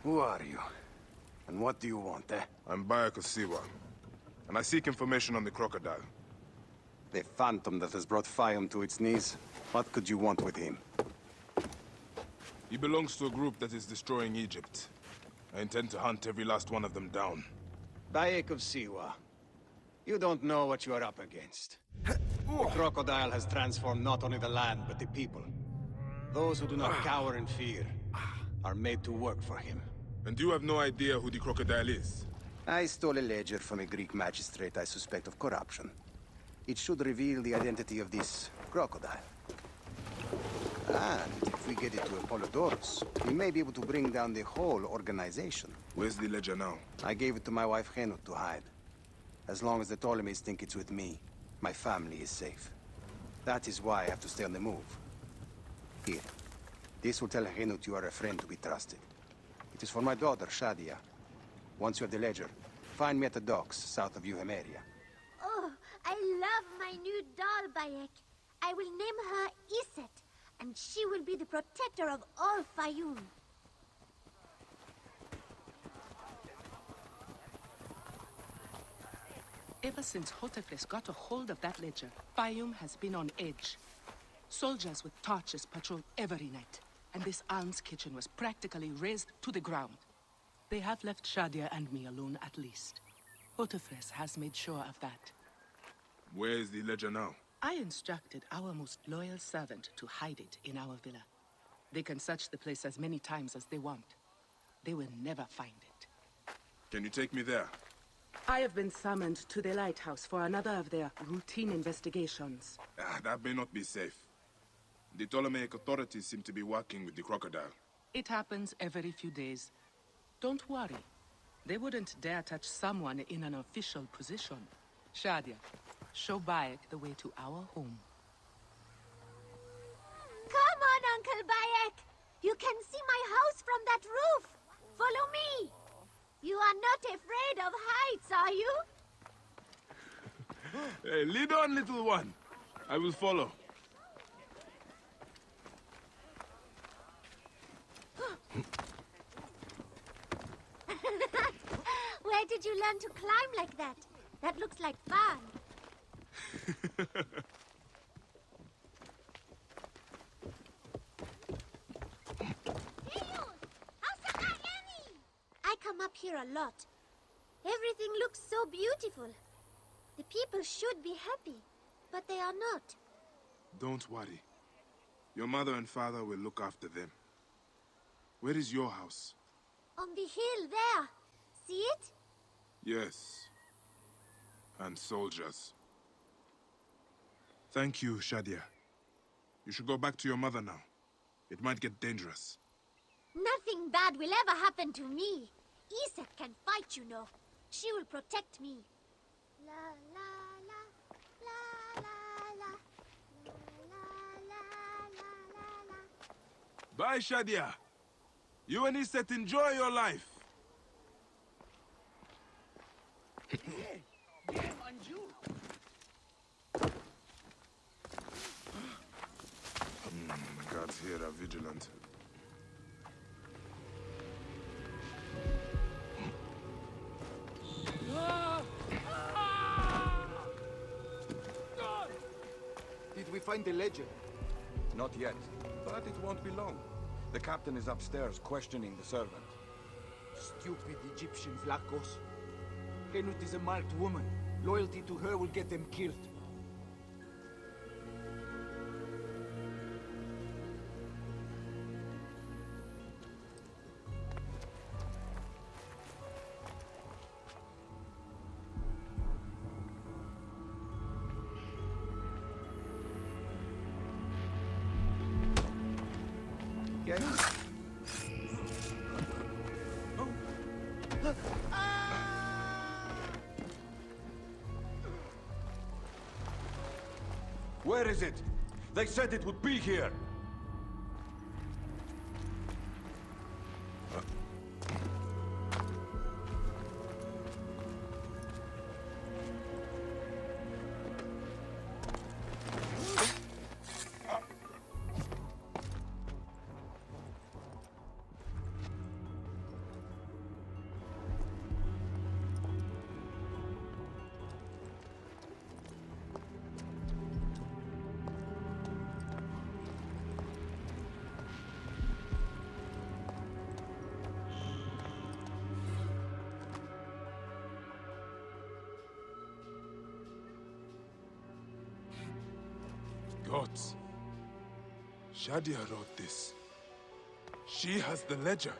Speaker 13: Who are you? And what do you want, eh?
Speaker 2: I'm Bayek of Siwa, and I seek information on the crocodile.
Speaker 13: The phantom that has brought Fayum to its knees. What could you want with him?
Speaker 2: He belongs to a group that is destroying Egypt. I intend to hunt every last one of them down.
Speaker 13: Bayek of Siwa, you don't know what you are up against. The crocodile has transformed not only the land, but the people. Those who do not cower in fear are made to work for him.
Speaker 2: And you have no idea who the crocodile is?
Speaker 13: I stole a ledger from a Greek magistrate I suspect of corruption. It should reveal the identity of this crocodile. And if we get it to Apollodorus, we may be able to bring down the whole organization.
Speaker 2: Where's the ledger now?
Speaker 13: I gave it to my wife Henut to hide. As long as the Ptolemies think it's with me, my family is safe. That is why I have to stay on the move. Here. This will tell Henut you are a friend to be trusted. It is for my daughter, Shadia. Once you have the ledger, find me at the docks south of Euhemeria.
Speaker 10: Oh, I love my new doll, Bayek. I will name her Iset, and she will be the protector of all Fayum.
Speaker 8: Ever since Hotefres got a hold of that ledger, Fayum has been on edge. Soldiers with torches patrol every night, and this alms kitchen was practically razed to the ground. They have left Shadia and me alone at least. Hotefres has made sure of that.
Speaker 2: Where is the ledger now?
Speaker 8: I instructed our most loyal servant to hide it in our villa. They can search the place as many times as they want. They will never find it.
Speaker 2: Can you take me there?
Speaker 8: I have been summoned to the lighthouse for another of their routine investigations.
Speaker 2: That may not be safe. The Ptolemaic authorities seem to be working with the crocodile.
Speaker 8: It happens every few days. Don't worry. They wouldn't dare touch someone in an official position. Shadia, show Bayek the way to our home.
Speaker 10: Come on, Uncle Bayek! You can see my house from that roof! Follow me! You are not afraid of heights, are you?
Speaker 2: Hey, lead on, little one. I will follow.
Speaker 10: Where did you learn to climb like that? That looks like fun. I come up here a lot. Everything looks so beautiful. The people should be happy, but they are not.
Speaker 2: Don't worry. Your mother and father will look after them. Where is your house?
Speaker 10: On the hill there. See it?
Speaker 2: Yes. And soldiers. Thank you, Shadia. You should go back to your mother now. It might get dangerous.
Speaker 10: Nothing bad will ever happen to me. Iset can fight, you know. She will protect me. La la la, la la la, la la la la.
Speaker 2: Bye, Shadia. You and Iset enjoy your life. Guards here are vigilant.
Speaker 7: find the ledger?
Speaker 2: Not yet, but it won't be long. The captain is upstairs questioning the servant.
Speaker 7: Stupid Egyptian Vlachos. Henut is a marked woman. Loyalty to her will get them killed.
Speaker 2: Where is it? They said it would be here!
Speaker 19: Gods. Shadia wrote this. She has the ledger.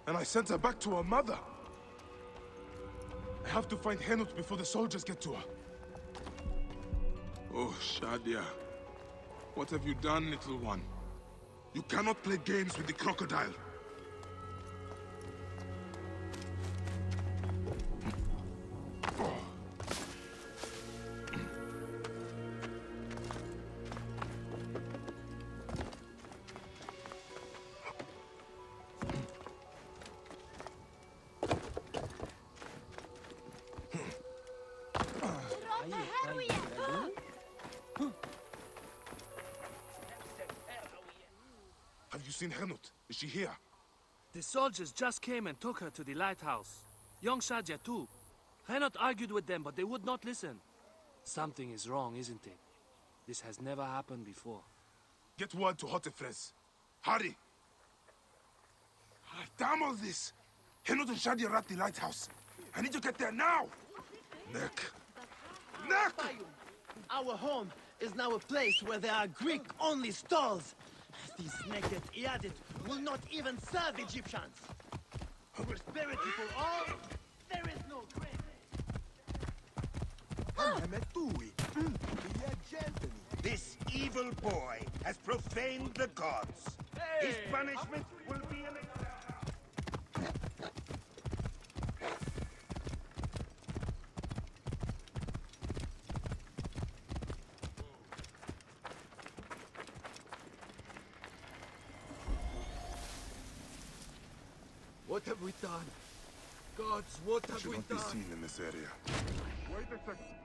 Speaker 19: And I sent her back to her mother. I have to find Henut before the soldiers get to her. Oh, Shadia. What have you done, little one? You cannot play games with the crocodile. Have you seen Henut? Is she here?
Speaker 18: The soldiers just came and took her to the lighthouse. Young Shadia too. Henut argued with them, but they would not listen. Something is wrong, isn't it? This has never happened before.
Speaker 19: Get word to Hotefres. Hurry! Damn all this! Henut and Shadia are at the lighthouse. I need to get there now! Neck! Neck!
Speaker 4: Our home is now a place where there are Greek-only stalls. These naked Iadit will not even serve Egyptians. Prosperity for all, there is no
Speaker 21: This evil boy has profaned the gods. His punishment will be an...
Speaker 7: What have we done? Gods, what have
Speaker 19: Should
Speaker 7: we
Speaker 19: not
Speaker 7: done?
Speaker 19: be seen in this area.
Speaker 1: Wait a second.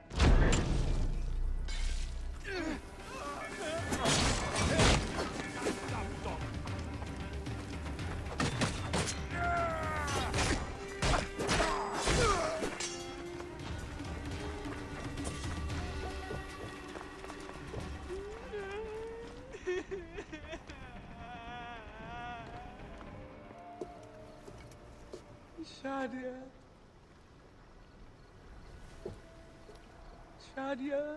Speaker 18: Shadia. Shadia.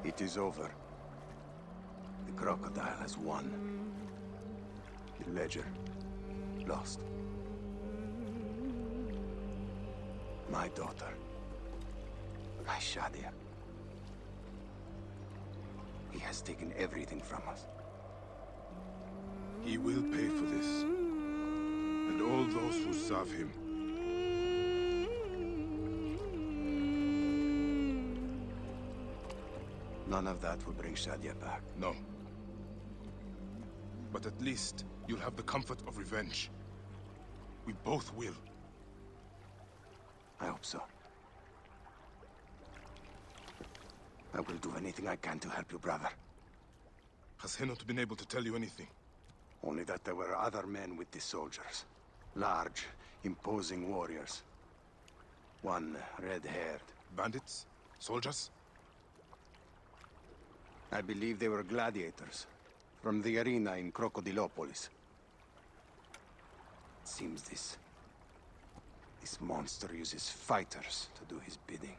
Speaker 13: It is over. The crocodile has won. The ledger lost. My daughter. My Shadia. He has taken everything from us.
Speaker 19: He will pay for this. And all those who serve him.
Speaker 13: None of that will bring Shadia back.
Speaker 19: No. But at least you'll have the comfort of revenge. We both will.
Speaker 13: I hope so. I will do anything I can to help you, brother.
Speaker 19: Has he not been able to tell you anything?
Speaker 13: Only that there were other men with the soldiers. Large, imposing warriors. One red-haired.
Speaker 19: Bandits? Soldiers?
Speaker 13: I believe they were gladiators. From the arena in Crocodilopolis. It seems this monster uses fighters to do his bidding.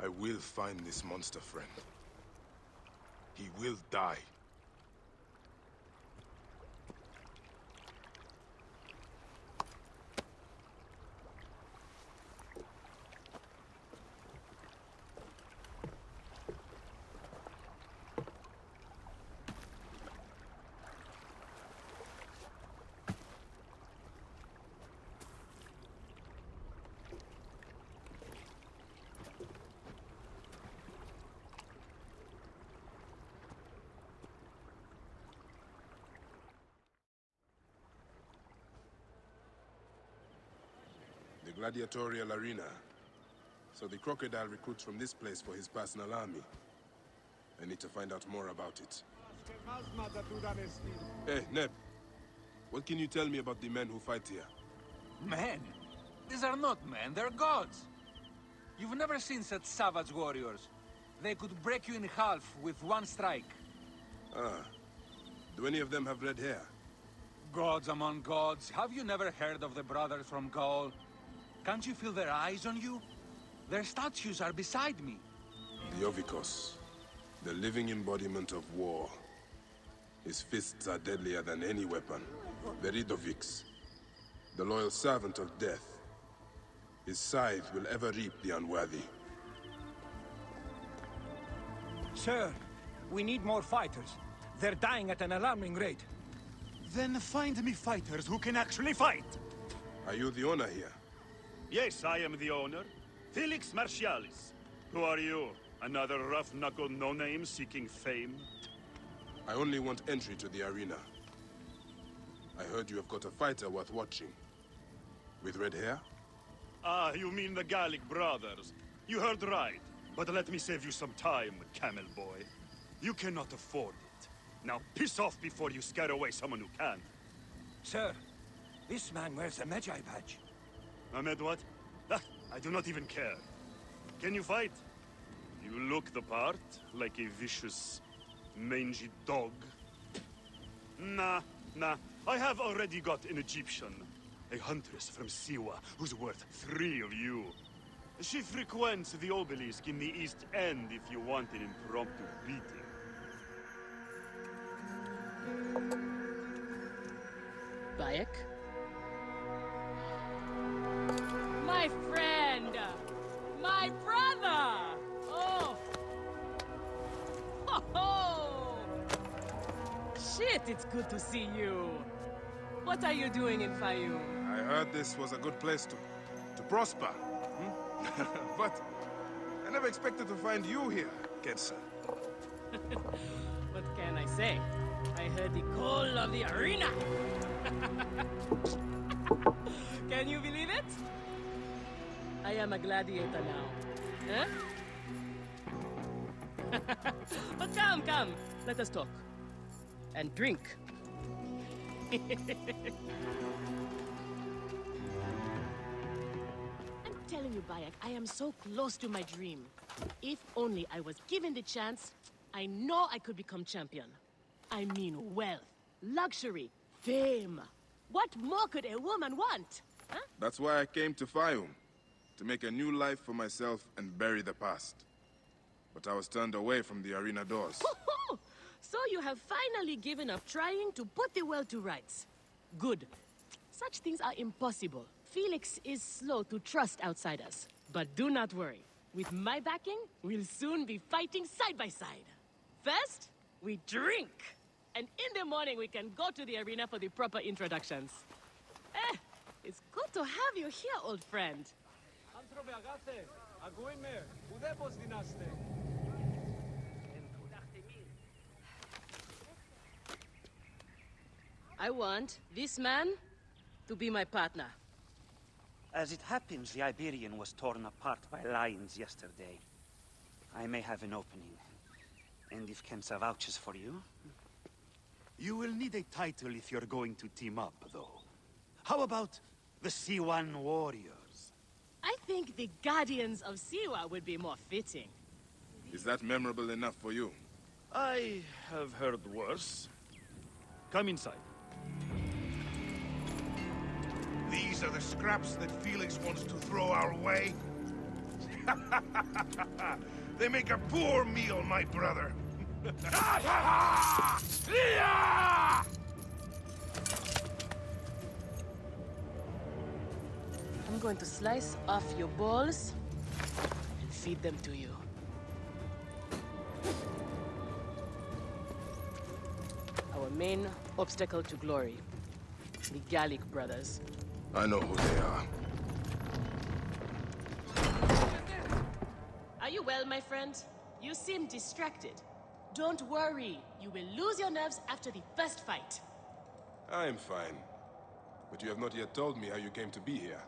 Speaker 19: I will find this monster, friend. He will die. The gladiatorial arena. So the crocodile recruits from this place for his personal army. I need to find out more about it. Hey, Neb. What can you tell me about the men who fight here?
Speaker 12: Men? These are not men, they're gods. You've never seen such savage warriors. They could break you in half with one strike.
Speaker 19: Ah. Do any of them have red hair?
Speaker 12: Gods among gods. Have you never heard of the brothers from Gaul? Can't you feel their eyes on you? Their statues are beside me.
Speaker 19: The Ovikos. The living embodiment of war. His fists are deadlier than any weapon. The Ridovix. The loyal servant of death. His scythe will ever reap the unworthy.
Speaker 3: Sir, we need more fighters. They're dying at an alarming rate. Then find me fighters who can actually fight!
Speaker 19: Are you the owner here?
Speaker 6: Yes, I am the owner. Felix Martialis. Who are you? Another rough-knuckle no-name seeking fame?
Speaker 19: I only want entry to the arena. I heard you have got a fighter worth watching. With red hair?
Speaker 6: Ah, you mean the Gallic brothers. You heard right. But let me save you some time, camel boy. You cannot afford it. Now piss off before you scare away someone who can.
Speaker 3: Sir, this man wears a Magi badge.
Speaker 6: Ahmed, what? Ah, I do not even care. Can you fight? You look the part, like a vicious, mangy dog. Nah. I have already got an Egyptian. A huntress from Siwa, who's worth 3 of you. She frequents the obelisk in the East End if you want an impromptu beating.
Speaker 14: Bayek? My friend! My brother! Oh! Ho ho! Shit, it's good to see you. What are you doing in Fayoum?
Speaker 19: I heard this was a good place to prosper. But I never expected to find you here, Kedsa.
Speaker 14: What can I say? I heard the call of the arena! Can you believe it? I am a gladiator now. Huh? But come, let us talk. And drink.
Speaker 15: I'm telling you, Bayek, I am so close to my dream. If only I was given the chance, I know I could become champion. I mean wealth, luxury, fame. What more could a woman want? Huh?
Speaker 19: That's why I came to Fayoum. To make a new life for myself and bury the past. but I was turned away from the arena doors.
Speaker 14: So you have finally given up trying to put the world to rights. Good. Such things are impossible. Felix is slow to trust outsiders. But do not worry. With my backing, we'll soon be fighting side by side. First, we drink. And in the morning, we can go to the arena for the proper introductions. It's good to have you here, old friend. I want this man to be my partner.
Speaker 11: As it happens, the Iberian was torn apart by lions yesterday. I may have an opening. And if Kemsa vouches for you...
Speaker 6: You will need a title if you're going to team up, though. How about the C1 Warriors?
Speaker 14: I think the Guardians of Siwa would be more fitting.
Speaker 19: Is that memorable enough for you?
Speaker 6: I have heard worse. Come inside.
Speaker 21: These are the scraps that Felix wants to throw our way? They make a poor meal, my brother.
Speaker 14: I'm going to slice off your balls and feed them to you. Our main obstacle to glory, the Gallic brothers.
Speaker 19: I know who they are.
Speaker 14: Are you well, my friend? You seem distracted. Don't worry. You will lose your nerves after the first fight.
Speaker 19: I am fine. But you have not yet told me how you came to be here.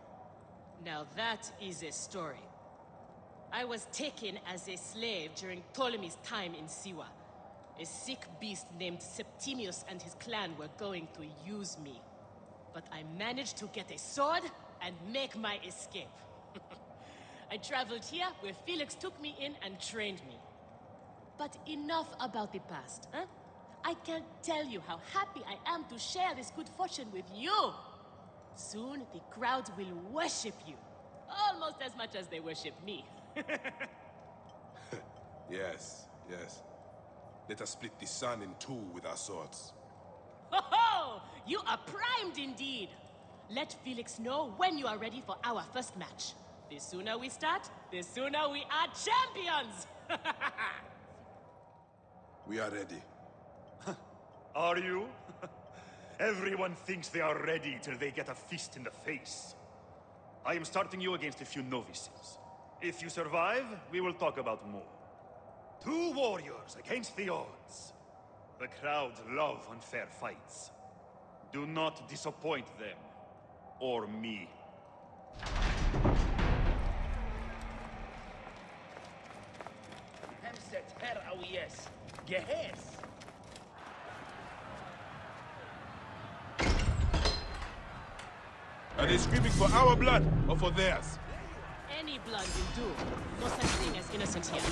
Speaker 14: Now that is a story. I was taken as a slave during Ptolemy's time in Siwa. A sick beast named Septimius and his clan were going to use me. But I managed to get a sword and make my escape. I traveled here where Felix took me in and trained me. But enough about the past, huh? I can't tell you how happy I am to share this good fortune with you. Soon the crowd will worship you. Almost as much as they worship me.
Speaker 19: Yes, yes. Let us split the sun in two with our swords.
Speaker 14: Ho ho! You are primed indeed! Let Felix know when you are ready for our first match. The sooner we start, the sooner we are champions!
Speaker 19: We are ready.
Speaker 6: Are you? Everyone thinks they are ready till they get a fist in the face. I am starting you against a few novices. If you survive, we will talk about more. 2 warriors against the odds. The crowds love unfair fights. Do not disappoint them. Or me.
Speaker 19: Are they screaming for our blood or for theirs?
Speaker 14: Any blood will do. No such thing as innocent here.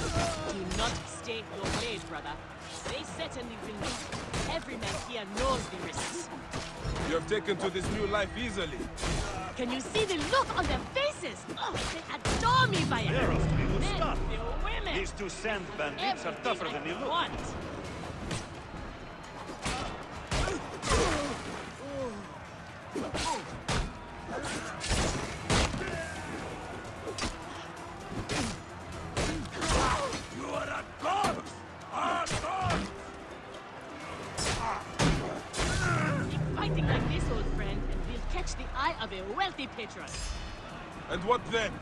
Speaker 14: Do not stake your blade, brother. They certainly will not. Every man here knows the risks.
Speaker 19: You have taken to this new life easily.
Speaker 14: Can you see the look on their faces? Oh, they adore me, Bayek.
Speaker 6: They're off to be
Speaker 14: Men,
Speaker 6: Mustapha.
Speaker 14: the women.
Speaker 6: These 2 sand bandits are tougher than they look.
Speaker 14: Want.
Speaker 21: You are a god! A god!
Speaker 14: Keep fighting like this, old friend, and we'll catch the eye of a wealthy patron.
Speaker 19: And what then?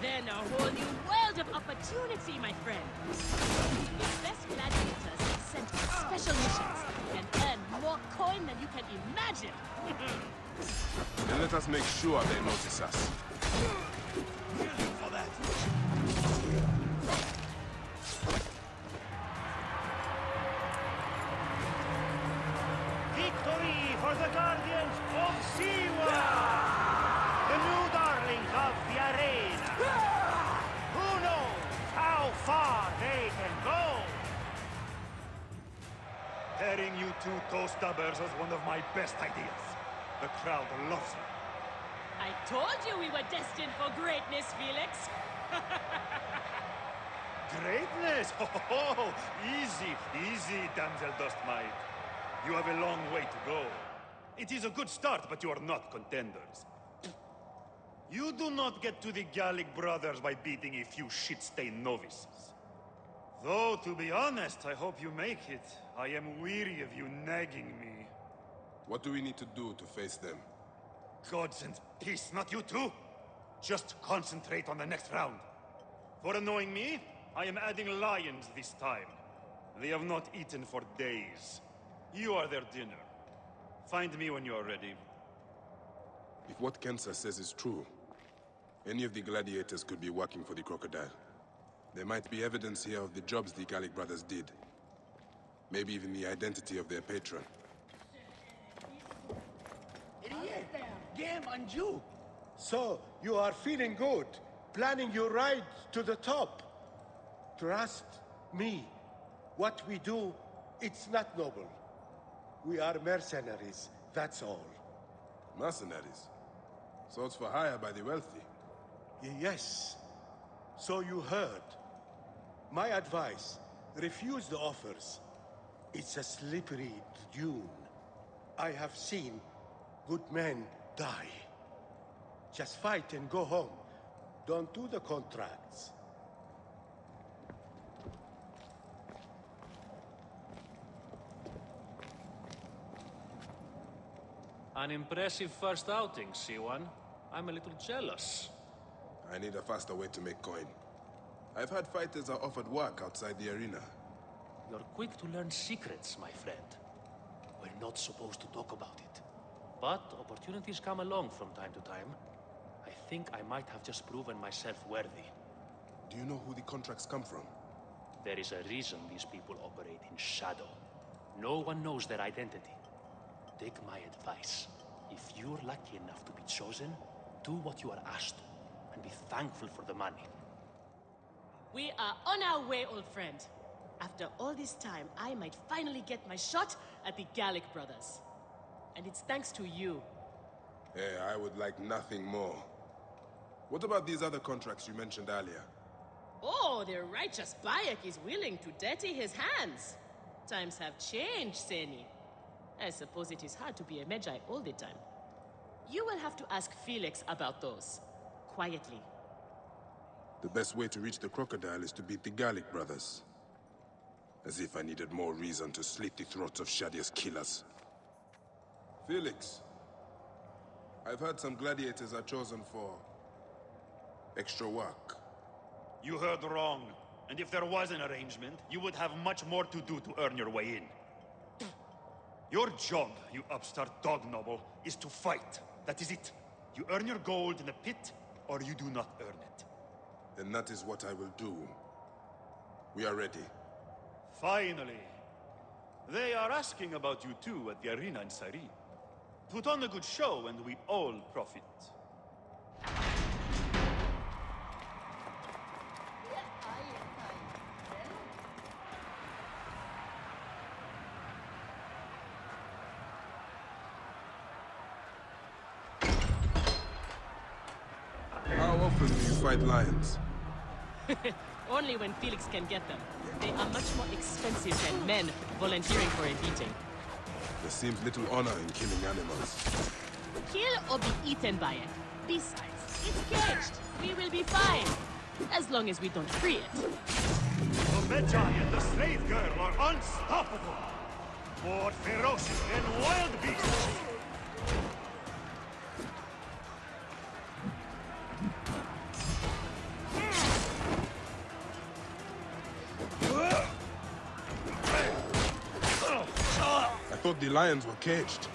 Speaker 14: Then a whole new world of opportunity, my friend. The best gladiators are sent on special missions and earn more coin than you can imagine.
Speaker 19: Then let us make sure they notice us.
Speaker 6: For that.
Speaker 3: Victory for the Guardians of Siwa! The new darlings of the arena! Who knows how far they can go?
Speaker 6: Pairing you 2 toe-stubbers was one of my best ideas. The crowd loves it.
Speaker 14: I told you we were destined for greatness, Felix.
Speaker 6: Greatness! Oh, easy, easy, damsel dost mite. You have a long way to go. It is a good start, but you are not contenders. You do not get to the Gallic brothers by beating a few shit-stained novices. Though, to be honest, I hope you make it. I am weary of you nagging me.
Speaker 19: What do we need to do to face them?
Speaker 6: Gods and peace, not you too. Just concentrate on the next round. For annoying me, I am adding lions this time. They have not eaten for days. You are their dinner. Find me when you are ready.
Speaker 19: If what Kensa says is true, any of the gladiators could be working for the crocodile. There might be evidence here of the jobs the Gallic brothers did. Maybe even the identity of their patron.
Speaker 5: Idiot! Game and you! So, you are feeling good, planning your ride to the top. Trust me. What we do, it's not noble. We are mercenaries, that's all.
Speaker 19: Mercenaries? Sought for hire by the wealthy?
Speaker 5: Yes. So you heard. My advice, refuse the offers. It's a slippery dune. I have seen good men die. Just fight and go home. Don't do the contracts.
Speaker 18: An impressive first outing, C1. I'm a little jealous.
Speaker 19: I need a faster way to make coin. I've had fighters are offered work outside the arena.
Speaker 18: You're quick to learn secrets, my friend. We're not supposed to talk about it. But opportunities come along from time to time. I think I might have just proven myself worthy.
Speaker 19: Do you know who the contracts come from?
Speaker 18: There is a reason these people operate in shadow. No one knows their identity. Take my advice. If you're lucky enough to be chosen, do what you are asked to, and be thankful for the money.
Speaker 14: We are on our way, old friend. After all this time, I might finally get my shot at the Gallic brothers. And it's thanks to you.
Speaker 19: Hey, I would like nothing more. What about these other contracts you mentioned earlier?
Speaker 14: Oh, the righteous Bayek is willing to dirty his hands. Times have changed, Seni. I suppose it is hard to be a Magi all the time. You will have to ask Felix about those. Quietly.
Speaker 19: The best way to reach the crocodile is to beat the Gallic brothers. As if I needed more reason to slit the throats of Shadia's killers. Felix, I've heard some gladiators are chosen for extra work.
Speaker 6: You heard wrong. And if there was an arrangement, you would have much more to do to earn your way in. Your job, you upstart dog noble, is to fight. That is it. You earn your gold in the pit, or you do not earn it.
Speaker 19: Then that is what I will do. We are ready.
Speaker 6: Finally. They are asking about you too at the arena in Sari. Put on a good show and we all profit.
Speaker 19: How often do you fight lions?
Speaker 14: Only when Felix can get them. They are much more expensive than men volunteering for a beating.
Speaker 19: There seems little honor in killing animals.
Speaker 14: Kill or be eaten by it. Besides, it's caged. We will be fine. As long as we don't free it.
Speaker 6: The Magi and the slave girl are unstoppable. More ferocious than wild beasts.
Speaker 19: I thought the lions were caged.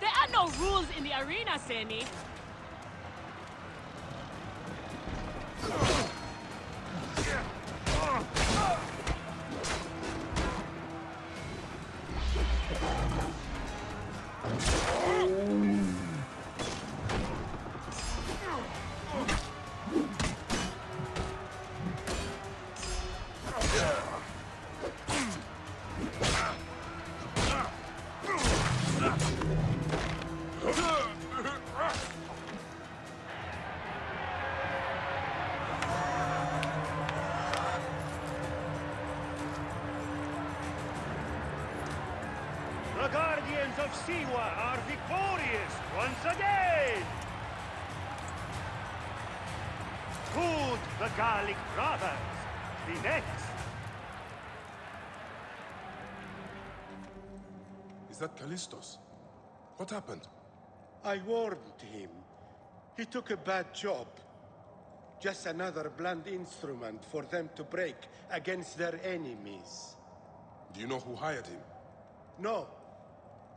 Speaker 14: There are no rules in the arena, Seni.
Speaker 3: The Guardians of Siwa are victorious once again! Could the Gallic brothers be next?
Speaker 19: Is that Callistos? What happened?
Speaker 5: I warned him. He took a bad job. Just another blunt instrument for them to break against their enemies.
Speaker 19: Do you know who hired him?
Speaker 5: No.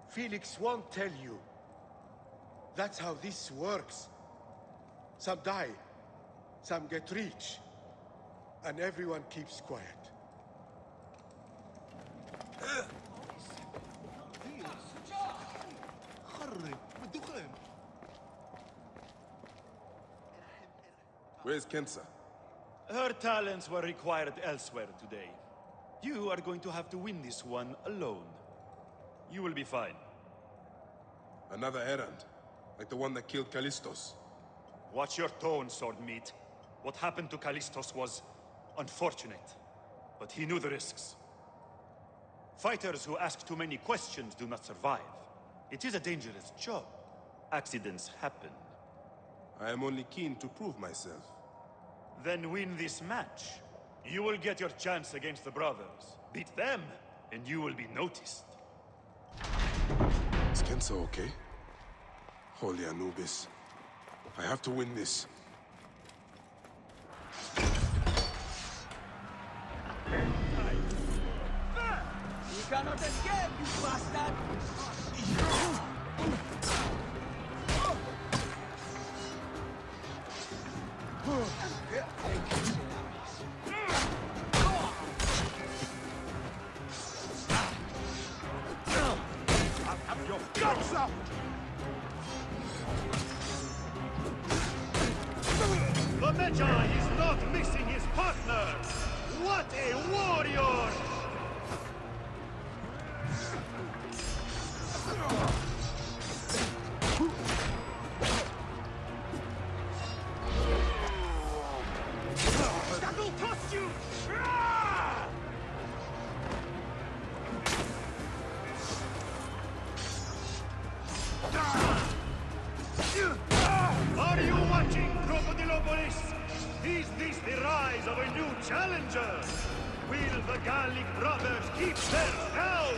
Speaker 5: Felix won't tell you. That's how this works. Some die, some get rich, and everyone keeps quiet.
Speaker 19: Where's Kensa?
Speaker 6: Her talents were required elsewhere today. You are going to have to win this one alone. You will be fine.
Speaker 19: Another errand, like the one that killed Callistos.
Speaker 6: Watch your tone, Swordmeat. What happened to Callistos was unfortunate, but he knew the risks. Fighters who ask too many questions do not survive. It is a dangerous job. Accidents happen.
Speaker 19: I am only keen to prove myself.
Speaker 6: Then win this match. You will get your chance against the brothers. Beat them, and you will be noticed.
Speaker 19: Is Kensa okay? Holy Anubis. I have to win this.
Speaker 3: You cannot escape, you bastard!
Speaker 2: Your guts up!
Speaker 3: The Magi is not missing his partner! What a warrior! That will cost you! Are you watching, Crocodilopolis? Is this the rise of a new challenger? Will the Gallic brothers keep their hell?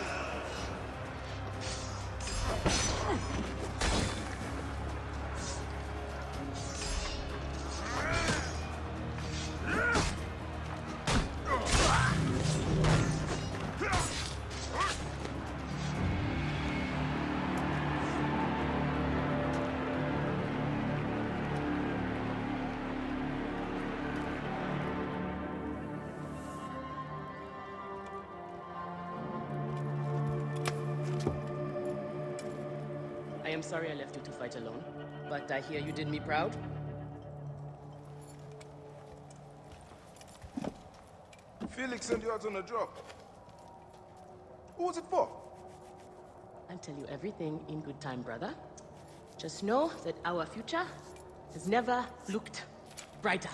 Speaker 14: I am sorry I left you to fight alone, but I hear you did me proud.
Speaker 19: Felix sent you out on a job. Who was it for?
Speaker 14: I'll tell you everything in good time, brother. Just know that our future has never looked brighter.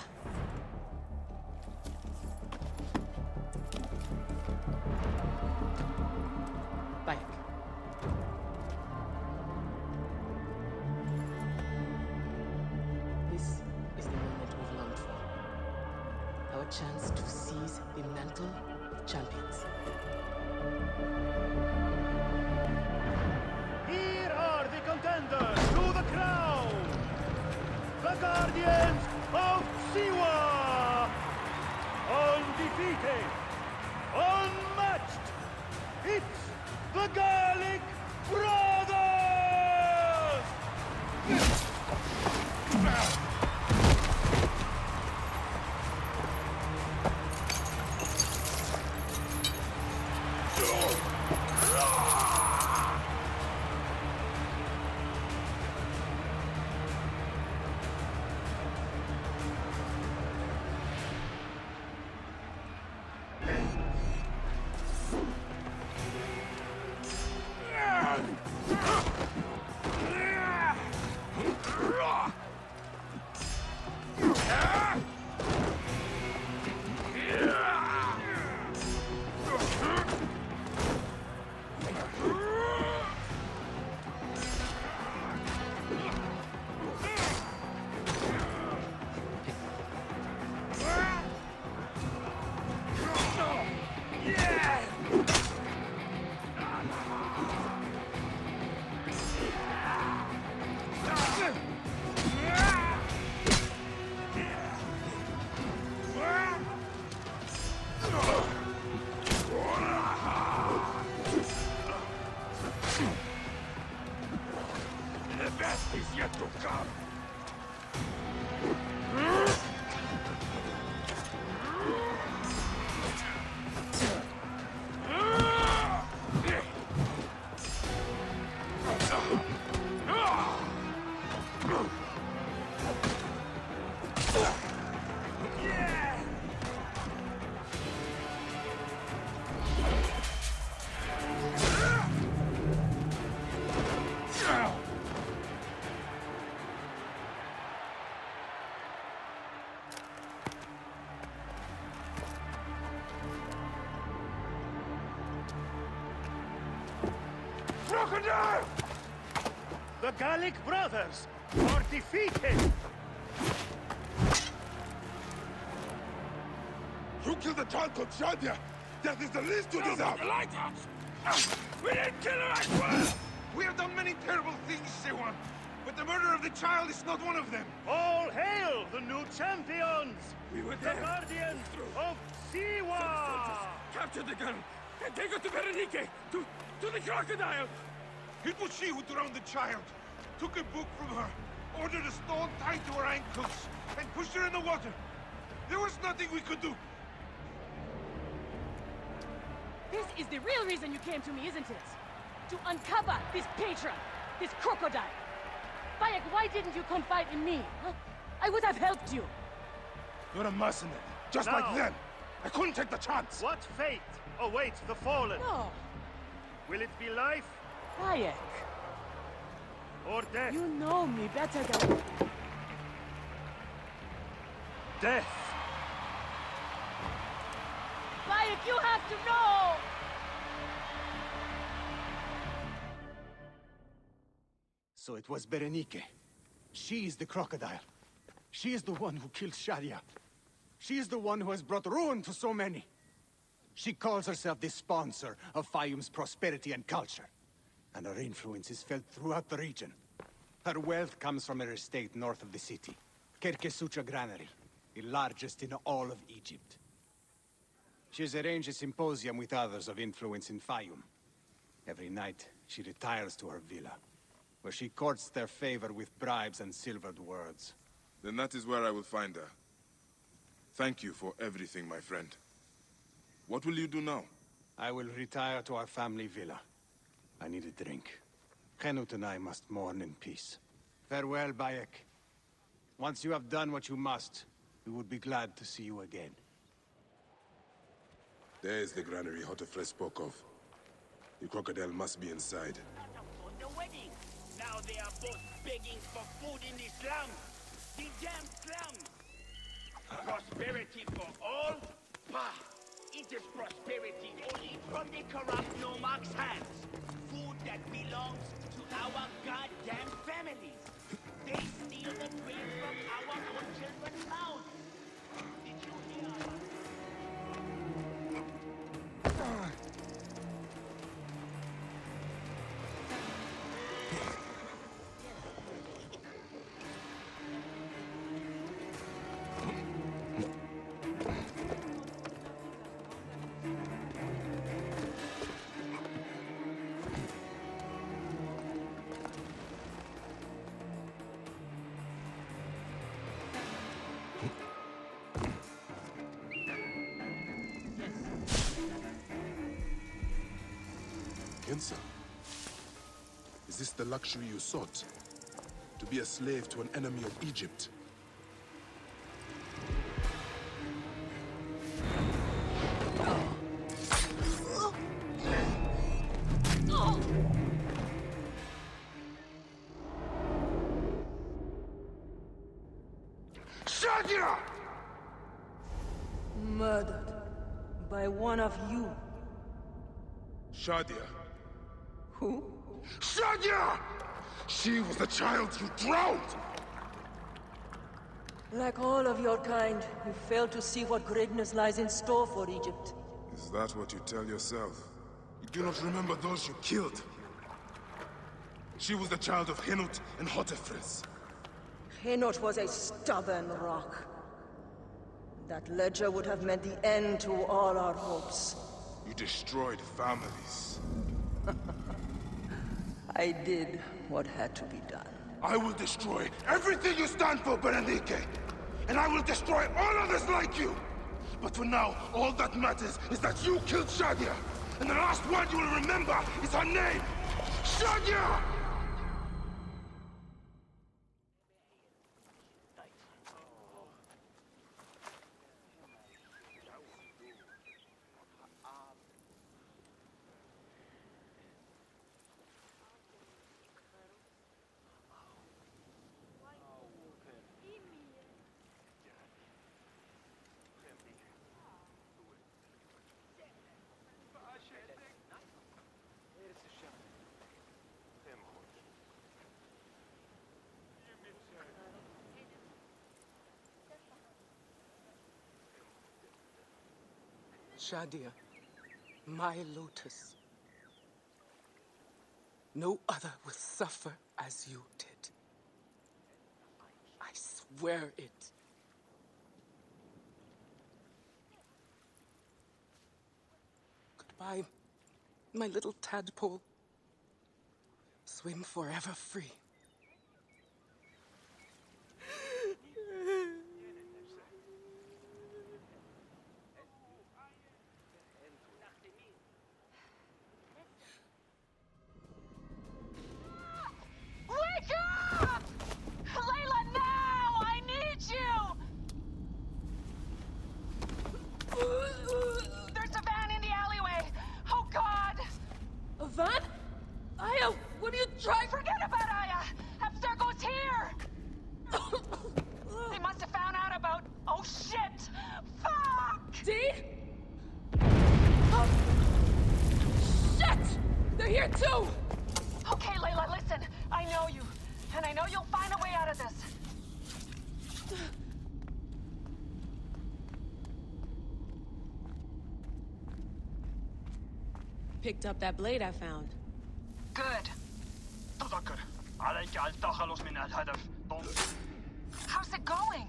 Speaker 14: Bye. This is the moment we've longed for. Our chance to seize the mantle of champions.
Speaker 3: Here are the contenders to the crown! The Guardians of Siwa! Undefeated! Unmatched! It's the Gallic Brothers! The Gallic brothers are defeated!
Speaker 2: You killed a child called Shadia! That is the least you deserve!
Speaker 3: The lighthouse! We didn't kill her, I swear!
Speaker 2: We have done many terrible things, Sewan, but the murder of the child is not one of them!
Speaker 3: All hail the new champions!
Speaker 2: We were
Speaker 3: The
Speaker 2: there!
Speaker 3: guardians of Siwa!
Speaker 2: Captured the girl and take her to Berenice! To the crocodile! It was she who drowned the child, took a book from her, ordered a stone tied to her ankles, and pushed her in the water! There was nothing we could do!
Speaker 14: This is the real reason you came to me, isn't it? To uncover this patron, this crocodile. Bayek, why didn't you confide in me? Huh? I would have helped you.
Speaker 2: You're a mercenary, just like them! I couldn't take the chance!
Speaker 3: What fate awaits the fallen?
Speaker 14: No.
Speaker 3: Will it be life?
Speaker 14: Bayek.
Speaker 3: Or death?
Speaker 14: You know me better than...
Speaker 3: Death!
Speaker 14: Bayek, you have to know!
Speaker 7: So it was Berenice. She is the crocodile. She is the one who killed Shadia. She is the one who has brought ruin to so many. She calls herself the sponsor of Fayum's prosperity and culture. And her influence is felt throughout the region. Her wealth comes from her estate north of the city. Kerkesucha Granary, the largest in all of Egypt. She has arranged a symposium with others of influence in Fayum. Every night, she retires to her villa, where she courts their favor with bribes and silvered words.
Speaker 19: Then that is where I will find her. Thank you for everything, my friend. What will you do now?
Speaker 7: I will retire to our family villa. I need a drink. Henut and I must mourn in peace. Farewell, Bayek. Once you have done what you must, we would be glad to see you again.
Speaker 19: There is the granary Hotefres spoke of. The crocodile must be inside.
Speaker 3: The wedding! Now they are both begging for food in the slums! The damn slums! Prosperity for all? Bah! It is prosperity only from the corrupt nomarch's hands. Food that belongs to our goddamn families. They steal the grain from our own children's mouths. Did you hear?
Speaker 19: Gensa, is this the luxury you sought? To be a slave to an enemy of Egypt?
Speaker 2: Shadia!
Speaker 17: Murdered by one of you.
Speaker 19: Shadia.
Speaker 17: Who?
Speaker 2: Shadia! She was the child you drowned!
Speaker 17: Like all of your kind, you fail to see what greatness lies in store for Egypt.
Speaker 19: Is that what you tell yourself? You do not remember those you killed. She was the child of Henut and Hotefres.
Speaker 17: Henot was a stubborn rock. That ledger would have meant the end to all our hopes.
Speaker 19: You destroyed families.
Speaker 17: I did what had to be done.
Speaker 2: I will destroy everything you stand for, Berenice! And I will destroy all others like you! But for now, all that matters is that you killed Shadia! And the last one you will remember is her name! Shadia!
Speaker 8: Shadia, my lotus. No other will suffer as you did. I swear it. Goodbye, my little tadpole. Swim forever free.
Speaker 20: Wake up! Layla, now! I need you! There's a van in the alleyway! Oh, God!
Speaker 14: A van? Aya, what are you trying?
Speaker 20: Forget about Aya! Abstergo's here! They must have found out about... Oh, shit! Fuck!
Speaker 14: Dee? Oh. Shit! They're here too!
Speaker 20: Okay, Layla, listen. I know you. And I know you'll find a way out of this.
Speaker 14: Picked up that blade I found.
Speaker 20: Good.
Speaker 6: تذكر عليك التخلص من الهدف.
Speaker 20: How's it going?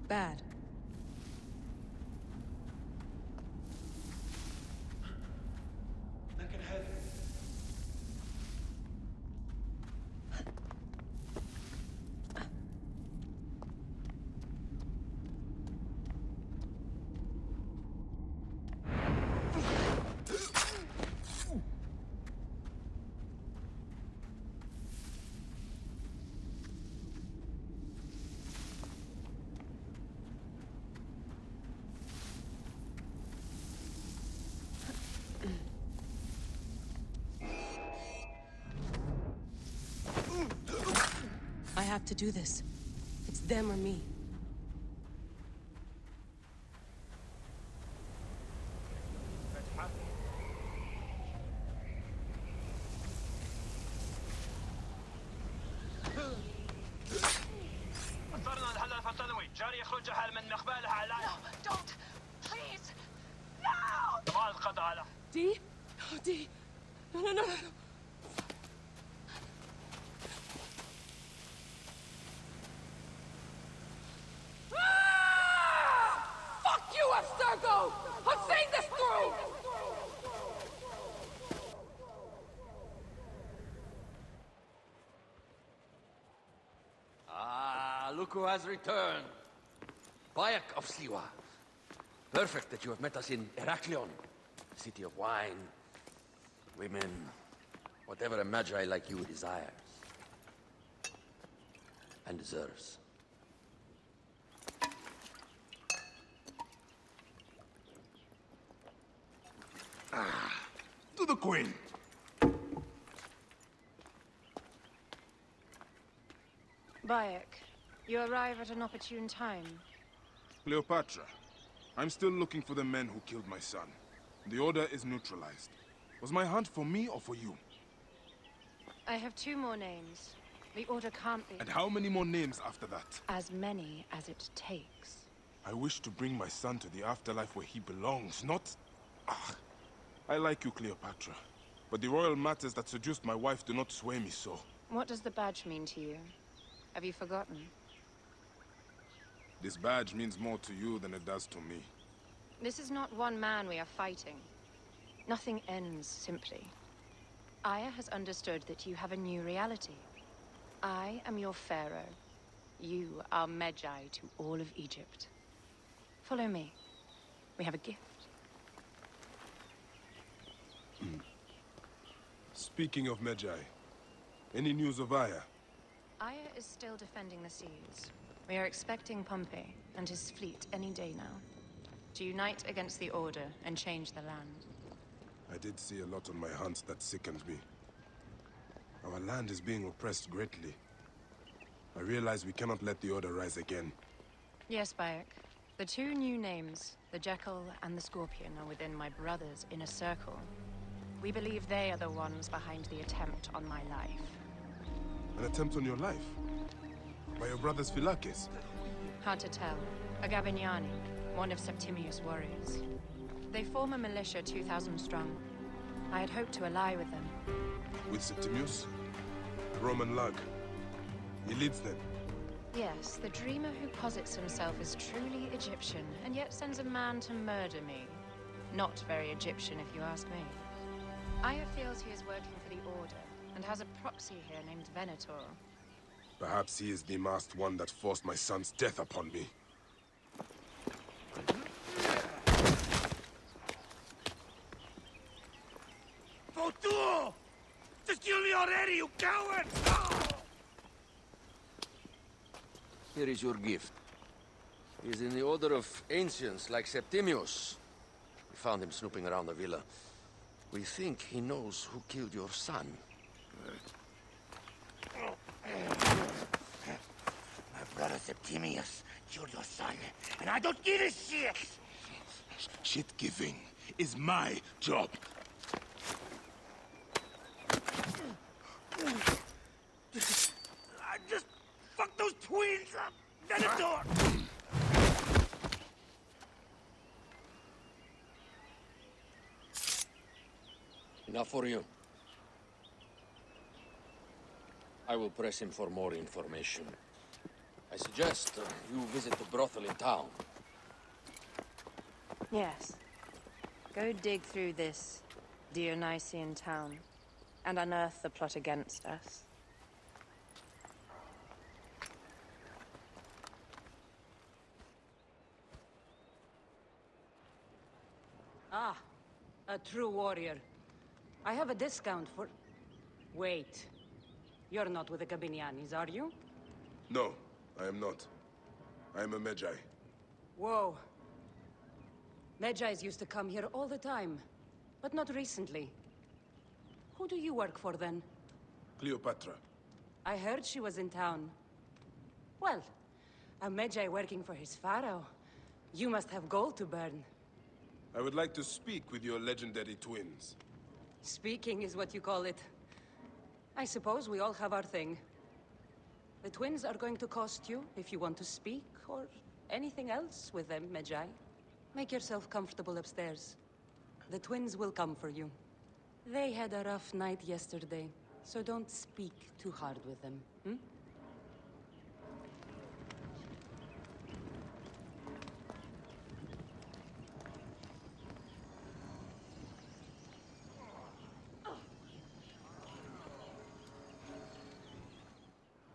Speaker 14: Bad. I have to do this. It's them or me.
Speaker 20: No, don't! Please! No!
Speaker 14: Dee? Oh, Dee. No.
Speaker 20: Fuck you, Abstergo! I'm seeing this through!
Speaker 22: Ah, look who has returned. Bayek of Siwa. Perfect that you have met us in Heraklion, city of wine, women, whatever a magi like you desires. And deserves.
Speaker 2: To the Queen.
Speaker 15: Bayek, you arrive at an opportune time.
Speaker 19: Cleopatra, I'm still looking for the men who killed my son. The order is neutralized. Was my hunt for me or for you?
Speaker 15: I have 2 more names. The order can't be...
Speaker 19: And how many more names after that?
Speaker 15: As many as it takes.
Speaker 19: I wish to bring my son to the afterlife where he belongs, not... Ah, I like you, Cleopatra. But the royal matters that seduced my wife do not sway me so.
Speaker 15: What does the badge mean to you? Have you forgotten?
Speaker 19: This badge means more to you than it does to me.
Speaker 15: This is not one man we are fighting. Nothing ends simply. Aya has understood that you have a new reality. I am your pharaoh. You are Magi to all of Egypt. Follow me. We have a gift.
Speaker 19: Speaking of Magi, any news of Aya?
Speaker 15: Aya is still defending the seas. We are expecting Pompey and his fleet any day now. To unite against the Order and change the land.
Speaker 19: I did see a lot on my hunts that sickened me. Our land is being oppressed greatly. I realize we cannot let the Order rise again.
Speaker 15: Yes, Bayek. The 2 new names, the Jekyll and the Scorpion, are within my brother's inner circle. We believe they are the ones behind the attempt on my life.
Speaker 19: An attempt on your life? By your brother's Philakes?
Speaker 15: Hard to tell. A Gabignani, one of Septimius' warriors. They form a militia 2,000 strong. I had hoped to ally with them.
Speaker 19: With Septimius? A Roman lug. He leads them.
Speaker 15: Yes, the dreamer who posits himself as truly Egyptian, and yet sends a man to murder me. Not very Egyptian, if you ask me. Aya feels he is working for the Order, and has a proxy here named Venator.
Speaker 19: Perhaps he is the masked one that forced my son's death upon me.
Speaker 3: Fotuo! Just kill me already, you coward! Oh!
Speaker 22: Here is your gift. He is in the order of ancients like Septimius. We found him snooping around the villa. We think he knows who killed your son.
Speaker 3: My brother Septimius killed your son, and I don't give a shit!
Speaker 2: Shit-giving is my job.
Speaker 3: I just fucked those twins up! Venator!
Speaker 22: Enough for you. I will press him for more information. I suggest you visit the brothel in town.
Speaker 15: Yes. Go dig through this Dionysian town, and unearth the plot against us.
Speaker 9: Ah, a true warrior. I have a discount for... Wait. You're not with the Gabinianis, are you?
Speaker 19: No, I am not. I am a Magi.
Speaker 9: Whoa. Magi's used to come here all the time, but not recently. Who do you work for, then?
Speaker 19: Cleopatra.
Speaker 9: I heard she was in town. Well, a Magi working for his pharaoh. You must have gold to burn.
Speaker 19: I would like to speak with your legendary twins.
Speaker 9: Speaking is what you call it. I suppose we all have our thing. The twins are going to cost you if you want to speak, or anything else with them, Magi. Make yourself comfortable upstairs. The twins will come for you. They had a rough night yesterday, so don't speak too hard with them, hmm?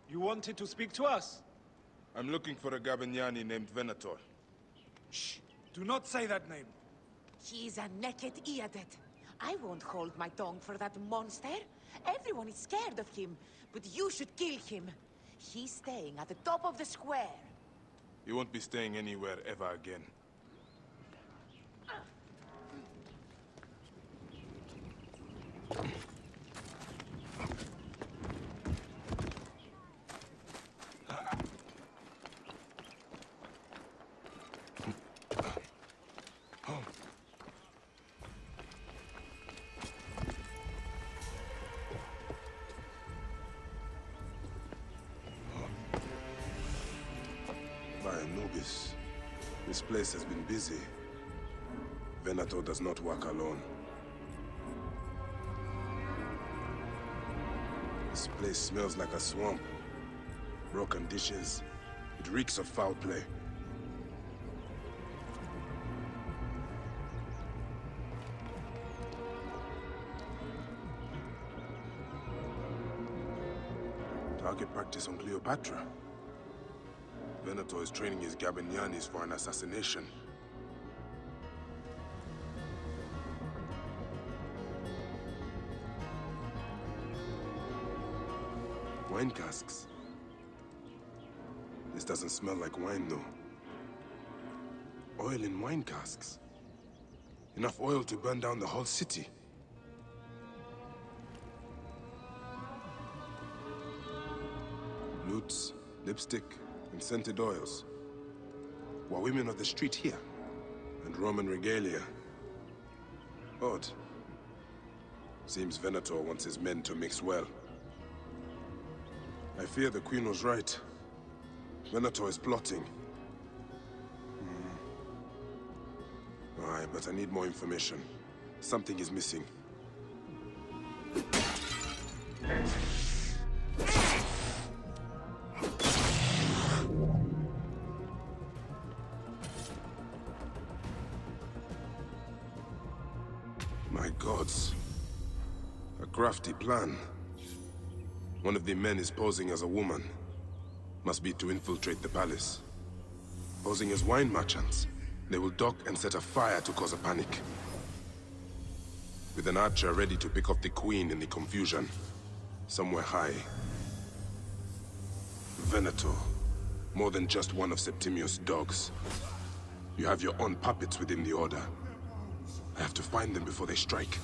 Speaker 16: You wanted to speak to us?
Speaker 19: I'm looking for a Gabiniani named Venator.
Speaker 16: Shh! Do not say that name.
Speaker 23: He's a naked Iadet. I won't hold my tongue for that monster. Everyone is scared of him, but you should kill him. He's staying at the top of the square.
Speaker 19: You won't be staying anywhere ever again. Anubis. This place has been busy. Venator does not work alone. This place smells like a swamp. Broken dishes. It reeks of foul play. Target practice on Cleopatra. Venator is training his Gabinianis for an assassination. Wine casks. This doesn't smell like wine, though. Oil in wine casks. Enough oil to burn down the whole city. Lutes, lipstick, and scented oils. Were women of the street here? And Roman regalia. Odd. Seems Venator wants his men to mix well. I fear the Queen was right. Venator is plotting. nearby, but I need more information. Something is missing. My gods. A crafty plan. One of the men is posing as a woman. Must be to infiltrate the palace. Posing as wine merchants, they will dock and set a fire to cause a panic. With an archer ready to pick off the queen in the confusion. Somewhere high. Venator. More than just one of Septimius' dogs. You have your own puppets within the Order. I have to find them before they strike.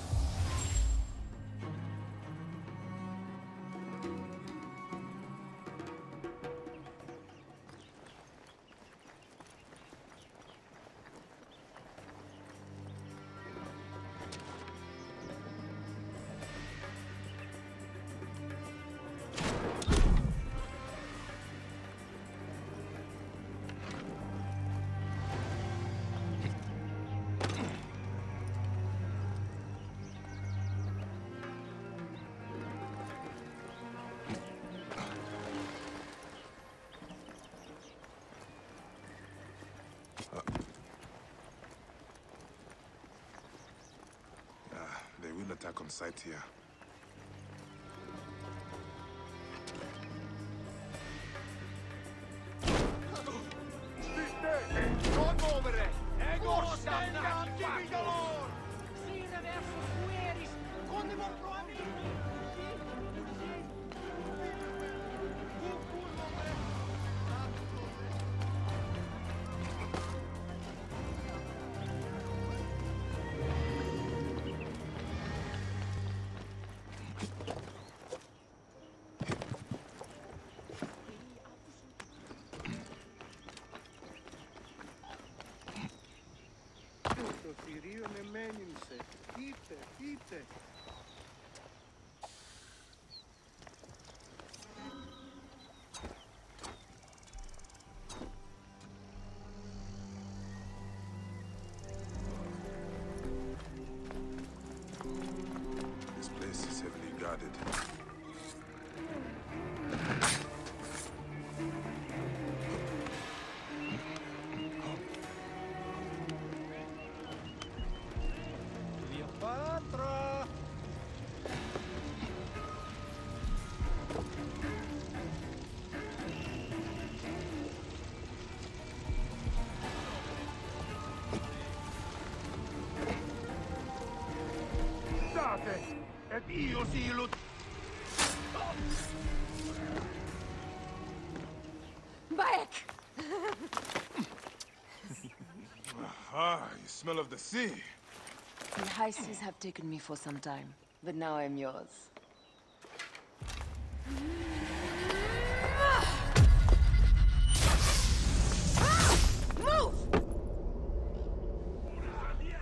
Speaker 19: They will attack on sight here. This place is heavily guarded.
Speaker 3: Et io siilut!
Speaker 15: Back!
Speaker 19: Ah, you smell of the sea.
Speaker 17: The high seas have taken me for some time, but now I'm yours.
Speaker 3: Move!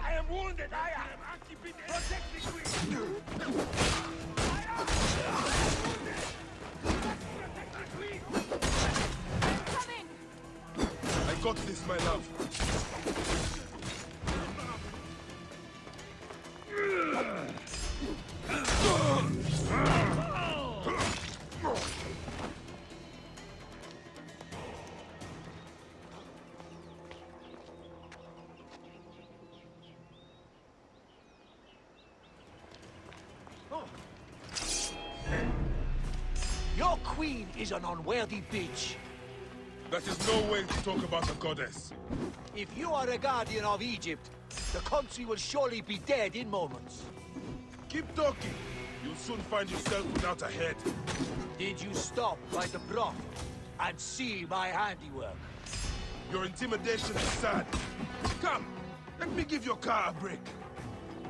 Speaker 3: I am wounded, I am! Protect the queen!
Speaker 19: I got this, my love.
Speaker 3: Your queen is an unworthy bitch.
Speaker 19: That is no way to talk about a goddess.
Speaker 3: If you are a guardian of Egypt, the country will surely be dead in moments.
Speaker 19: Keep talking. You'll soon find yourself without a head.
Speaker 3: Did you stop by the broth and see my handiwork?
Speaker 19: Your intimidation is sad. Come, let me give your car a break.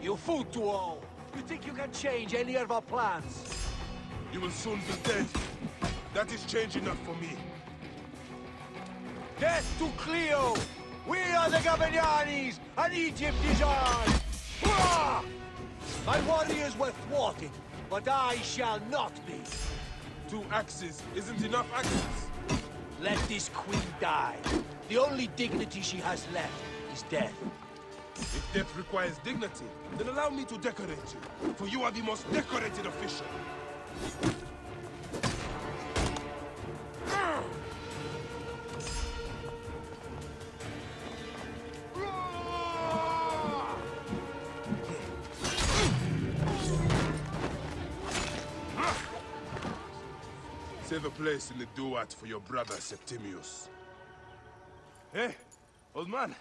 Speaker 3: You fool to all. You think you can change any of our plans?
Speaker 19: You will soon be dead. That is change enough for me.
Speaker 3: Death to Cleo! We are the Gabanianis, and Egypt is ours! Hurrah! My warriors were thwarted, but I shall not be.
Speaker 19: 2 axes isn't enough axes.
Speaker 3: Let this queen die. The only dignity she has left is death.
Speaker 19: If death requires dignity, then allow me to decorate you, for you are the most decorated official. Save a place in the duat for your brother, Septimius. Hey, old man.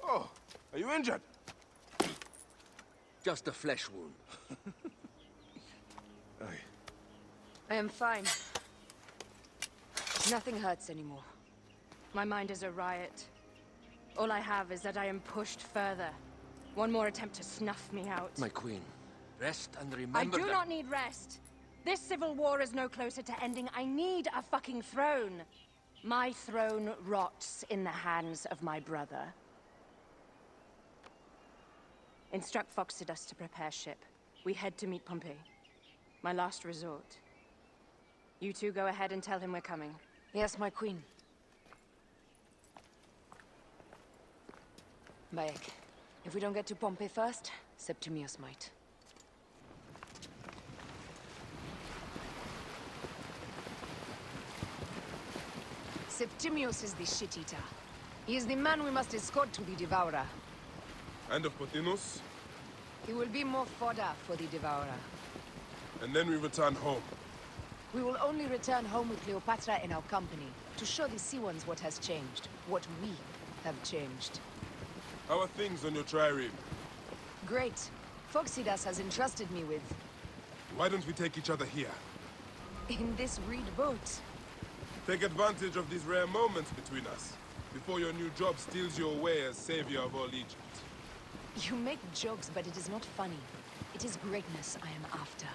Speaker 19: Oh, are you injured?
Speaker 22: Just a flesh wound.
Speaker 15: I am fine. Nothing hurts anymore.
Speaker 1: My mind is a riot. All I have is that I am pushed further. One more attempt to snuff me out.
Speaker 22: My queen, rest and remember
Speaker 1: I do
Speaker 22: that...
Speaker 1: not need rest. This civil war is no closer to ending. I need a fucking throne. My throne rots in the hands of my brother. Instruct Baptizat to prepare ship. We head to meet Pompey. My last resort. You two go ahead and tell him we're coming.
Speaker 15: Yes, my queen. Bayek, if we don't get to Pompey first, Septimius might. Septimius is the shit-eater. He is the man we must escort to the Devourer.
Speaker 19: And of Pothinus?
Speaker 15: He will be more fodder for the Devourer.
Speaker 19: And then we return home.
Speaker 15: We will only return home with Cleopatra in our company, to show the Sea Ones what has changed, what we have changed.
Speaker 19: How are things on your trireme?
Speaker 15: Great. Baptizat has entrusted me with...
Speaker 19: Why don't we take each other here?
Speaker 15: in this reed boat.
Speaker 19: Take advantage of these rare moments between us, before your new job steals you away as savior of all Egypt.
Speaker 15: You make jokes, but it is not funny. It is greatness I am after.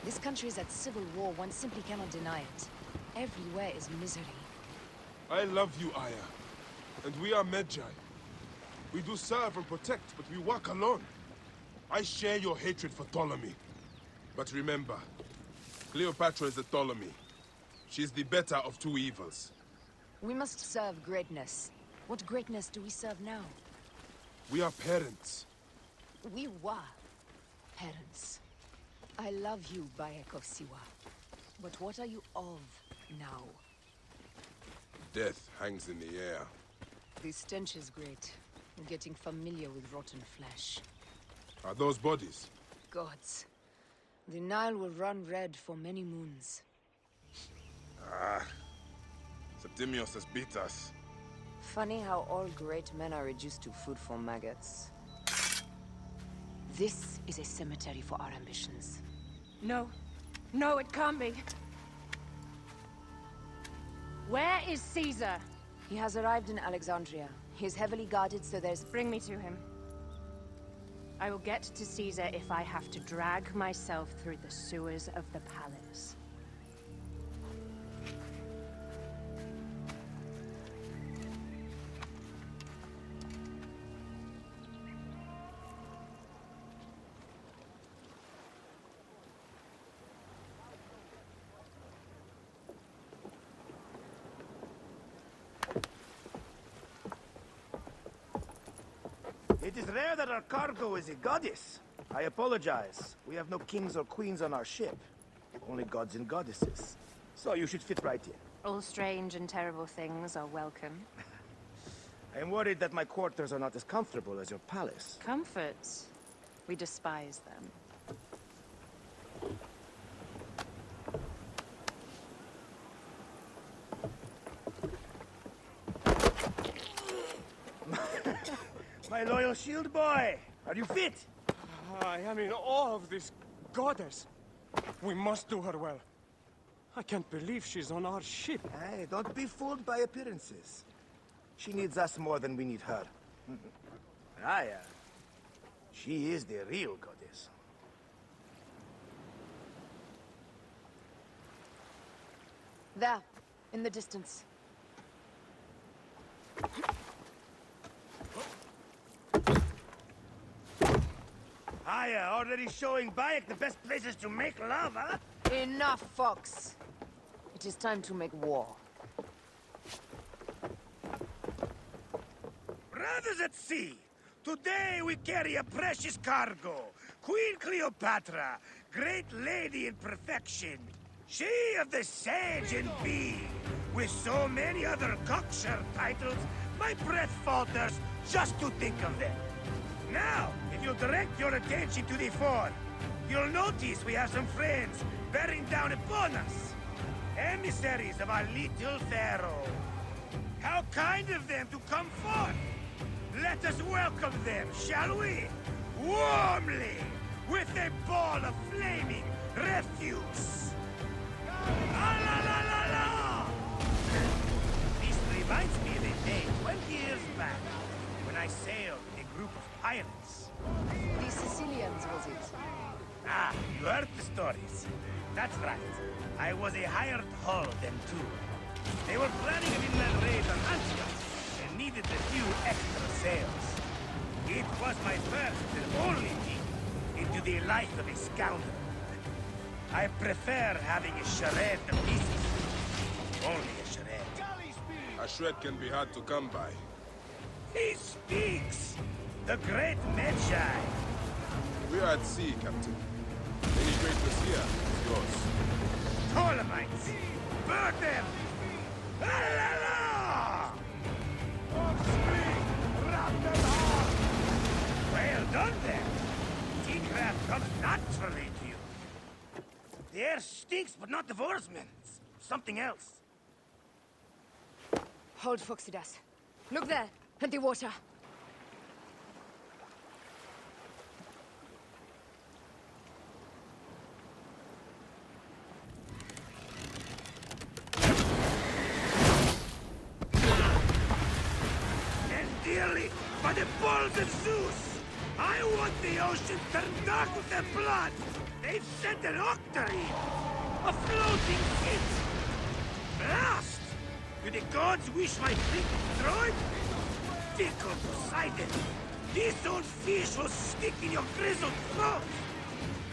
Speaker 15: This country is at civil war, one simply cannot deny it. Everywhere is misery.
Speaker 19: I love you, Aya. And we are Magi. We do serve and protect, but we work alone. I share your hatred for Ptolemy. But remember, Cleopatra is a Ptolemy. She is the better of two evils.
Speaker 15: We must serve greatness. What greatness do we serve now?
Speaker 19: We are parents.
Speaker 15: We were parents. I love you, Bayek of Siwa. But what are you of now?
Speaker 19: Death hangs in the air.
Speaker 15: The stench is great. I'm getting familiar with rotten flesh.
Speaker 19: Are those bodies?
Speaker 15: Gods. The Nile will run red for many moons.
Speaker 19: Ah. Septimius has beat us.
Speaker 15: Funny how all great men are reduced to food for maggots. This is a cemetery for our ambitions.
Speaker 1: No. No, it can't be. Where is Caesar?
Speaker 15: He has arrived in Alexandria. He is heavily guarded, so there's...
Speaker 1: Bring me to him. I will get to Caesar if I have to drag myself through the sewers of the palace.
Speaker 3: It is rare that our cargo is a goddess. I apologize. We have no kings or queens on our ship. Only gods and goddesses. So you should fit right in.
Speaker 1: All strange and terrible things are welcome.
Speaker 3: I am worried that my quarters are not as comfortable as your palace.
Speaker 1: Comforts. We despise them.
Speaker 3: My loyal shield boy! Are you fit?
Speaker 4: I am in awe of this goddess. We must do her well. I can't believe she's on our ship.
Speaker 3: Hey, don't be fooled by appearances. She needs us more than we need her. Aya, she is the real goddess.
Speaker 15: There, in the distance.
Speaker 3: Aya, already showing Bayek the best places to make love, huh?
Speaker 15: Enough, Fox. It is time to make war.
Speaker 3: Brothers at sea! Today we carry a precious cargo. Queen Cleopatra, great lady in perfection. She of the sage and bee. With so many other cocksure titles, my breath falters just to think of them. Now, if you'll direct your attention to the fort, you'll notice we have some friends bearing down upon us. Emissaries of our little pharaoh. How kind of them to come forth! Let us welcome them, shall we? Warmly! With a ball of flaming refuse! Ah, la, la, la, la! This reminds me of a day 20 years back, when I sailed with a group of pirates.
Speaker 15: The Sicilians, was it?
Speaker 3: Ah, you heard the stories. That's right. I was a hired hull then too. They were planning an inland raid on Antioch and needed a few extra sails. It was my first and only peek into the life of a scoundrel. I prefer having a charade to pieces. Only a charade.
Speaker 19: A shred can be hard to come by.
Speaker 3: He speaks! The great Magi!
Speaker 19: We are at sea, Captain. Any greatness here is yours.
Speaker 3: Ptolemaites! Burn them! La la la! Well done then! Seacraft comes naturally to you. The air stinks, but not the oarsmen. It's something else.
Speaker 15: Hold, Phoxidas. Look there, at the water.
Speaker 3: Dearly, by the balls of Zeus! I want the ocean turned dark with their blood! They've sent an octarine! A floating ship! Blast! Do the gods wish my fleet destroyed? Fickle Poseidon! This old fish will stick in your grizzled throat!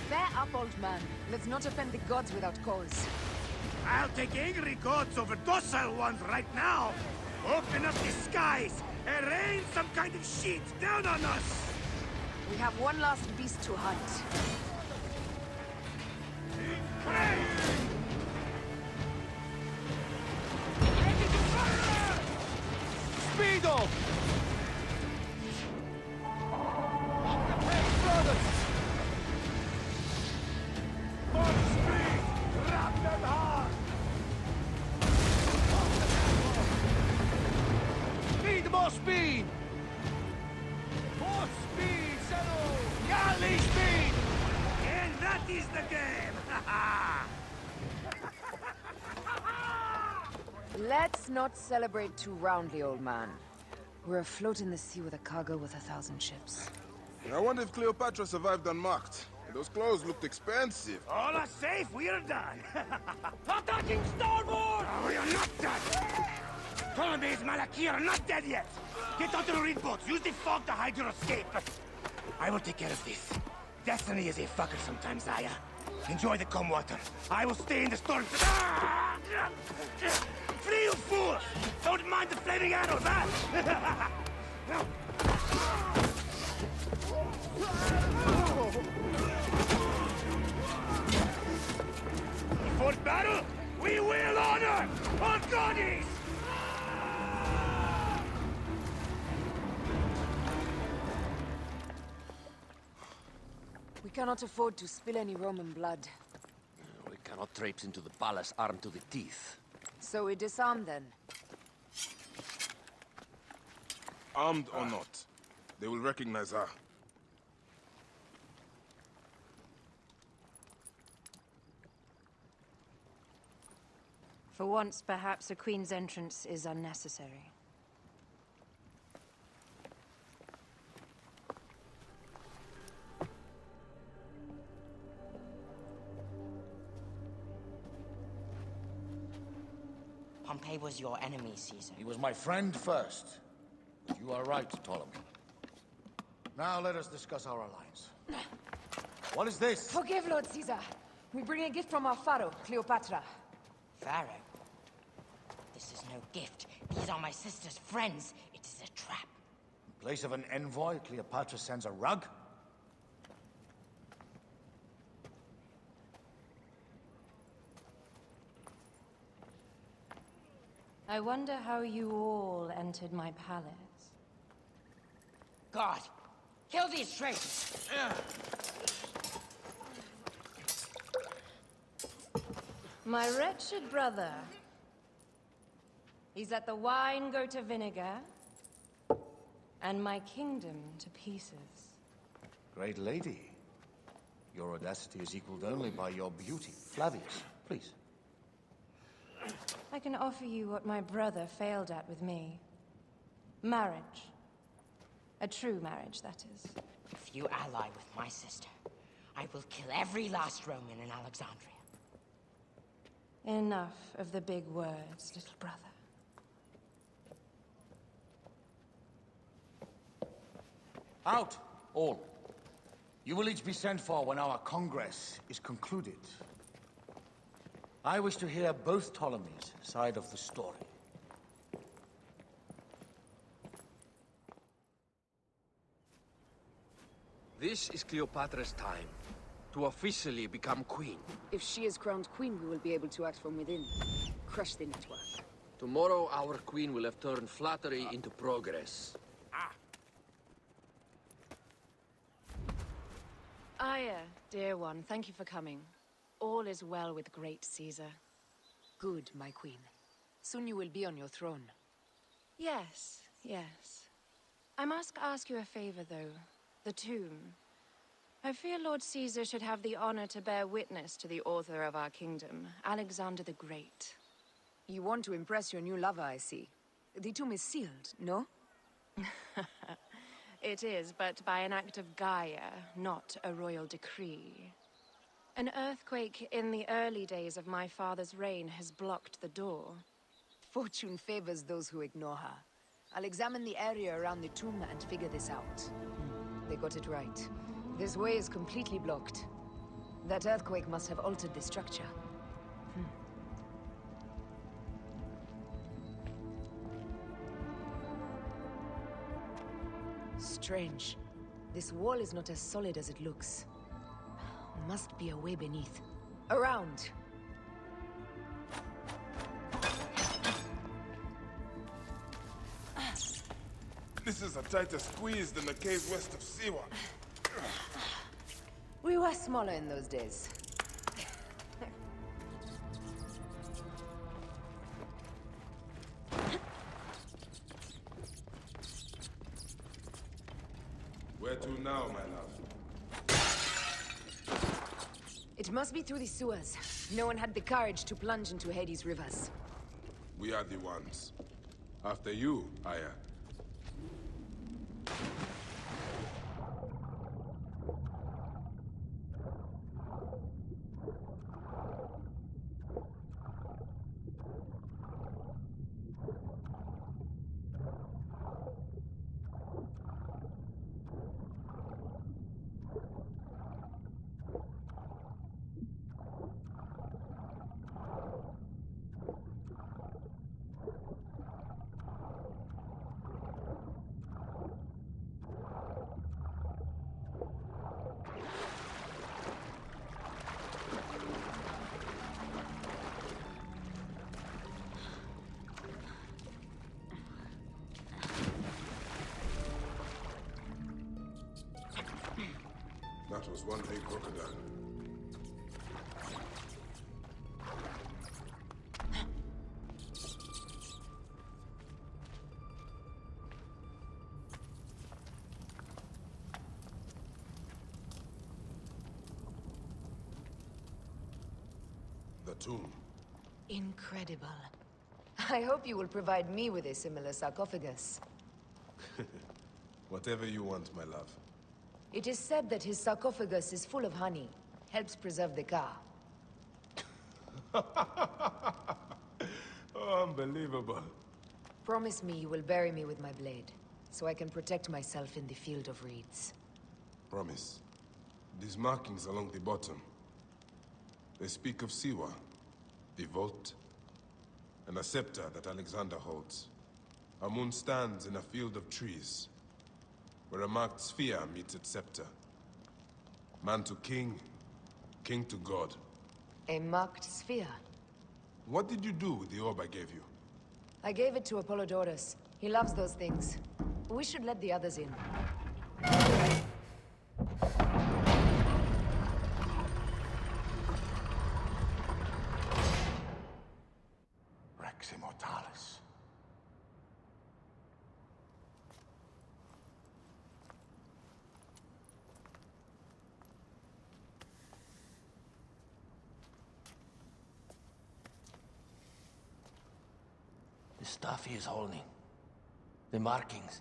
Speaker 15: Bear up, old man. Let's not offend the gods without cause.
Speaker 3: I'll take angry gods over docile ones right now! Open up the skies and rain some kind of shit down on us!
Speaker 15: We have one last beast to hunt.
Speaker 3: Speedo! Brothers! More speed! Wrap them hard! Need more speed! More speed, Zero! Galley speed! And that is the game!
Speaker 15: Let's not celebrate too roundly, old man. We're afloat in the sea with a cargo with 1,000 ships.
Speaker 19: I wonder if Cleopatra survived unmarked. Those clothes looked expensive.
Speaker 3: All are safe, we're done! Attacking starboard! Oh, we are not done! Ptolemy's Malaki are not dead yet! Get onto the reed boats, use the fog to hide your escape! I will take care of this. Destiny is a fucker sometimes, Aya. Enjoy the calm water. I will stay in the storm. Flee, you fools! Don't mind the flaming arrows, huh? Before battle, we will honor our goddess!
Speaker 15: We cannot afford to spill any Roman blood.
Speaker 22: We cannot traipse into the palace armed to the teeth.
Speaker 15: So we disarm then.
Speaker 19: Armed or not, they will recognize her.
Speaker 1: For once, perhaps a queen's entrance is unnecessary.
Speaker 10: Pompey was your enemy, Caesar.
Speaker 12: He was my friend first. But you are right, Ptolemy. Now let us discuss our alliance. What is this?
Speaker 15: Forgive, Lord Caesar. We bring a gift from our pharaoh, Cleopatra.
Speaker 10: Pharaoh? This is no gift. These are my sister's friends. It is a trap.
Speaker 12: place of an envoy, Cleopatra sends a rug?
Speaker 1: I wonder how you all entered my palace.
Speaker 10: God, kill these traitors!
Speaker 1: My wretched brother. He's let the wine go to vinegar, and my kingdom to pieces.
Speaker 12: Great lady. Your audacity is equaled only by your beauty. Flavius, please.
Speaker 1: I can offer you what my brother failed at with me. Marriage. A true marriage, that is.
Speaker 10: If you ally with my sister, I will kill every last Roman in Alexandria.
Speaker 1: Enough of the big words, little brother.
Speaker 12: Out, all. You will each be sent for when our Congress is concluded. I wish to hear both Ptolemies' side of the story.
Speaker 22: This is Cleopatra's time to officially become queen.
Speaker 11: If she is crowned queen, we will be able to act from within. Crush the network.
Speaker 22: Tomorrow, our queen will have turned flattery into progress.
Speaker 1: Aya, dear one, thank you for coming. All is well with great Caesar.
Speaker 11: Good, my queen. Soon you will be on your throne.
Speaker 1: Yes, yes. I must ask you a favor, though. The tomb. I fear Lord Caesar should have the honor to bear witness to the author of our kingdom, Alexander the Great.
Speaker 11: You want to impress your new lover, I see. The tomb is sealed, no?
Speaker 1: It is, but by an act of Gaia, not a royal decree. An earthquake in the early days of my father's reign has blocked the door.
Speaker 11: Fortune favors those who ignore her. I'll examine the area around the tomb and figure this out. They got it right. This way is completely blocked. That earthquake must have altered the structure. Strange. This wall is not as solid as it looks. Must be a way beneath. Around!
Speaker 2: This is a tighter squeeze than the cave west of Siwa.
Speaker 11: We were smaller in those days.
Speaker 2: Where to now, my love?
Speaker 11: It must be through the sewers. No one had the courage to plunge into Hades' rivers.
Speaker 2: We are the ones. After you, Aya. That was one big crocodile. The tomb.
Speaker 11: Incredible. I hope you will provide me with a similar sarcophagus.
Speaker 2: Whatever you want, my love.
Speaker 11: It is said that his sarcophagus is full of honey. Helps preserve the car.
Speaker 2: Unbelievable.
Speaker 11: Promise me you will bury me with my blade, so I can protect myself in the field of reeds.
Speaker 2: Promise. These markings along the bottom. They speak of Siwa, the vault, and a scepter that Alexander holds. A moon stands in a field of trees.
Speaker 19: where a marked sphere meets its scepter. Man to king, king to god.
Speaker 11: A marked sphere?
Speaker 19: What did you do with the orb I gave you?
Speaker 11: I gave it to Apollodorus. He loves those things. We should let the others in.
Speaker 12: Rex Immortalis.
Speaker 13: The stuff he is holding. The markings.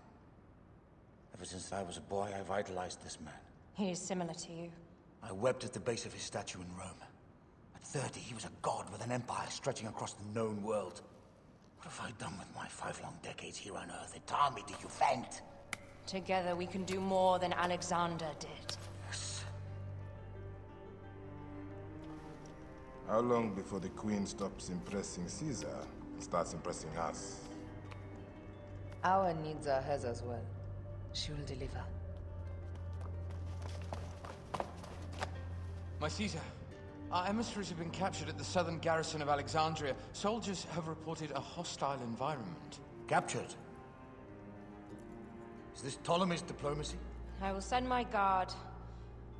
Speaker 13: Ever since I was a boy, I've idolized this man.
Speaker 18: He is similar to you.
Speaker 12: I wept at the base of his statue in Rome. At 30, he was a god with an empire stretching across the known world. What have I done with my 5 long decades here on Earth? Itami, do you faint?
Speaker 18: Together we can do more than Alexander did.
Speaker 12: Yes.
Speaker 21: How long before the Queen stops impressing Caesar and starts impressing us?
Speaker 11: Our needs are hers as well. She will deliver.
Speaker 24: My Caesar, our emissaries have been captured at the southern garrison of Alexandria. Soldiers have reported a hostile environment.
Speaker 12: Captured? Is this Ptolemy's diplomacy?
Speaker 18: I will send my guard.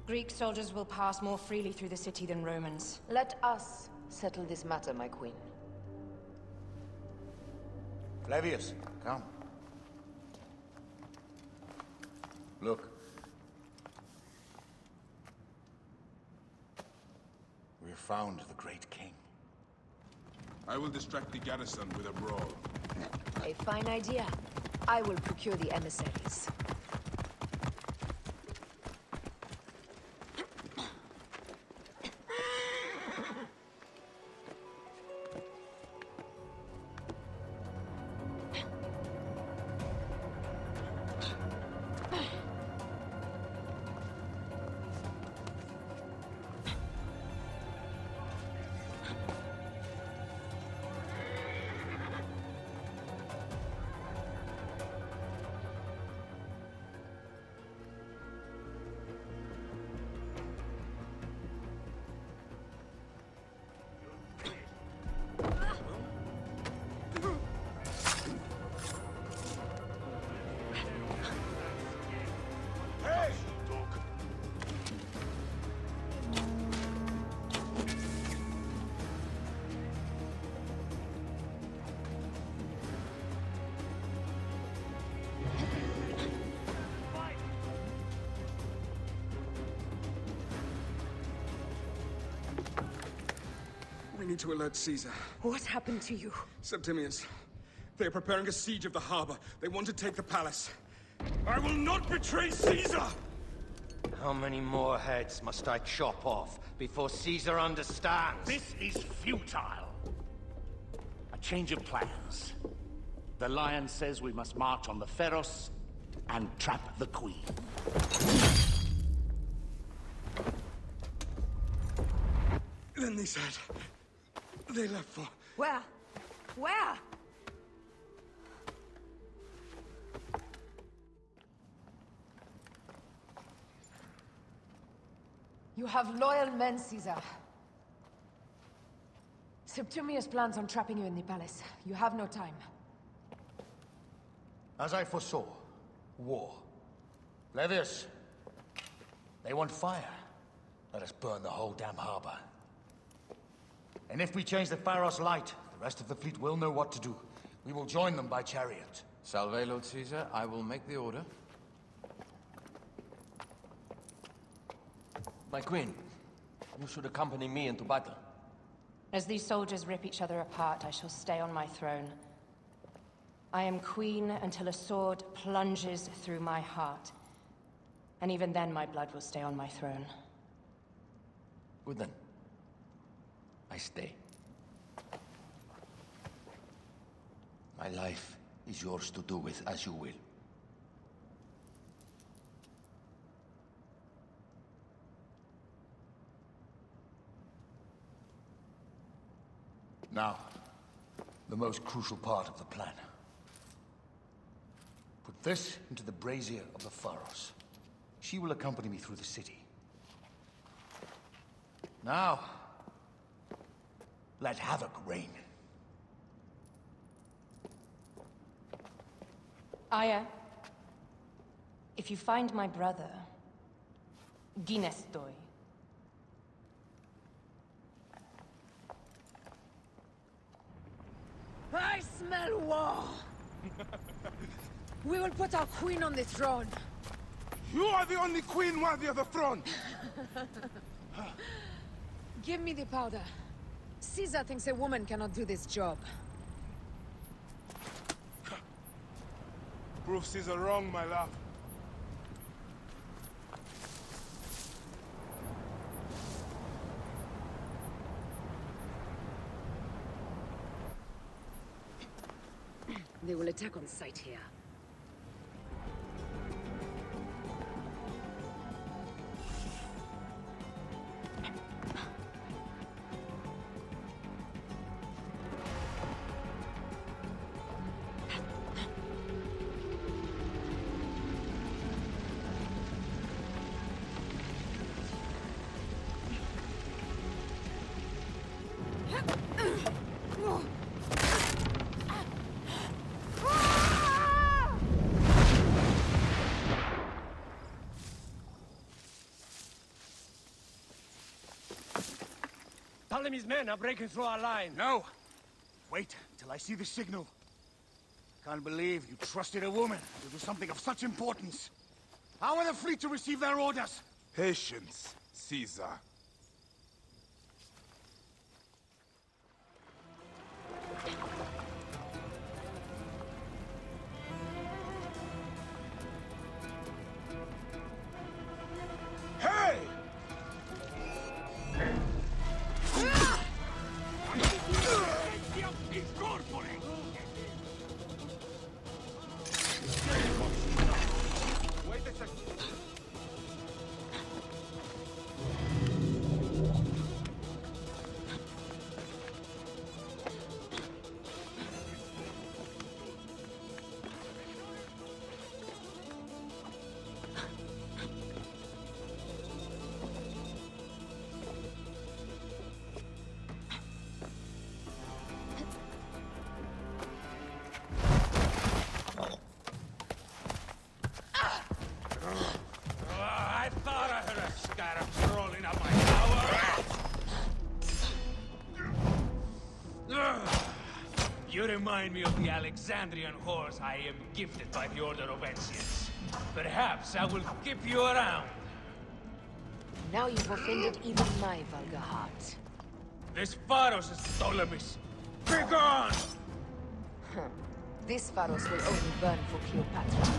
Speaker 18: Greek soldiers will pass more freely through the city than Romans.
Speaker 11: Let us settle this matter, my queen.
Speaker 12: Flavius, come. Look. We have found the great king.
Speaker 19: I will distract the garrison with a brawl.
Speaker 11: A fine idea. I will procure the emissaries.
Speaker 25: We need to alert Caesar.
Speaker 11: What happened to you?
Speaker 25: Septimius. They are preparing a siege of the harbor. They want to take the palace. I will not betray Caesar!
Speaker 13: How many more heads must I chop off before Caesar understands?
Speaker 26: This is futile. A change of plans. The Lion says we must march on the Pharos and trap the Queen.
Speaker 25: Then they said... they left for...
Speaker 11: Where? Where? You have loyal men, Caesar. Septimius plans on trapping you in the palace. You have no time.
Speaker 12: As I foresaw, war. Flavius, they want fire. Let us burn the whole damn harbor. And if we change the Pharos light, the rest of the fleet will know what to do. We will join them by chariot.
Speaker 24: Salve, Lord Caesar. I will make the order.
Speaker 13: My queen, you should accompany me into battle.
Speaker 18: As these soldiers rip each other apart, I shall stay on my throne. I am queen until a sword plunges through my heart. And even then, my blood will stay on my throne.
Speaker 13: Good then. I stay. My life is yours to do with as you will.
Speaker 12: Now, the most crucial part of the plan. Put This into the brazier of the Pharos. She will accompany me through the city. Now, let havoc reign.
Speaker 18: Aya, if you find my brother, Ginestoi.
Speaker 15: I smell war! We will put our queen on the throne.
Speaker 2: You are the only queen worthy of the throne!
Speaker 15: Give me the powder. Caesar thinks a woman cannot do this job.
Speaker 2: Prove Caesar wrong, my love.
Speaker 15: They will attack on sight here.
Speaker 3: Ptolemy's men are breaking through our line.
Speaker 22: No! Wait until I see the signal. Can't believe you trusted a woman to do something of such importance. How are the fleet to receive their orders?
Speaker 2: Patience, Caesar. Hey!
Speaker 3: Wait a second. I thought I heard a scarab crawling up my tower. You remind me of the Alexandrian horse I am gifted by the Order of Ancients. Perhaps I will keep you around.
Speaker 15: Now you've offended even my vulgar heart.
Speaker 3: This Pharos is Ptolemy's. Be gone!
Speaker 15: This Pharos will only burn for Cleopatra.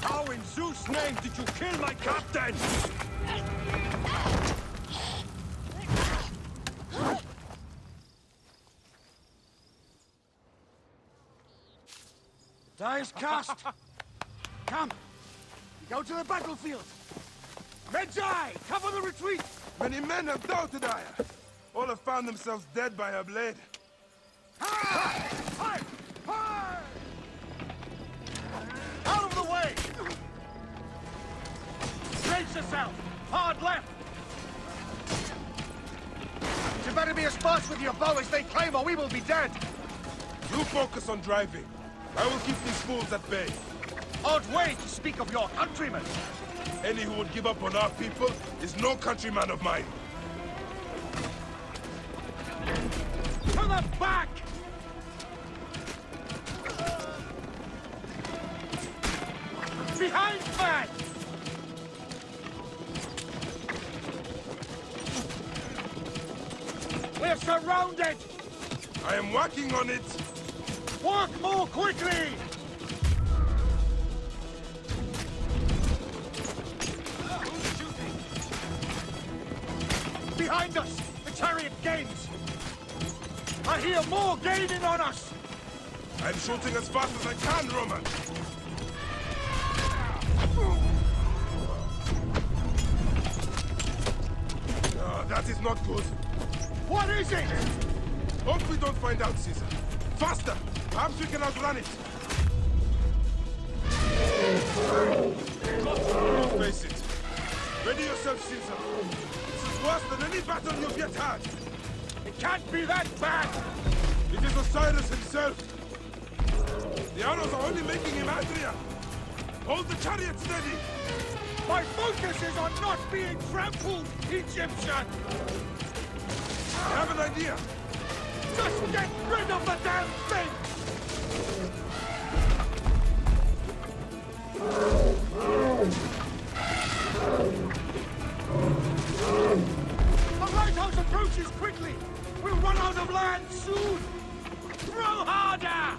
Speaker 3: How in Zeus' name did you kill my captain?
Speaker 22: Die is cast. Come. Go to the battlefield.
Speaker 3: Medjay, cover the retreat!
Speaker 2: Many men have doubted Aya. All have found themselves dead by her blade.
Speaker 3: Hi! Out of the way! Brace yourself! Hard left!
Speaker 22: You better be as fast with your bow as they claim, or we will be dead!
Speaker 2: You focus on driving. I will keep these fools at bay.
Speaker 22: Odd way to speak of your countrymen!
Speaker 2: Any who would give up on our people is no countryman of mine.
Speaker 3: To the back! Behind me! We're surrounded!
Speaker 19: I am working on it!
Speaker 3: Work more quickly! Behind us! The chariot gains! I hear more gaining on us!
Speaker 19: I'm shooting as fast as I can, Roman! That is not good.
Speaker 3: What is it?
Speaker 19: Hope we don't find out, Caesar. Faster! Perhaps we can outrun it. Face it. Ready yourself, Caesar. This is worse than any battle you've yet had.
Speaker 3: It can't be that bad!
Speaker 19: It is Osiris himself. The arrows are only making him angrier. Hold the chariot steady.
Speaker 3: My focus is on not being trampled, Egyptian!
Speaker 19: I have an idea.
Speaker 3: Just get rid of the damn thing! The lighthouse approaches quickly! We'll run out of land soon! Throw harder!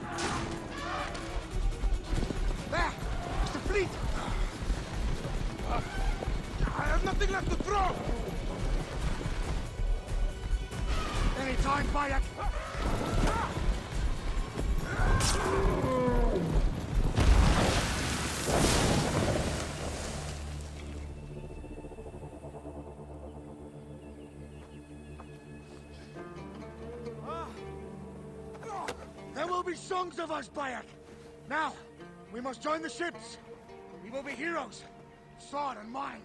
Speaker 3: There! It's the fleet!
Speaker 19: I have nothing left to throw!
Speaker 3: Anytime, Bayek! There will be songs of us, Bayek! Now, we must join the ships! We will be heroes! Sword and mind!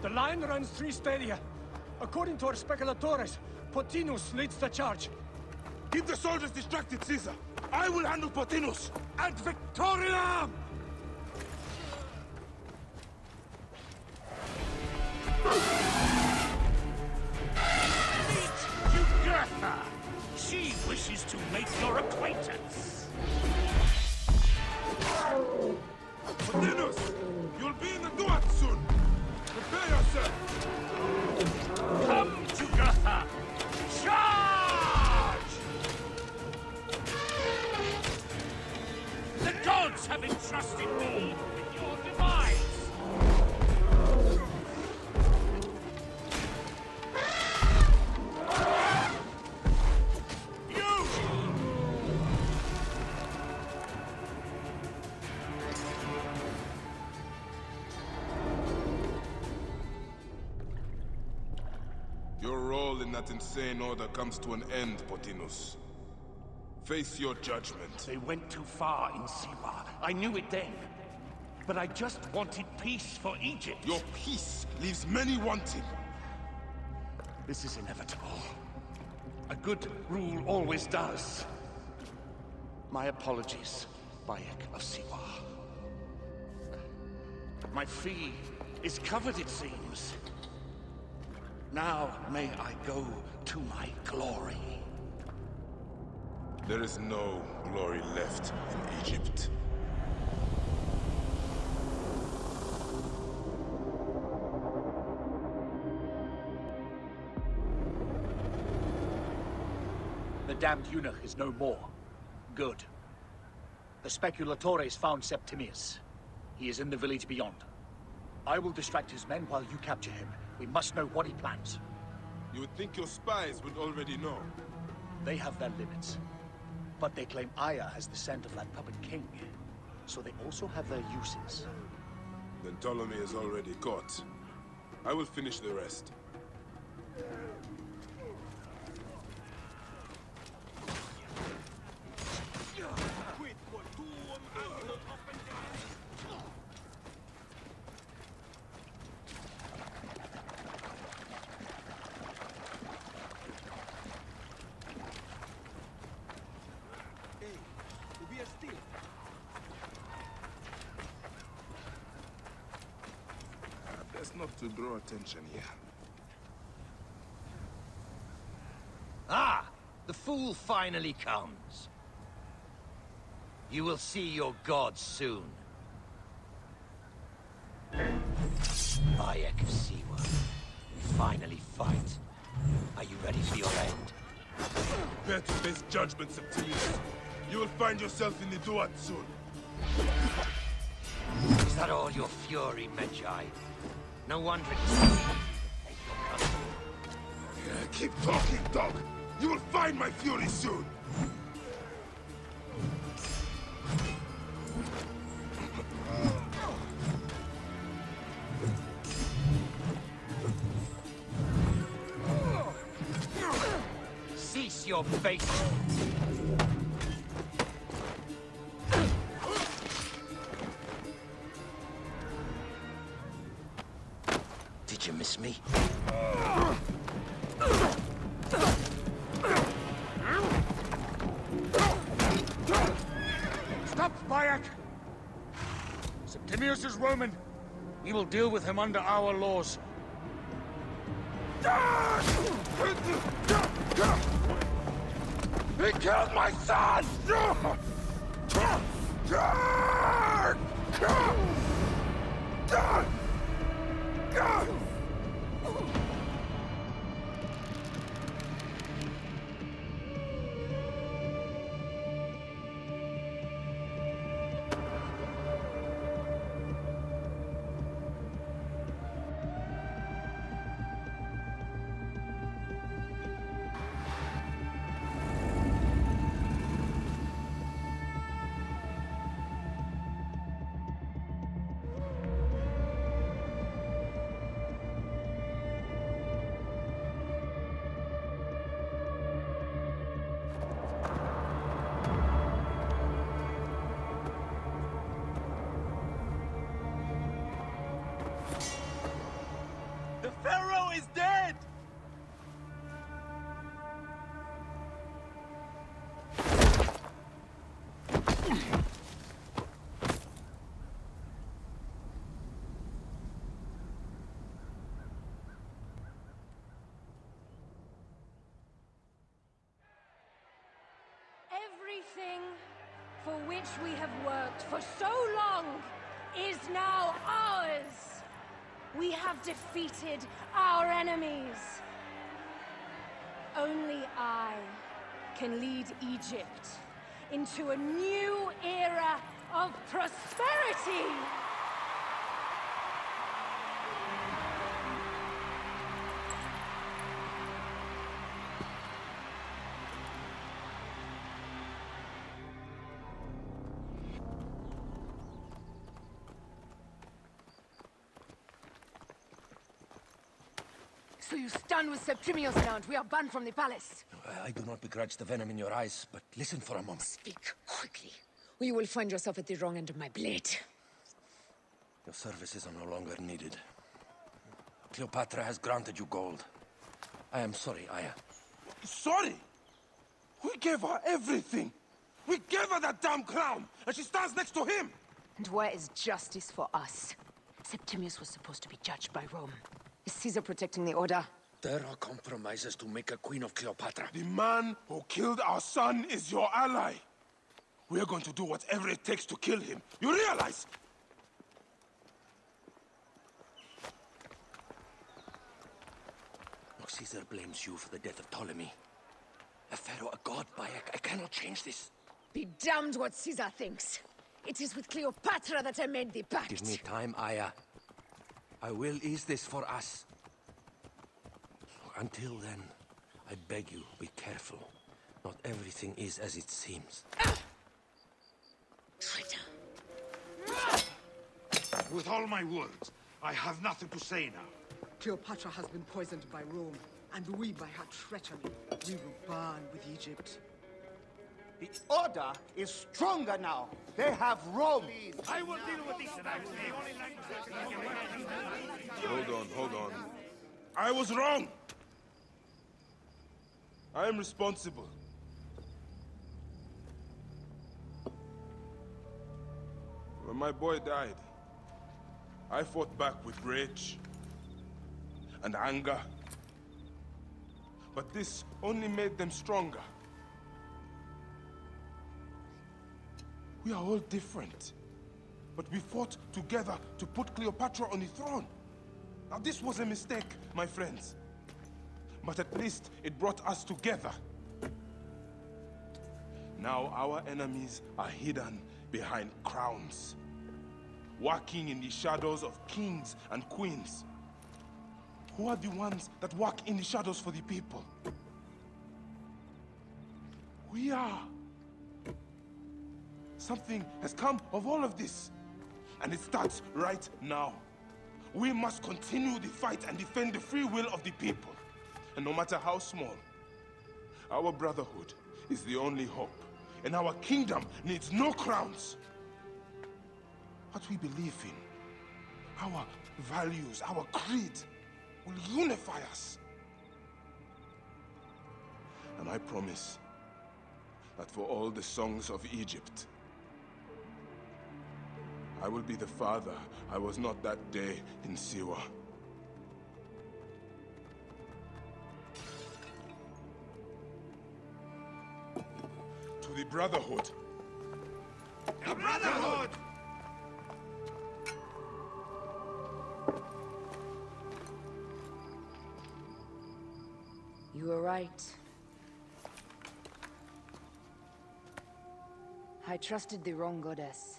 Speaker 3: The line runs 3 Stadia. According to our speculatores, Pothinus leads the charge.
Speaker 19: Keep the soldiers distracted, Caesar. I will handle Pothinus.
Speaker 3: Ad Victoriam!
Speaker 26: Meet Jugurtha. She wishes to make your acquaintance.
Speaker 19: Pothinus, you'll be in the Duat soon. Prepare yourself!
Speaker 26: Come, Jugurtha! Charge! The gods have entrusted me with your demise!
Speaker 19: Your role in that insane order comes to an end, Pothinus. Face your judgment.
Speaker 26: They went too far in Siwa. I knew it then. But I just wanted peace for Egypt.
Speaker 19: Your peace leaves many wanting.
Speaker 26: This is inevitable. A good rule always does. My apologies, Bayek of Siwa. My fee is covered, it seems. Now may I go to my glory.
Speaker 19: There is no glory left in Egypt.
Speaker 5: The damned eunuch is no more. Good. The speculatores found Septimius. He is in the village beyond. I will distract his men while you capture him. We must know what he plans.
Speaker 19: You would think your spies would already know.
Speaker 5: They have their limits. But they claim Aya has the scent of that puppet king. So they also have their uses.
Speaker 19: Then Ptolemy is already caught. I will finish the rest. not to draw attention here.
Speaker 6: Ah! The fool finally comes. You will see your gods soon. Bayek of Siwa. We finally fight. Are you ready for your end?
Speaker 19: Prepare to face judgment, Septimius. You will find yourself in the Duat soon.
Speaker 6: Is that all your fury, Medjay? No wonder it's...
Speaker 19: Keep talking, dog! You will find my fury soon!
Speaker 6: Cease your base! Did you miss me?
Speaker 12: Stop, Bayek! Septimius is Roman. We will deal with him under our laws.
Speaker 19: He killed my son!
Speaker 3: The Pharaoh is dead!
Speaker 18: Everything for which we have worked for so long is now ours! We have defeated our enemies. Only I can lead Egypt into a new era of prosperity!
Speaker 11: So you stand with Septimius now, and we are banned from the palace.
Speaker 13: I do not begrudge the venom in your eyes, but listen for a moment.
Speaker 11: Speak quickly, or you will find yourself at the wrong end of my blade.
Speaker 13: Your services are no longer needed. Cleopatra has granted you gold. I am sorry, Aya.
Speaker 19: Sorry? We gave her everything! We gave her that damn crown, and she stands next to him!
Speaker 11: And where is justice for us? Septimius was supposed to be judged by Rome. Is Caesar protecting the order?
Speaker 13: There are compromises to make a queen of Cleopatra.
Speaker 19: The man who killed our son is your ally. We are going to do whatever it takes to kill him. You realize?
Speaker 13: Caesar blames you for the death of Ptolemy. A pharaoh, a god, Bayek. I cannot change this.
Speaker 11: Be damned what Caesar thinks. It is with Cleopatra that I made the pact.
Speaker 13: Give me time, Aya. I will ease this for us. Until then, I beg you, be careful. Not everything is as it seems.
Speaker 11: Traitor.
Speaker 7: With all my words, I have nothing to say now.
Speaker 8: Cleopatra has been poisoned by Rome, and we by her treachery. We will burn with Egypt.
Speaker 3: The Order is stronger now. They have Rome.
Speaker 7: I will deal with this.
Speaker 19: Hold on. I was wrong. I am responsible. When my boy died, I fought back with rage, and anger. But this only made them stronger. We are all different. But we fought together to put Cleopatra on the throne. Now this was a mistake, my friends. But at least it brought us together. Now our enemies are hidden behind crowns, walking in the shadows of kings and queens. Who are the ones that walk in the shadows for the people? We are. Something has come of all of this, and it starts right now. We must continue the fight and defend the free will of the people. And no matter how small, our brotherhood is the only hope. And our kingdom needs no crowns. What we believe in, our values, our creed, will unify us. And I promise that for all the songs of Egypt, I will be the father I was not that day in Siwa. To the Brotherhood.
Speaker 3: The Brotherhood!
Speaker 11: You were right. I trusted the wrong goddess.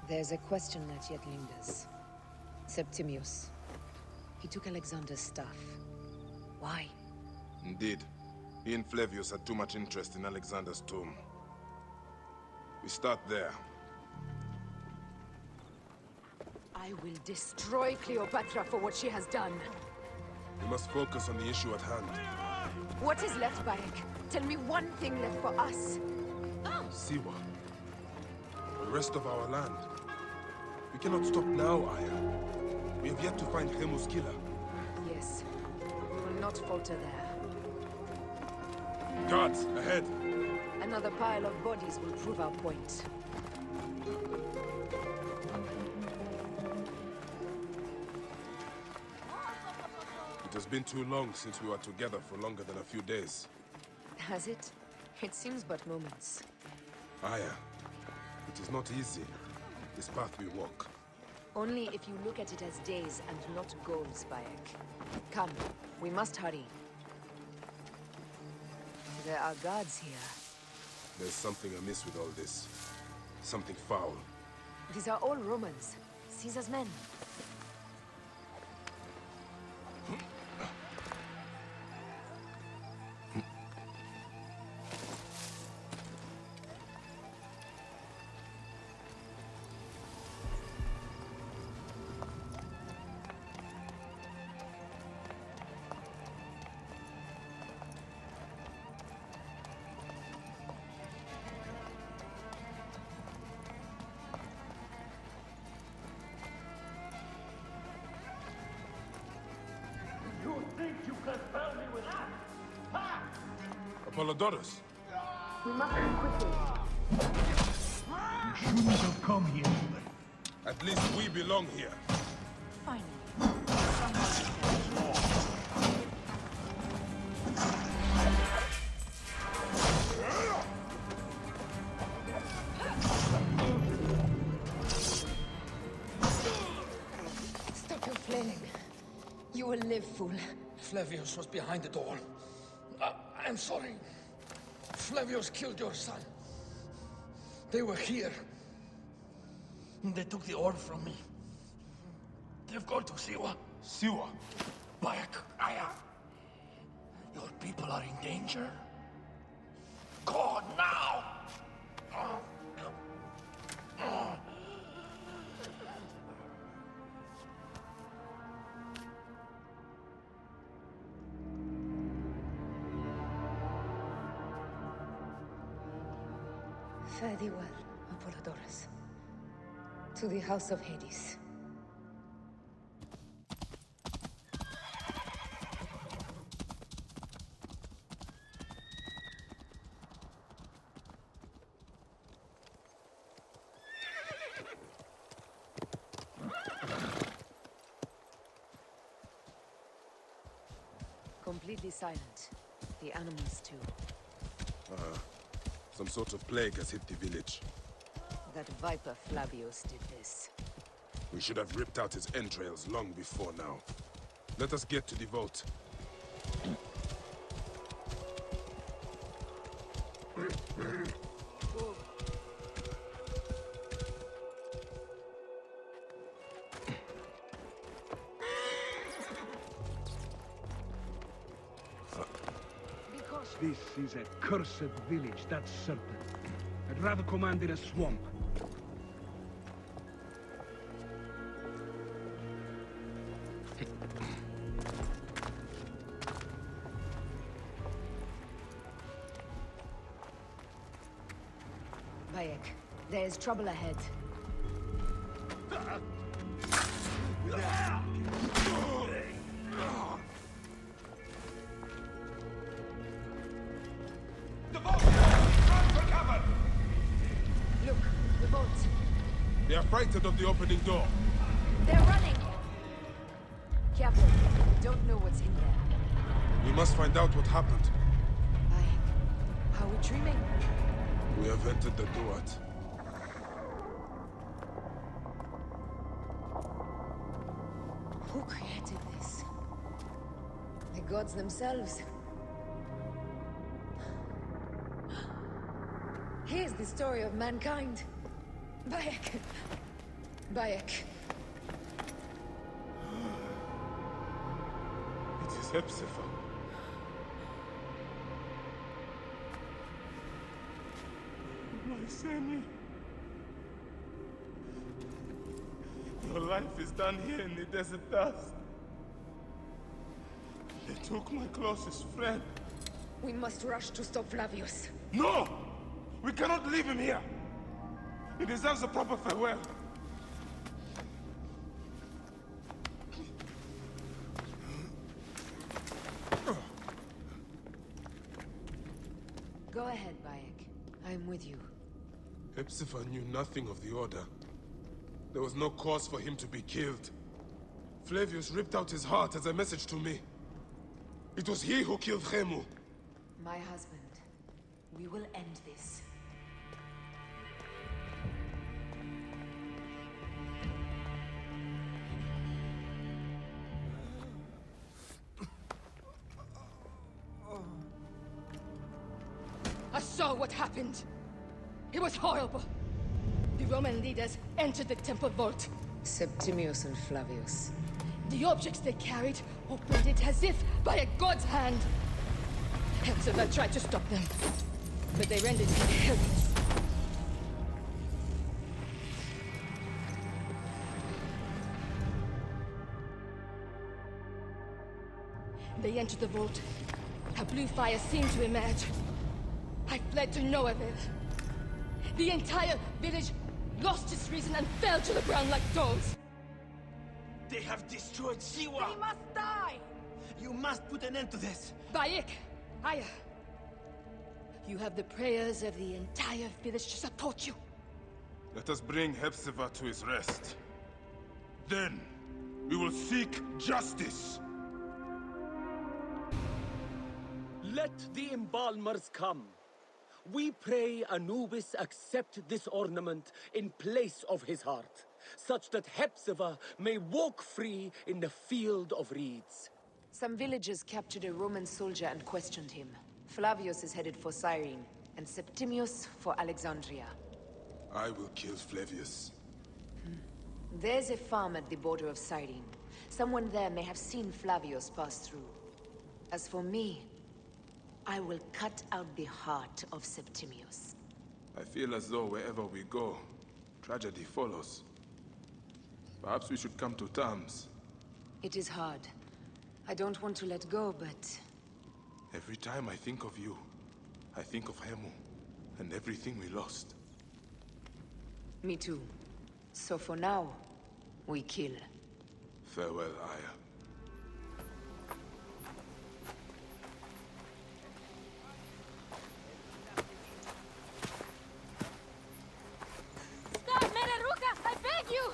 Speaker 11: There's a question that yet lingers. Septimius. He took Alexander's stuff. Why?
Speaker 19: Indeed. He and Flavius had too much interest in Alexander's tomb. We start there.
Speaker 11: I will destroy Cleopatra for what she has done.
Speaker 19: We must focus on the issue at hand.
Speaker 11: What is left, Bayek? Tell me one thing left for us.
Speaker 19: Siwa. The rest of our land. We cannot stop now, Aya. We have yet to find Remus' killer.
Speaker 11: Yes. We will not falter there.
Speaker 19: Guards, ahead!
Speaker 11: Another pile of bodies will prove our point.
Speaker 19: It has been too long since we were together for longer than a few days.
Speaker 11: Has it? It seems but moments.
Speaker 19: Aya, it is not easy, this path we walk.
Speaker 11: Only if you look at it as days and not goals, Bayek. Come, we must hurry. There are guards here.
Speaker 19: There's something amiss with all this. Something foul.
Speaker 11: These are all Romans. Caesar's men.
Speaker 3: You think you can spell me with that? Ha!
Speaker 19: Apollodorus!
Speaker 3: We must move quickly.
Speaker 2: You shouldn't have come here.
Speaker 19: At least we belong here.
Speaker 11: Stop your flailing. You will live, fool.
Speaker 22: Flavius was behind it all. I'm sorry. Flavius killed your son. They were here. They took the orb from me. They've gone to Siwa.
Speaker 19: Siwa?
Speaker 22: Bayek, Aya. Your people are in danger. Go now!
Speaker 11: Fare thee well, Apollodorus. To the House of Hades. Completely silent. The animals too.
Speaker 19: Some sort of plague has hit the village.
Speaker 11: That Viper Flavius did this.
Speaker 19: We should have ripped out his entrails long before now. Let us get to the vault.
Speaker 3: This is a cursed village, that's certain. I'd rather command in a swamp.
Speaker 11: Bayek, there is trouble ahead. Look, the boat.
Speaker 19: They are frightened of the opening door.
Speaker 11: They're running! Careful. Don't know what's in there.
Speaker 19: We must find out what happened.
Speaker 11: Bayek, are we dreaming?
Speaker 19: We have entered the Duat.
Speaker 11: Who created this? The gods themselves. Here's the story of mankind. Bayek. Bayek.
Speaker 19: It is Hepzibah. My Sammy. Your life is done here in the desert dust. They took my closest friend.
Speaker 11: We must rush to stop Flavius.
Speaker 19: No! We cannot leave him here! He deserves a proper farewell.
Speaker 11: Go ahead, Bayek. I'm with you.
Speaker 19: Hepzibah knew nothing of the Order. There was no cause for him to be killed. Flavius ripped out his heart as a message to me. It was he who killed Khemu.
Speaker 11: My husband. We will end this.
Speaker 9: I saw what happened. It was horrible. The Roman leaders entered the temple vault.
Speaker 11: Septimius and Flavius.
Speaker 9: The objects they carried opened it as if by a god's hand. Hepzibah tried to stop them, but they rendered him helpless. They entered the vault. A blue fire seemed to emerge. I fled to no avail. The entire village lost its reason and fell to the ground like dogs.
Speaker 6: They have destroyed Siwa!
Speaker 9: They must die!
Speaker 6: You must put an end to this!
Speaker 9: Bayek! Aya! You have the prayers of the entire village to support you.
Speaker 19: Let us bring Hepzibah to his rest. Then, we will seek justice!
Speaker 14: Let the embalmers come. We pray Anubis accept this ornament in place of his heart, such that Hepzibah may walk free in the field of reeds.
Speaker 11: Some villagers captured a Roman soldier and questioned him. Flavius is headed for Cyrene, and Septimius for Alexandria.
Speaker 19: I will kill Flavius.
Speaker 11: There's a farm at the border of Cyrene. Someone there may have seen Flavius pass through. As for me, I will cut out the heart of Septimius.
Speaker 19: I feel as though wherever we go, tragedy follows. Perhaps we should come to terms.
Speaker 11: It is hard. I don't want to let go, but...
Speaker 19: Every time I think of you, I think of Khemu, and everything we lost.
Speaker 11: Me too. So for now, we kill.
Speaker 19: Farewell, Aya.
Speaker 9: Stop, Mahrach! I beg you!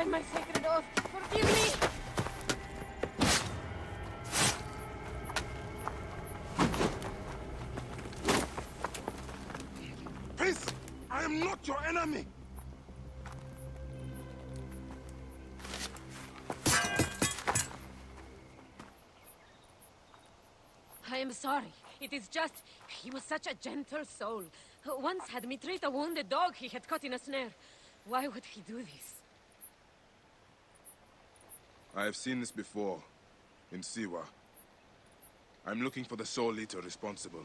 Speaker 9: broken my sacred oath. Forgive me!
Speaker 2: Peace! I am not your enemy!
Speaker 9: I am sorry. It is just... he was such a gentle soul. Once had me treat a wounded dog he had caught in a snare. Why would he do this?
Speaker 19: I have seen this before, in Siwa. I'm looking for the sole leader responsible,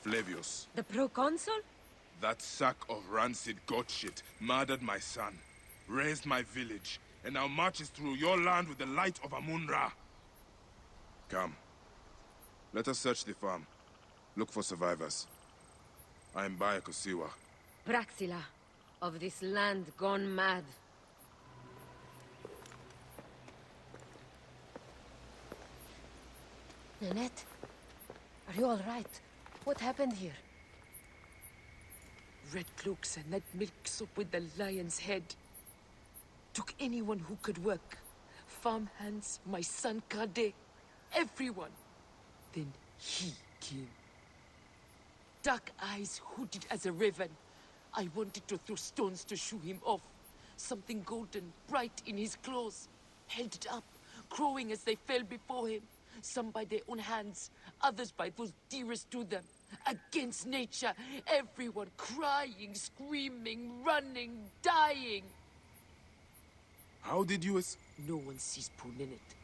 Speaker 19: Flavius.
Speaker 9: The proconsul?
Speaker 19: That sack of rancid goat shit murdered my son, raised my village, and now marches through your land with the light of Amun-Ra. Come. Let us search the farm. Look for survivors. I am Bayek of Siwa.
Speaker 9: Praxila, of this land gone mad.
Speaker 11: Nanette, are you all right? What happened here?
Speaker 4: Red cloaks and that milk soup with the lion's head. Took anyone who could work. Farm hands, my son Kade, everyone. Then he came. Dark eyes hooded as a raven. I wanted to throw stones to shoo him off. Something golden, bright in his claws. Held it up, crowing as they fell before him. Some by their own hands, others by those dearest to them. Against nature, everyone crying, screaming, running, dying.
Speaker 19: How did you
Speaker 4: No one sees poor Ninette,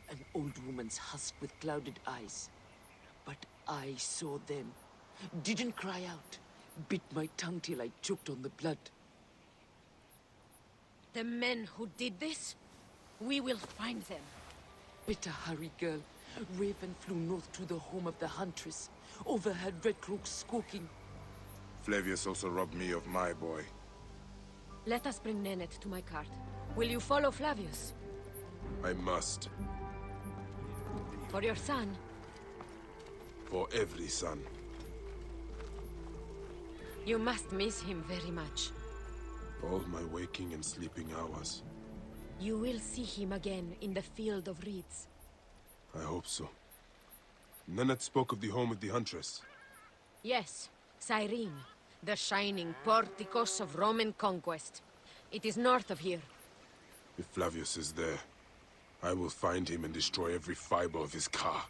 Speaker 4: an old woman's husk with clouded eyes. But I saw them. Didn't cry out. Bit my tongue till I choked on the blood.
Speaker 9: The men who did this? We will find them.
Speaker 4: Better hurry, girl. Raven flew north to the home of the huntress. Overheard Red Cloaks squawking.
Speaker 19: Flavius also robbed me of my boy.
Speaker 9: Let us bring Nennet to my cart. Will you follow Flavius?
Speaker 19: I must.
Speaker 9: For your son?
Speaker 19: For every son.
Speaker 9: You must miss him very much.
Speaker 19: All my waking and sleeping hours.
Speaker 9: You will see him again in the Field of Reeds.
Speaker 19: I hope so. Nanette spoke of the home of the Huntress.
Speaker 9: Yes, Cyrene, the shining porticos of Roman conquest. It is north of here.
Speaker 19: If Flavius is there, I will find him and destroy every fiber of his car.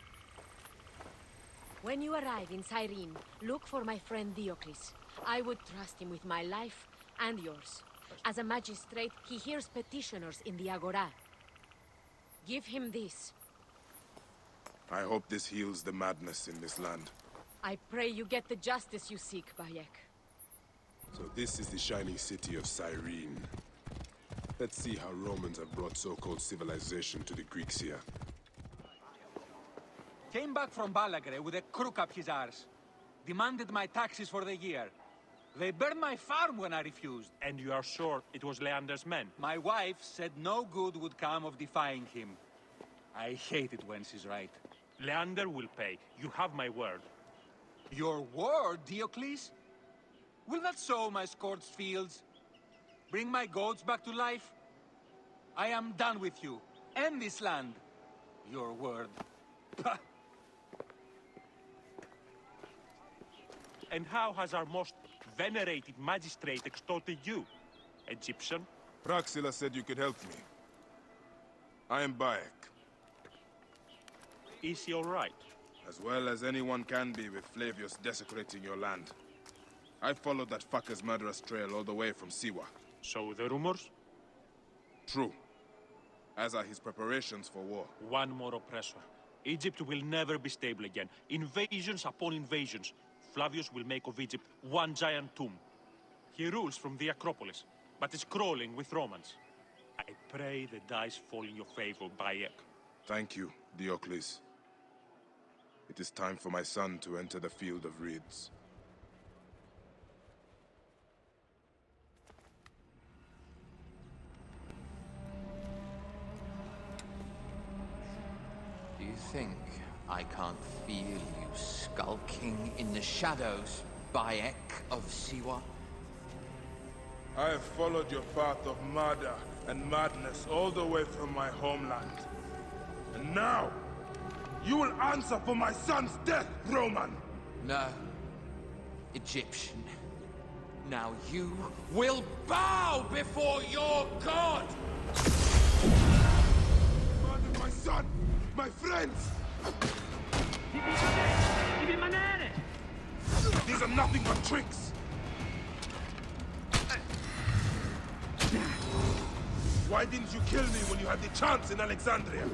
Speaker 9: When you arrive in Cyrene, look for my friend Diocles. I would trust him with my life and yours. As a magistrate, he hears petitioners in the Agora. Give him this.
Speaker 19: I hope this heals the madness in this land.
Speaker 9: I pray you get the justice you seek, Bayek.
Speaker 19: So this is the shining city of Cyrene. Let's see how Romans have brought so-called civilization to the Greeks here.
Speaker 10: Came back from Balagre with a crook up his arse. Demanded my taxes for the year. They burned my farm when I refused.
Speaker 16: And you are sure it was Leander's men?
Speaker 10: My wife said no good would come of defying him. I hate it when she's right.
Speaker 16: Leander will pay. You have my word.
Speaker 10: Your word, Diocles? Will that sow my scorched fields? Bring my goats back to life? I am done with you. End this land. Your word. Pah.
Speaker 16: And how has our most venerated magistrate extorted you, Egyptian?
Speaker 19: Praxila said you could help me. I am Bayek.
Speaker 16: Is he all right?
Speaker 19: As well as anyone can be with Flavius desecrating your land. I followed that fucker's murderous trail all the way from Siwa.
Speaker 16: So the rumors?
Speaker 19: True. As are his preparations for war.
Speaker 16: One more oppressor. Egypt will never be stable again. Invasions upon invasions. Flavius will make of Egypt one giant tomb. He rules from the Acropolis, but is crawling with Romans. I pray the dice fall in your favor, Bayek.
Speaker 19: Thank you, Diocles. It is time for my son to enter the Field of Reeds.
Speaker 24: Do you think I can't feel you skulking in the shadows, Bayek of Siwa?
Speaker 2: I have followed your path of murder and madness all the way from my homeland. And now, you will answer for my son's death, Roman!
Speaker 24: No. Egyptian. Now you will bow before your god!
Speaker 2: Murdered my son! My friends! These are nothing but tricks! Why didn't you kill me when you had the chance in Alexandria?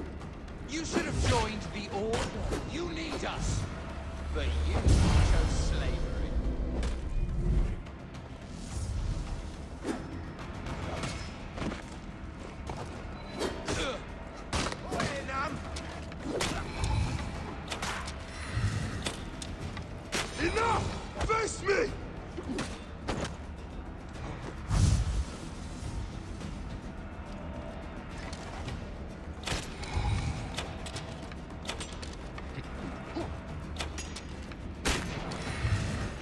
Speaker 24: You should have joined the Order. You need us. But you chose slavery.
Speaker 2: Enough! Face me!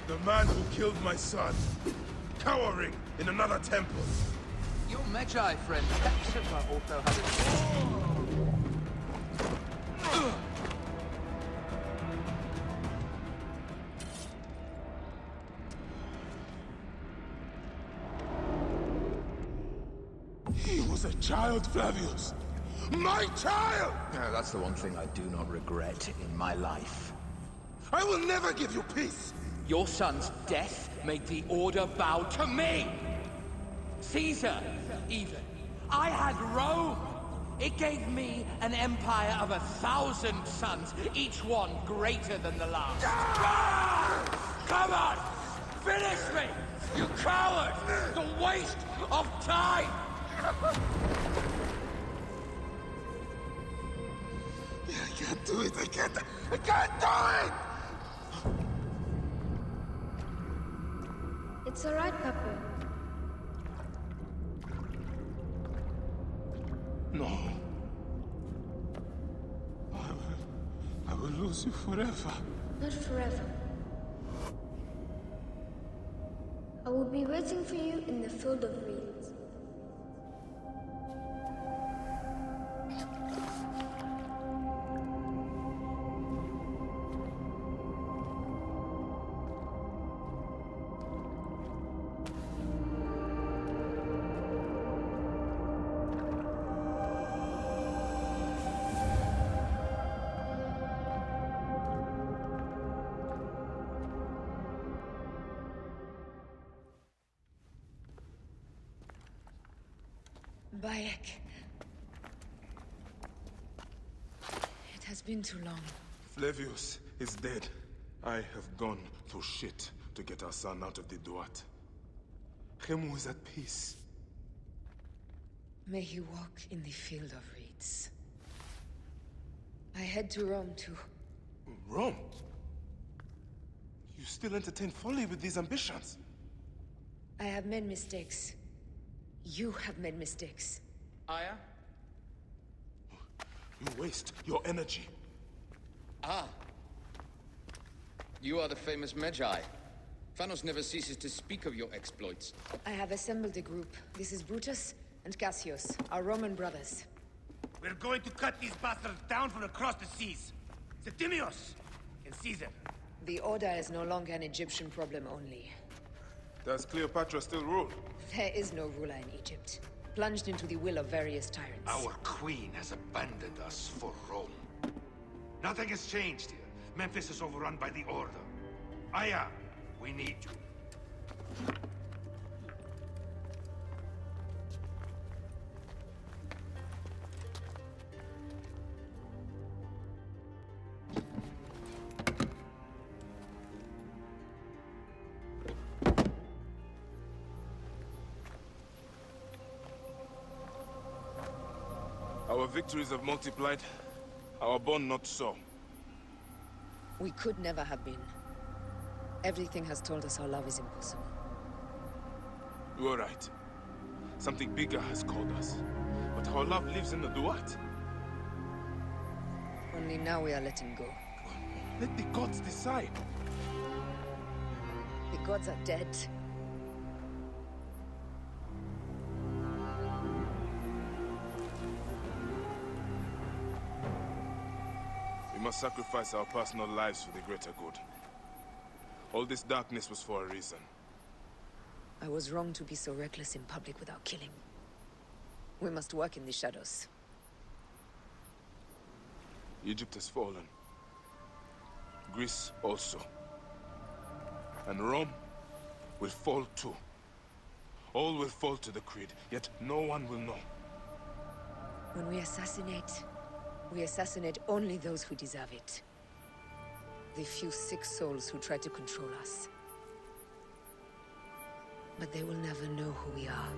Speaker 2: The man who killed my son, cowering in another temple.
Speaker 24: Your Magi friend, Baptizat, also had a...
Speaker 2: He was a child, Flavius! My child!
Speaker 24: Yeah, that's the one thing I do not regret in my life.
Speaker 2: I will never give you peace!
Speaker 24: Your son's death made the Order bow to me! Caesar, even. I had Rome! It gave me an empire of 1,000 sons, each one greater than the last. Come on! Finish me! You coward! The waste of time!
Speaker 2: I can't do it, I can't do it!
Speaker 9: It's all right, Papa.
Speaker 2: No. I will lose you forever.
Speaker 9: Not forever. I will be waiting for you in the field of reeds.
Speaker 4: Bayek. It has been too long.
Speaker 2: Flavius is dead. I have gone through shit to get our son out of the Duat. Khemu is at peace.
Speaker 4: May he walk in the field of reeds. I head to Rome too.
Speaker 2: Rome? You still entertain folly with these ambitions?
Speaker 4: I have made mistakes. You have made mistakes.
Speaker 24: Aya?
Speaker 2: You waste your energy.
Speaker 1: Ah. You are the famous Magi. Thanos never ceases to speak of your exploits.
Speaker 4: I have assembled a group. This is Brutus and Cassius, our Roman brothers.
Speaker 3: We're going to cut these bastards down from across the seas. Septimius and Caesar.
Speaker 4: The Order is no longer an Egyptian problem only.
Speaker 2: Does Cleopatra still rule?
Speaker 4: There is no ruler in Egypt. Plunged into the will of various tyrants.
Speaker 7: Our queen has abandoned us for Rome. Nothing has changed here. Memphis is overrun by the Order. Aya, we need you.
Speaker 2: Our victories have multiplied, our bond not so.
Speaker 4: We could never have been. Everything has told us our love is impossible.
Speaker 2: You are right. Something bigger has called us. But our love lives in the Duat.
Speaker 4: Only now we are letting go.
Speaker 2: Let the gods decide.
Speaker 4: The gods are dead.
Speaker 19: must sacrifice our personal lives for the greater good. All this darkness was for a reason.
Speaker 11: I was wrong to be so reckless in public without killing. We must work in the shadows.
Speaker 19: Egypt has fallen. Greece also. And Rome will fall too. All will fall to the creed, yet no one will know.
Speaker 11: When we assassinate only those who deserve it. The few sick souls who try to control us. But they will never know who we are.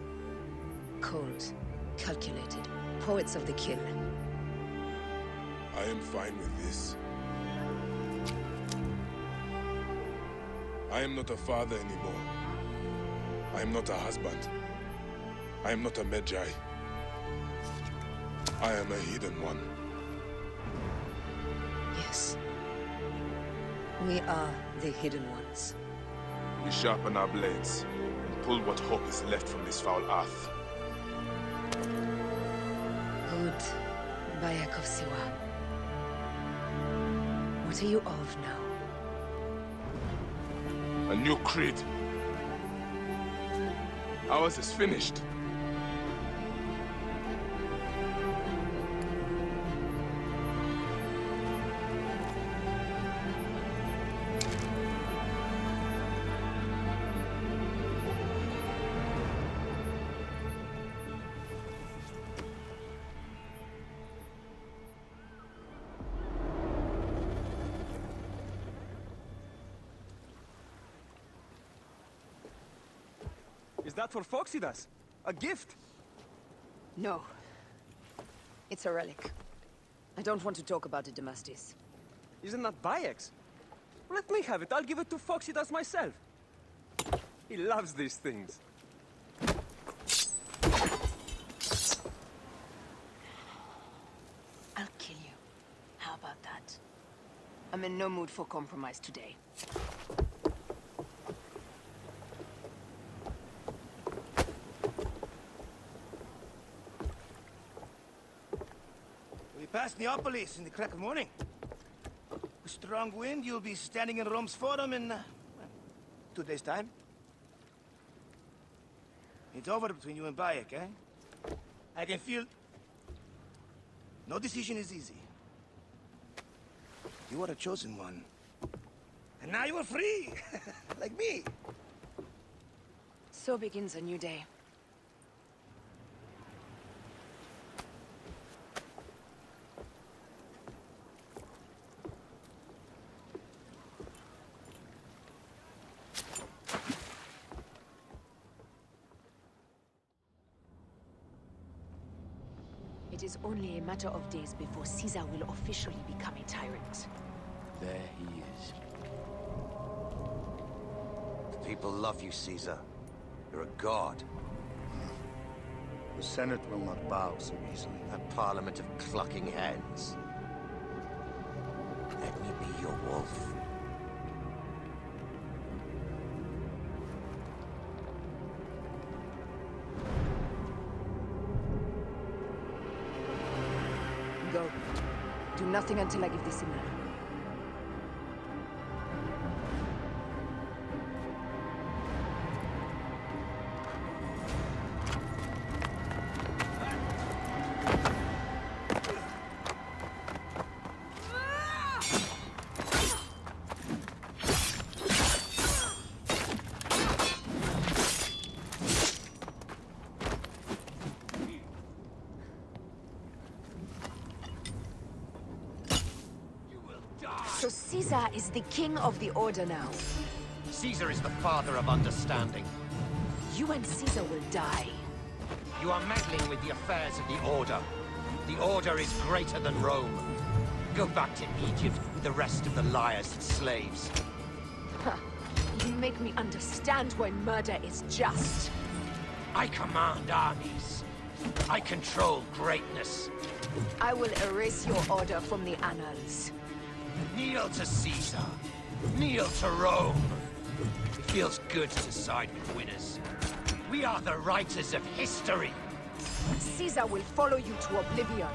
Speaker 11: Cold, calculated, poets of the kill.
Speaker 19: I am fine with this. I am not a father anymore. I am not a husband. I am not a Magi. I am a hidden one.
Speaker 11: Yes. We are the hidden ones.
Speaker 19: We sharpen our blades and pull what hope is left from this foul earth.
Speaker 11: Good, Bayek of Siwa. What are you of now?
Speaker 19: A new creed. Ours is finished.
Speaker 15: Is that for Phoxidas? A gift?
Speaker 11: No. It's a relic. I don't want to talk about it, Damastis.
Speaker 15: Isn't that Bayek's? Let me have it. I'll give it to Phoxidas myself. He loves these things.
Speaker 11: I'll kill you. How about that? I'm in no mood for compromise today.
Speaker 3: We passed Neapolis in the crack of morning. With strong wind, you'll be standing in Rome's forum in, well, 2 days' time. It's over between you and Bayek, eh? I can feel... No decision is easy. You are a chosen one. And now you are free! Like me!
Speaker 11: So begins a new day. It is only a matter of days before Caesar will officially become a tyrant.
Speaker 6: There he is. The people love you, Caesar. You're a god.
Speaker 17: The Senate will not bow so easily.
Speaker 6: A parliament of clucking hens. Let me be your wolf.
Speaker 11: Go. Do nothing until I give the signal. So Caesar is the king of the Order now.
Speaker 6: Caesar is the father of understanding.
Speaker 11: You and Caesar will die.
Speaker 6: You are meddling with the affairs of the Order. The Order is greater than Rome. Go back to Egypt with the rest of the liars and slaves.
Speaker 11: Huh. You make me understand why murder is just.
Speaker 6: I command armies. I control greatness.
Speaker 11: I will erase your order from the annals.
Speaker 6: Kneel to Caesar. Kneel to Rome. It feels good to side with winners. We are the writers of history.
Speaker 11: Caesar will follow you to oblivion.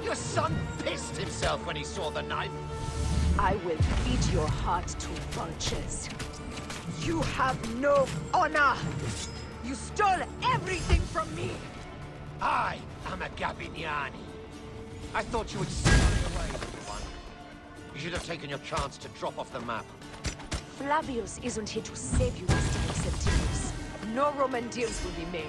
Speaker 6: Your son pissed himself when he saw the knife.
Speaker 11: I will feed your heart to vultures. You have no honor! You stole everything from me!
Speaker 6: I am a Gabignani. I thought you would scurry away, little one. You should have taken your chance to drop off the map.
Speaker 11: Flavius isn't here to save you, Mr. Septimius. No Roman deals will be made.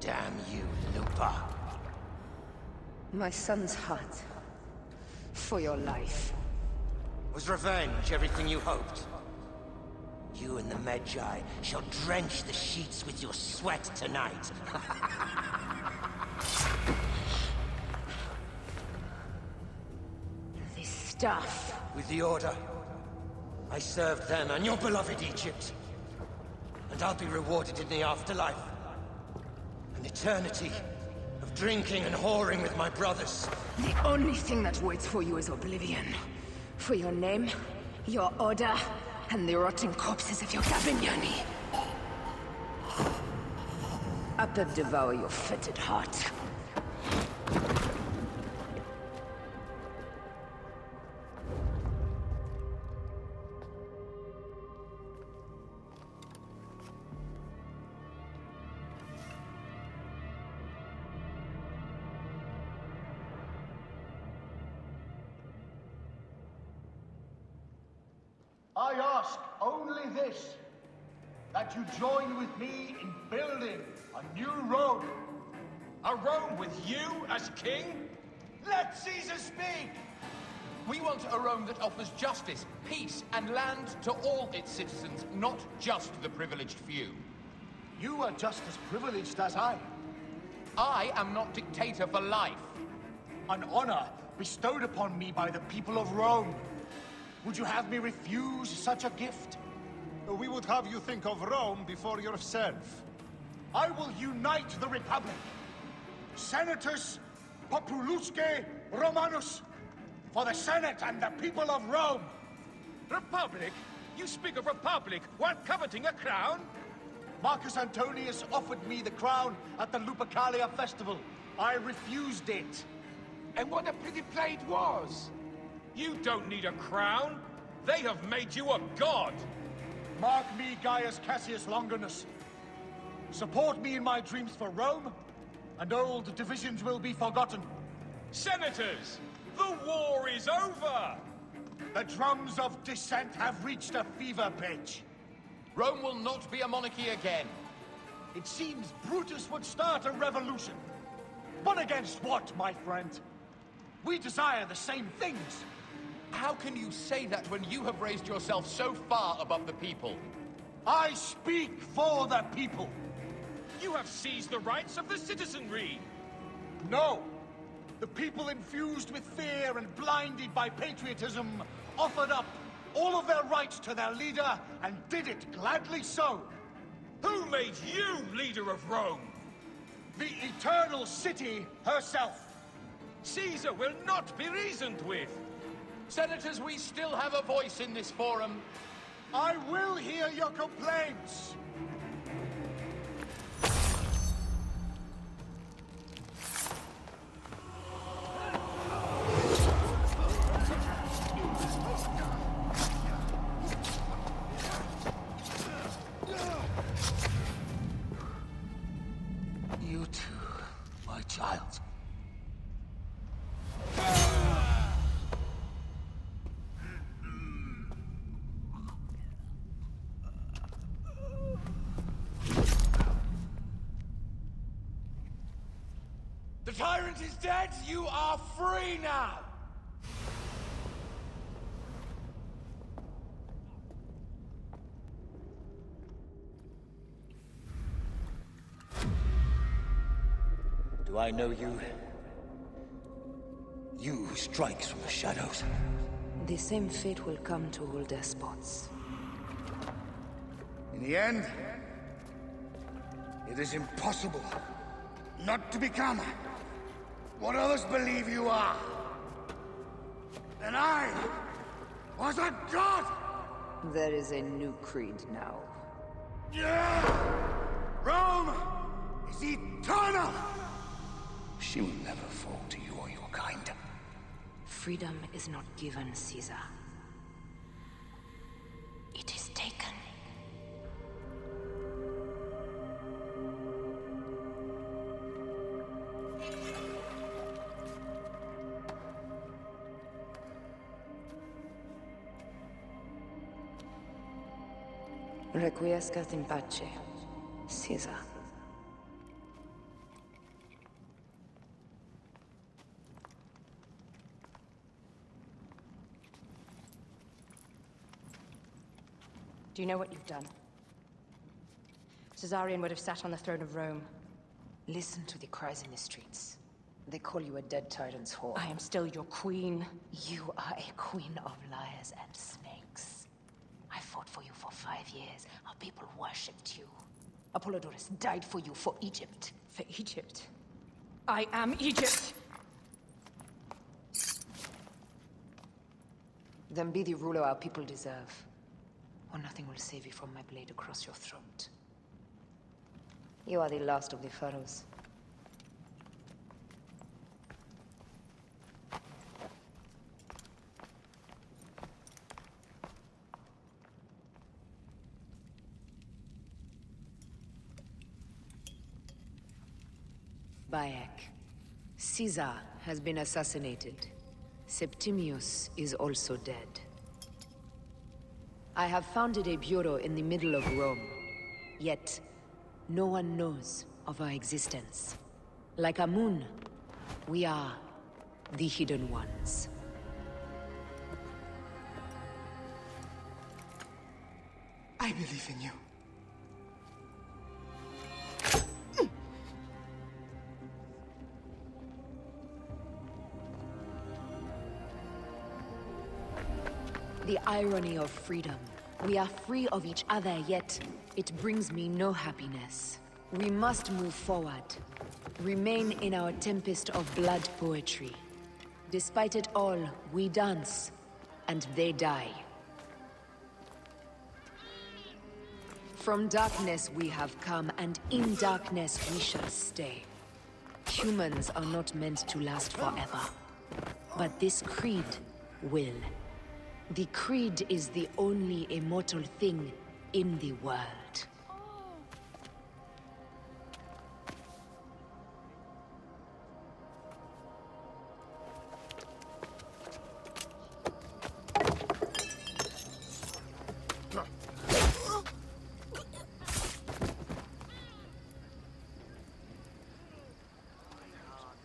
Speaker 6: Damn you, Lupa.
Speaker 11: My son's heart. For your life.
Speaker 6: Was revenge everything you hoped? You and the Magi shall drench the sheets with your sweat tonight.
Speaker 11: This stuff.
Speaker 6: With the Order, I served them and your beloved Egypt. And I'll be rewarded in the afterlife. An eternity of drinking and whoring with my brothers.
Speaker 11: The only thing that waits for you is oblivion. For your name, your order, and the rotting corpses of your Gabignani. Up and devour your fetid heart.
Speaker 12: I ask only this, that you join with me in building a new Rome.
Speaker 10: A Rome with you as king? Let Caesar speak! We want a Rome that offers justice, peace, and land to all its citizens, not just the privileged few.
Speaker 12: You are just as privileged as I.
Speaker 10: I am not dictator for life.
Speaker 12: An honor bestowed upon me by the people of Rome. Would you have me refuse such a gift?
Speaker 17: We would have you think of Rome before yourself.
Speaker 12: I will unite the Republic. Senatus Populusque Romanus. For the Senate and the people of Rome.
Speaker 10: Republic? You speak of Republic while coveting a crown?
Speaker 12: Marcus Antonius offered me the crown at the Lupercalia festival. I refused it.
Speaker 10: And what a pretty play it was! You don't need a crown. They have made you a god.
Speaker 12: Mark me, Gaius Cassius Longinus. Support me in my dreams for Rome, and old divisions will be forgotten.
Speaker 10: Senators, the war is over!
Speaker 12: The drums of dissent have reached a fever pitch.
Speaker 10: Rome will not be a monarchy again.
Speaker 12: It seems Brutus would start a revolution. But against what, my friend? We desire the same things.
Speaker 10: How can you say that when you have raised yourself so far above the people?
Speaker 12: I speak for the people.
Speaker 10: You have seized the rights of the citizenry.
Speaker 12: No. The people infused with fear and blinded by patriotism offered up all of their rights to their leader and did it gladly so.
Speaker 10: Who made you leader of Rome?
Speaker 12: The eternal city herself.
Speaker 10: Caesar will not be reasoned with. Senators, we still have a voice in this forum.
Speaker 12: I will hear your complaints.
Speaker 6: You too, my child.
Speaker 10: The tyrant is dead. You are free now.
Speaker 12: Do I know you? You who strikes from the shadows.
Speaker 11: The same fate will come to all despots.
Speaker 12: In the end, it is impossible not to become what others believe you are. And I was a god!
Speaker 11: There is a new creed now.
Speaker 12: Rome is eternal! She will never fall to you or your kind.
Speaker 11: Freedom is not given, Caesar. It is taken. Requiescat in pace, Caesar.
Speaker 18: Do you know what you've done? Caesarion would have sat on the throne of Rome.
Speaker 11: Listen to the cries in the streets. They call you a dead tyrant's whore.
Speaker 18: I am still your queen.
Speaker 11: You are a queen of liars and snakes. I fought for you for 5 years. Our people worshipped you. Apollodorus died for you, for Egypt.
Speaker 18: For Egypt? I am Egypt!
Speaker 11: Then be the ruler our people deserve. Or nothing will save you from my blade across your throat. You are the last of the pharaohs. Bayek. Caesar has been assassinated. Septimius is also dead. I have founded a bureau in the middle of Rome. Yet, no one knows of our existence. Like Amun, we are the Hidden Ones.
Speaker 8: I believe in you.
Speaker 11: The irony of freedom. We are free of each other, yet it brings me no happiness. We must move forward. Remain in our tempest of blood poetry. Despite it all, we dance, and they die. From darkness we have come, and in darkness we shall stay. Humans are not meant to last forever. But this creed will. The creed is the only immortal thing in the world.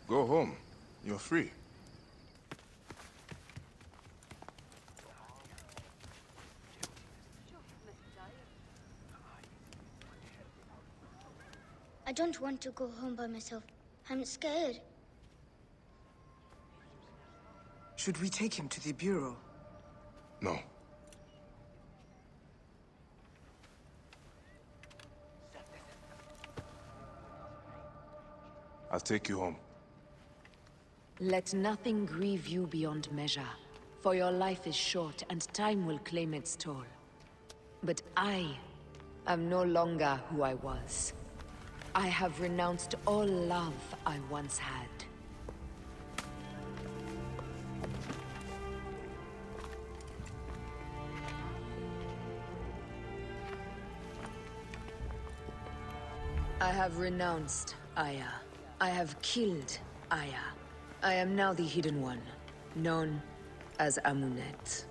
Speaker 19: Go home. You're free.
Speaker 5: I don't want to go home by myself. I'm scared.
Speaker 8: Should we take him to the bureau?
Speaker 19: No. I'll take you home.
Speaker 11: Let nothing grieve you beyond measure, for your life is short and time will claim its toll. But I am no longer who I was. I have renounced all love I once had. I have renounced Aya. I have killed Aya. I am now the Hidden One, known as Amunet.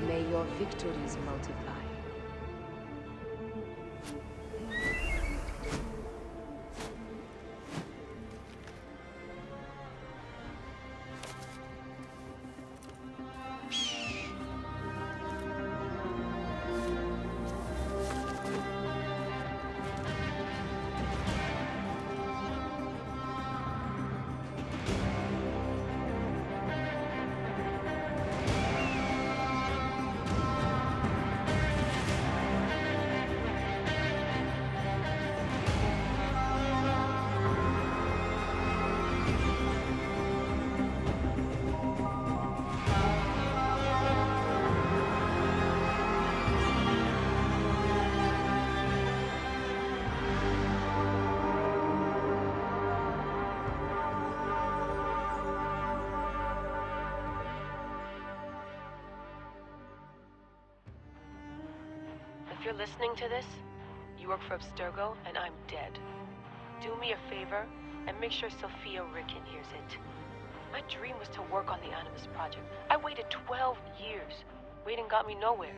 Speaker 11: May your victories multiply.
Speaker 13: If you're listening to this, you work for Abstergo, and I'm dead. Do me a favor, and make sure Sophia Ricken hears it. My dream was to work on the Animus Project. I waited 12 years. Waiting got me nowhere.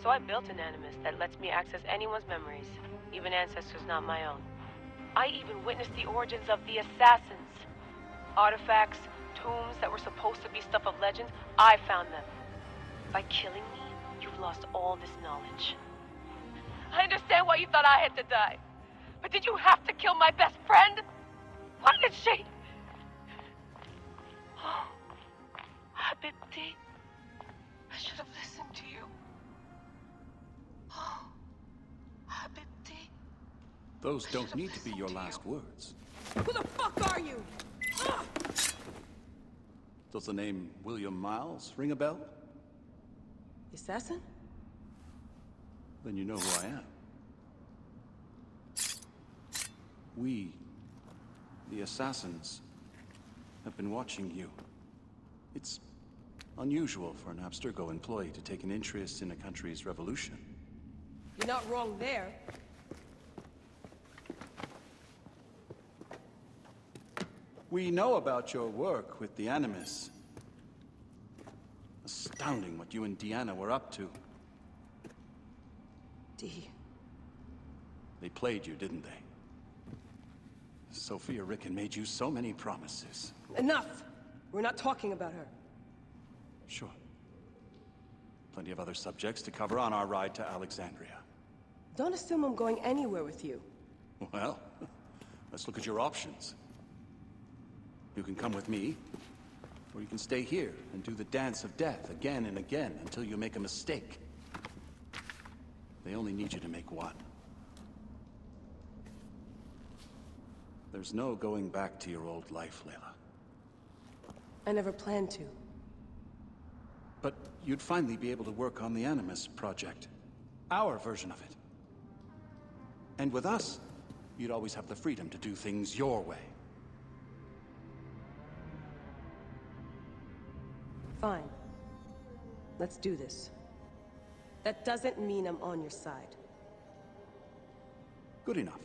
Speaker 13: So I built an Animus that lets me access anyone's memories, even ancestors not my own. I even witnessed the origins of the Assassins. Artifacts, tombs that were supposed to be stuff of legend, I found them. By killing me, you've lost all this knowledge. I understand why you thought I had to die. But did you have to kill my best friend? Why did she? Oh, Habibti. I should have listened to you. Oh, Habibti.
Speaker 20: Those don't need to be your last words.
Speaker 8: Who the fuck are you? Ah!
Speaker 20: Does the name William Miles ring a bell?
Speaker 8: The assassin?
Speaker 20: Then you know who I am. We, the Assassins, have been watching you. It's unusual for an Abstergo employee to take an interest in a country's revolution.
Speaker 8: You're not wrong there.
Speaker 20: We know about your work with the Animus. Astounding what you and Deanna were up to.
Speaker 8: D.
Speaker 20: They played you, didn't they? Sophia Ricken made you so many promises.
Speaker 8: Enough! We're not talking about her.
Speaker 20: Sure. Plenty of other subjects to cover on our ride to Alexandria.
Speaker 8: Don't assume I'm going anywhere with you.
Speaker 20: Well, let's look at your options. You can come with me, or you can stay here and do the dance of death again and again until you make a mistake. They only need you to make one. There's no going back to your old life, Layla.
Speaker 8: I never planned to.
Speaker 20: But you'd finally be able to work on the Animus project. Our version of it. And with us, you'd always have the freedom to do things your way.
Speaker 8: Fine. Let's do this. That doesn't mean I'm on your side.
Speaker 20: Good enough.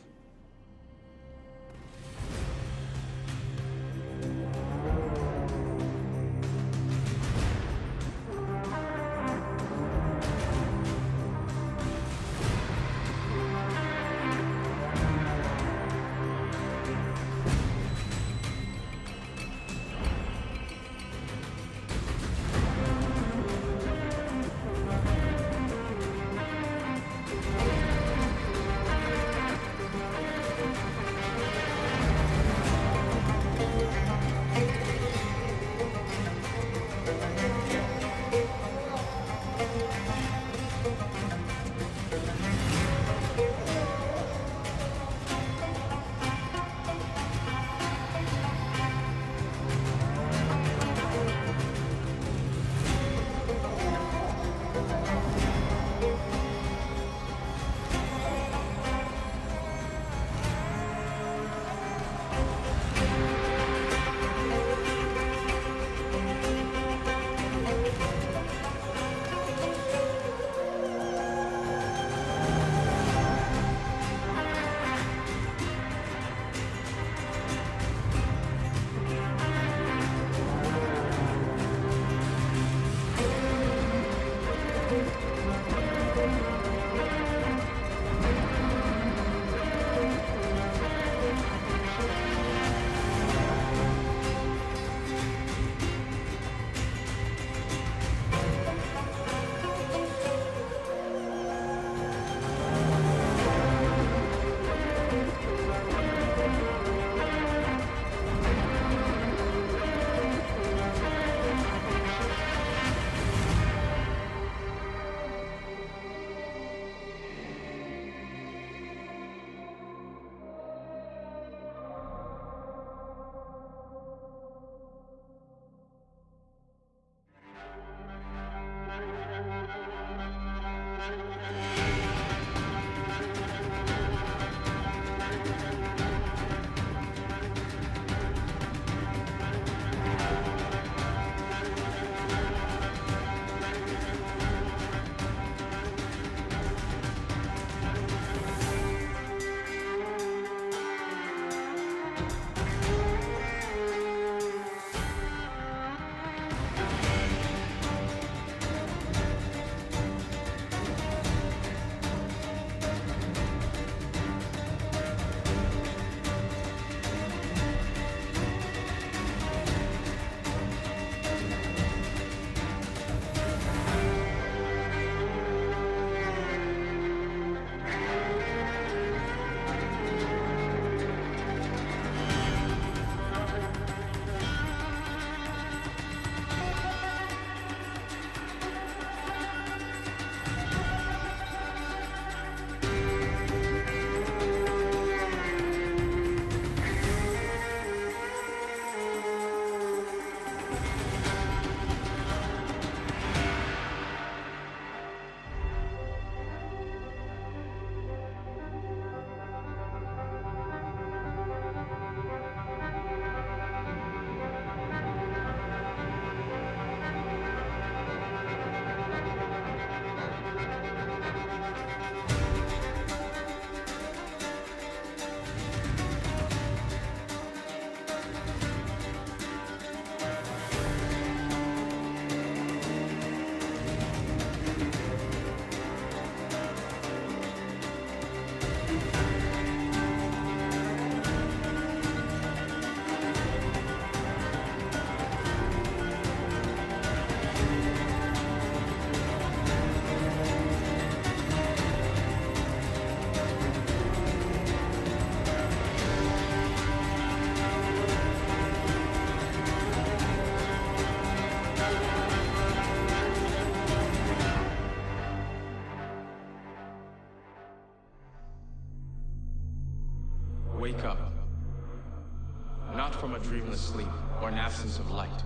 Speaker 14: meaningless sleep or an absence of light,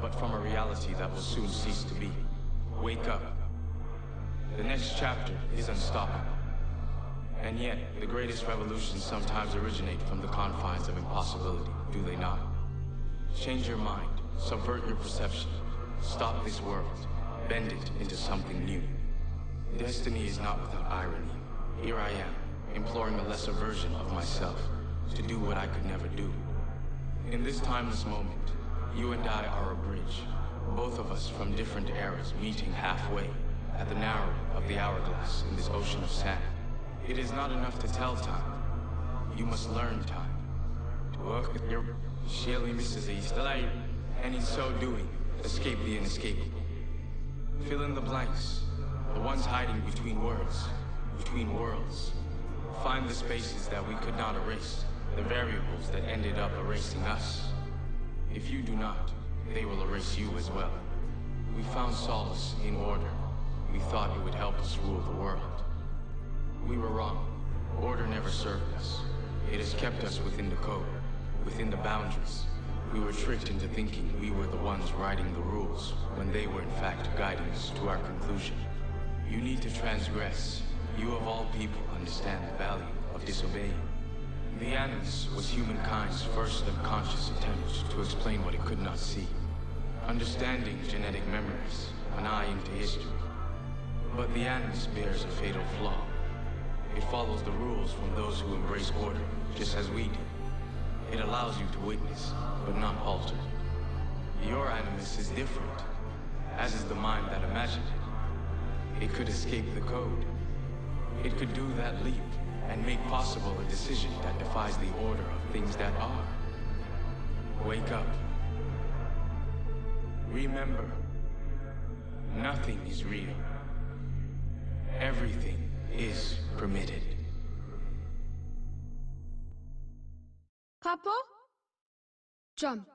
Speaker 14: but from a reality that will soon cease to be. Wake up. The next chapter is unstoppable. And yet, the greatest revolutions sometimes originate from the confines of impossibility, do they not? Change your mind, subvert your perception, stop this world, bend it into something new. Destiny is not without irony. Here I am, imploring a lesser version of myself, to do what I could never do. In this timeless moment, you and I are a bridge, both of us from different eras meeting halfway, at the narrowing of the hourglass in this ocean of sand. It is not enough to tell time. You must learn time. To work with your Shelly Mrs. Easterlight, and in so doing, escape the inescapable. Fill in the blanks, the ones hiding between words, between worlds. Find the spaces that we could not erase, the variables that ended up erasing us. If you do not, they will erase you as well. We found solace in order. We thought it would help us rule the world. We were wrong. Order never served us. It has kept us within the code, within the boundaries. We were tricked into thinking we were the ones writing the rules, when they were in fact guiding us to our conclusion. You need to transgress. You of all people understand the value of disobeying. The Animus was humankind's first unconscious attempt to explain what it could not see. Understanding genetic memories, an eye into history. But the Animus bears a fatal flaw. It follows the rules from those who embrace order, just as we do. It allows you to witness, but not alter. Your Animus is different, as is the mind that imagined it. It could escape the code. It could do that leap, and make possible a decision that defies the order of things that are. Wake up. Remember, nothing is real. Everything is permitted.
Speaker 9: Papa? Jump.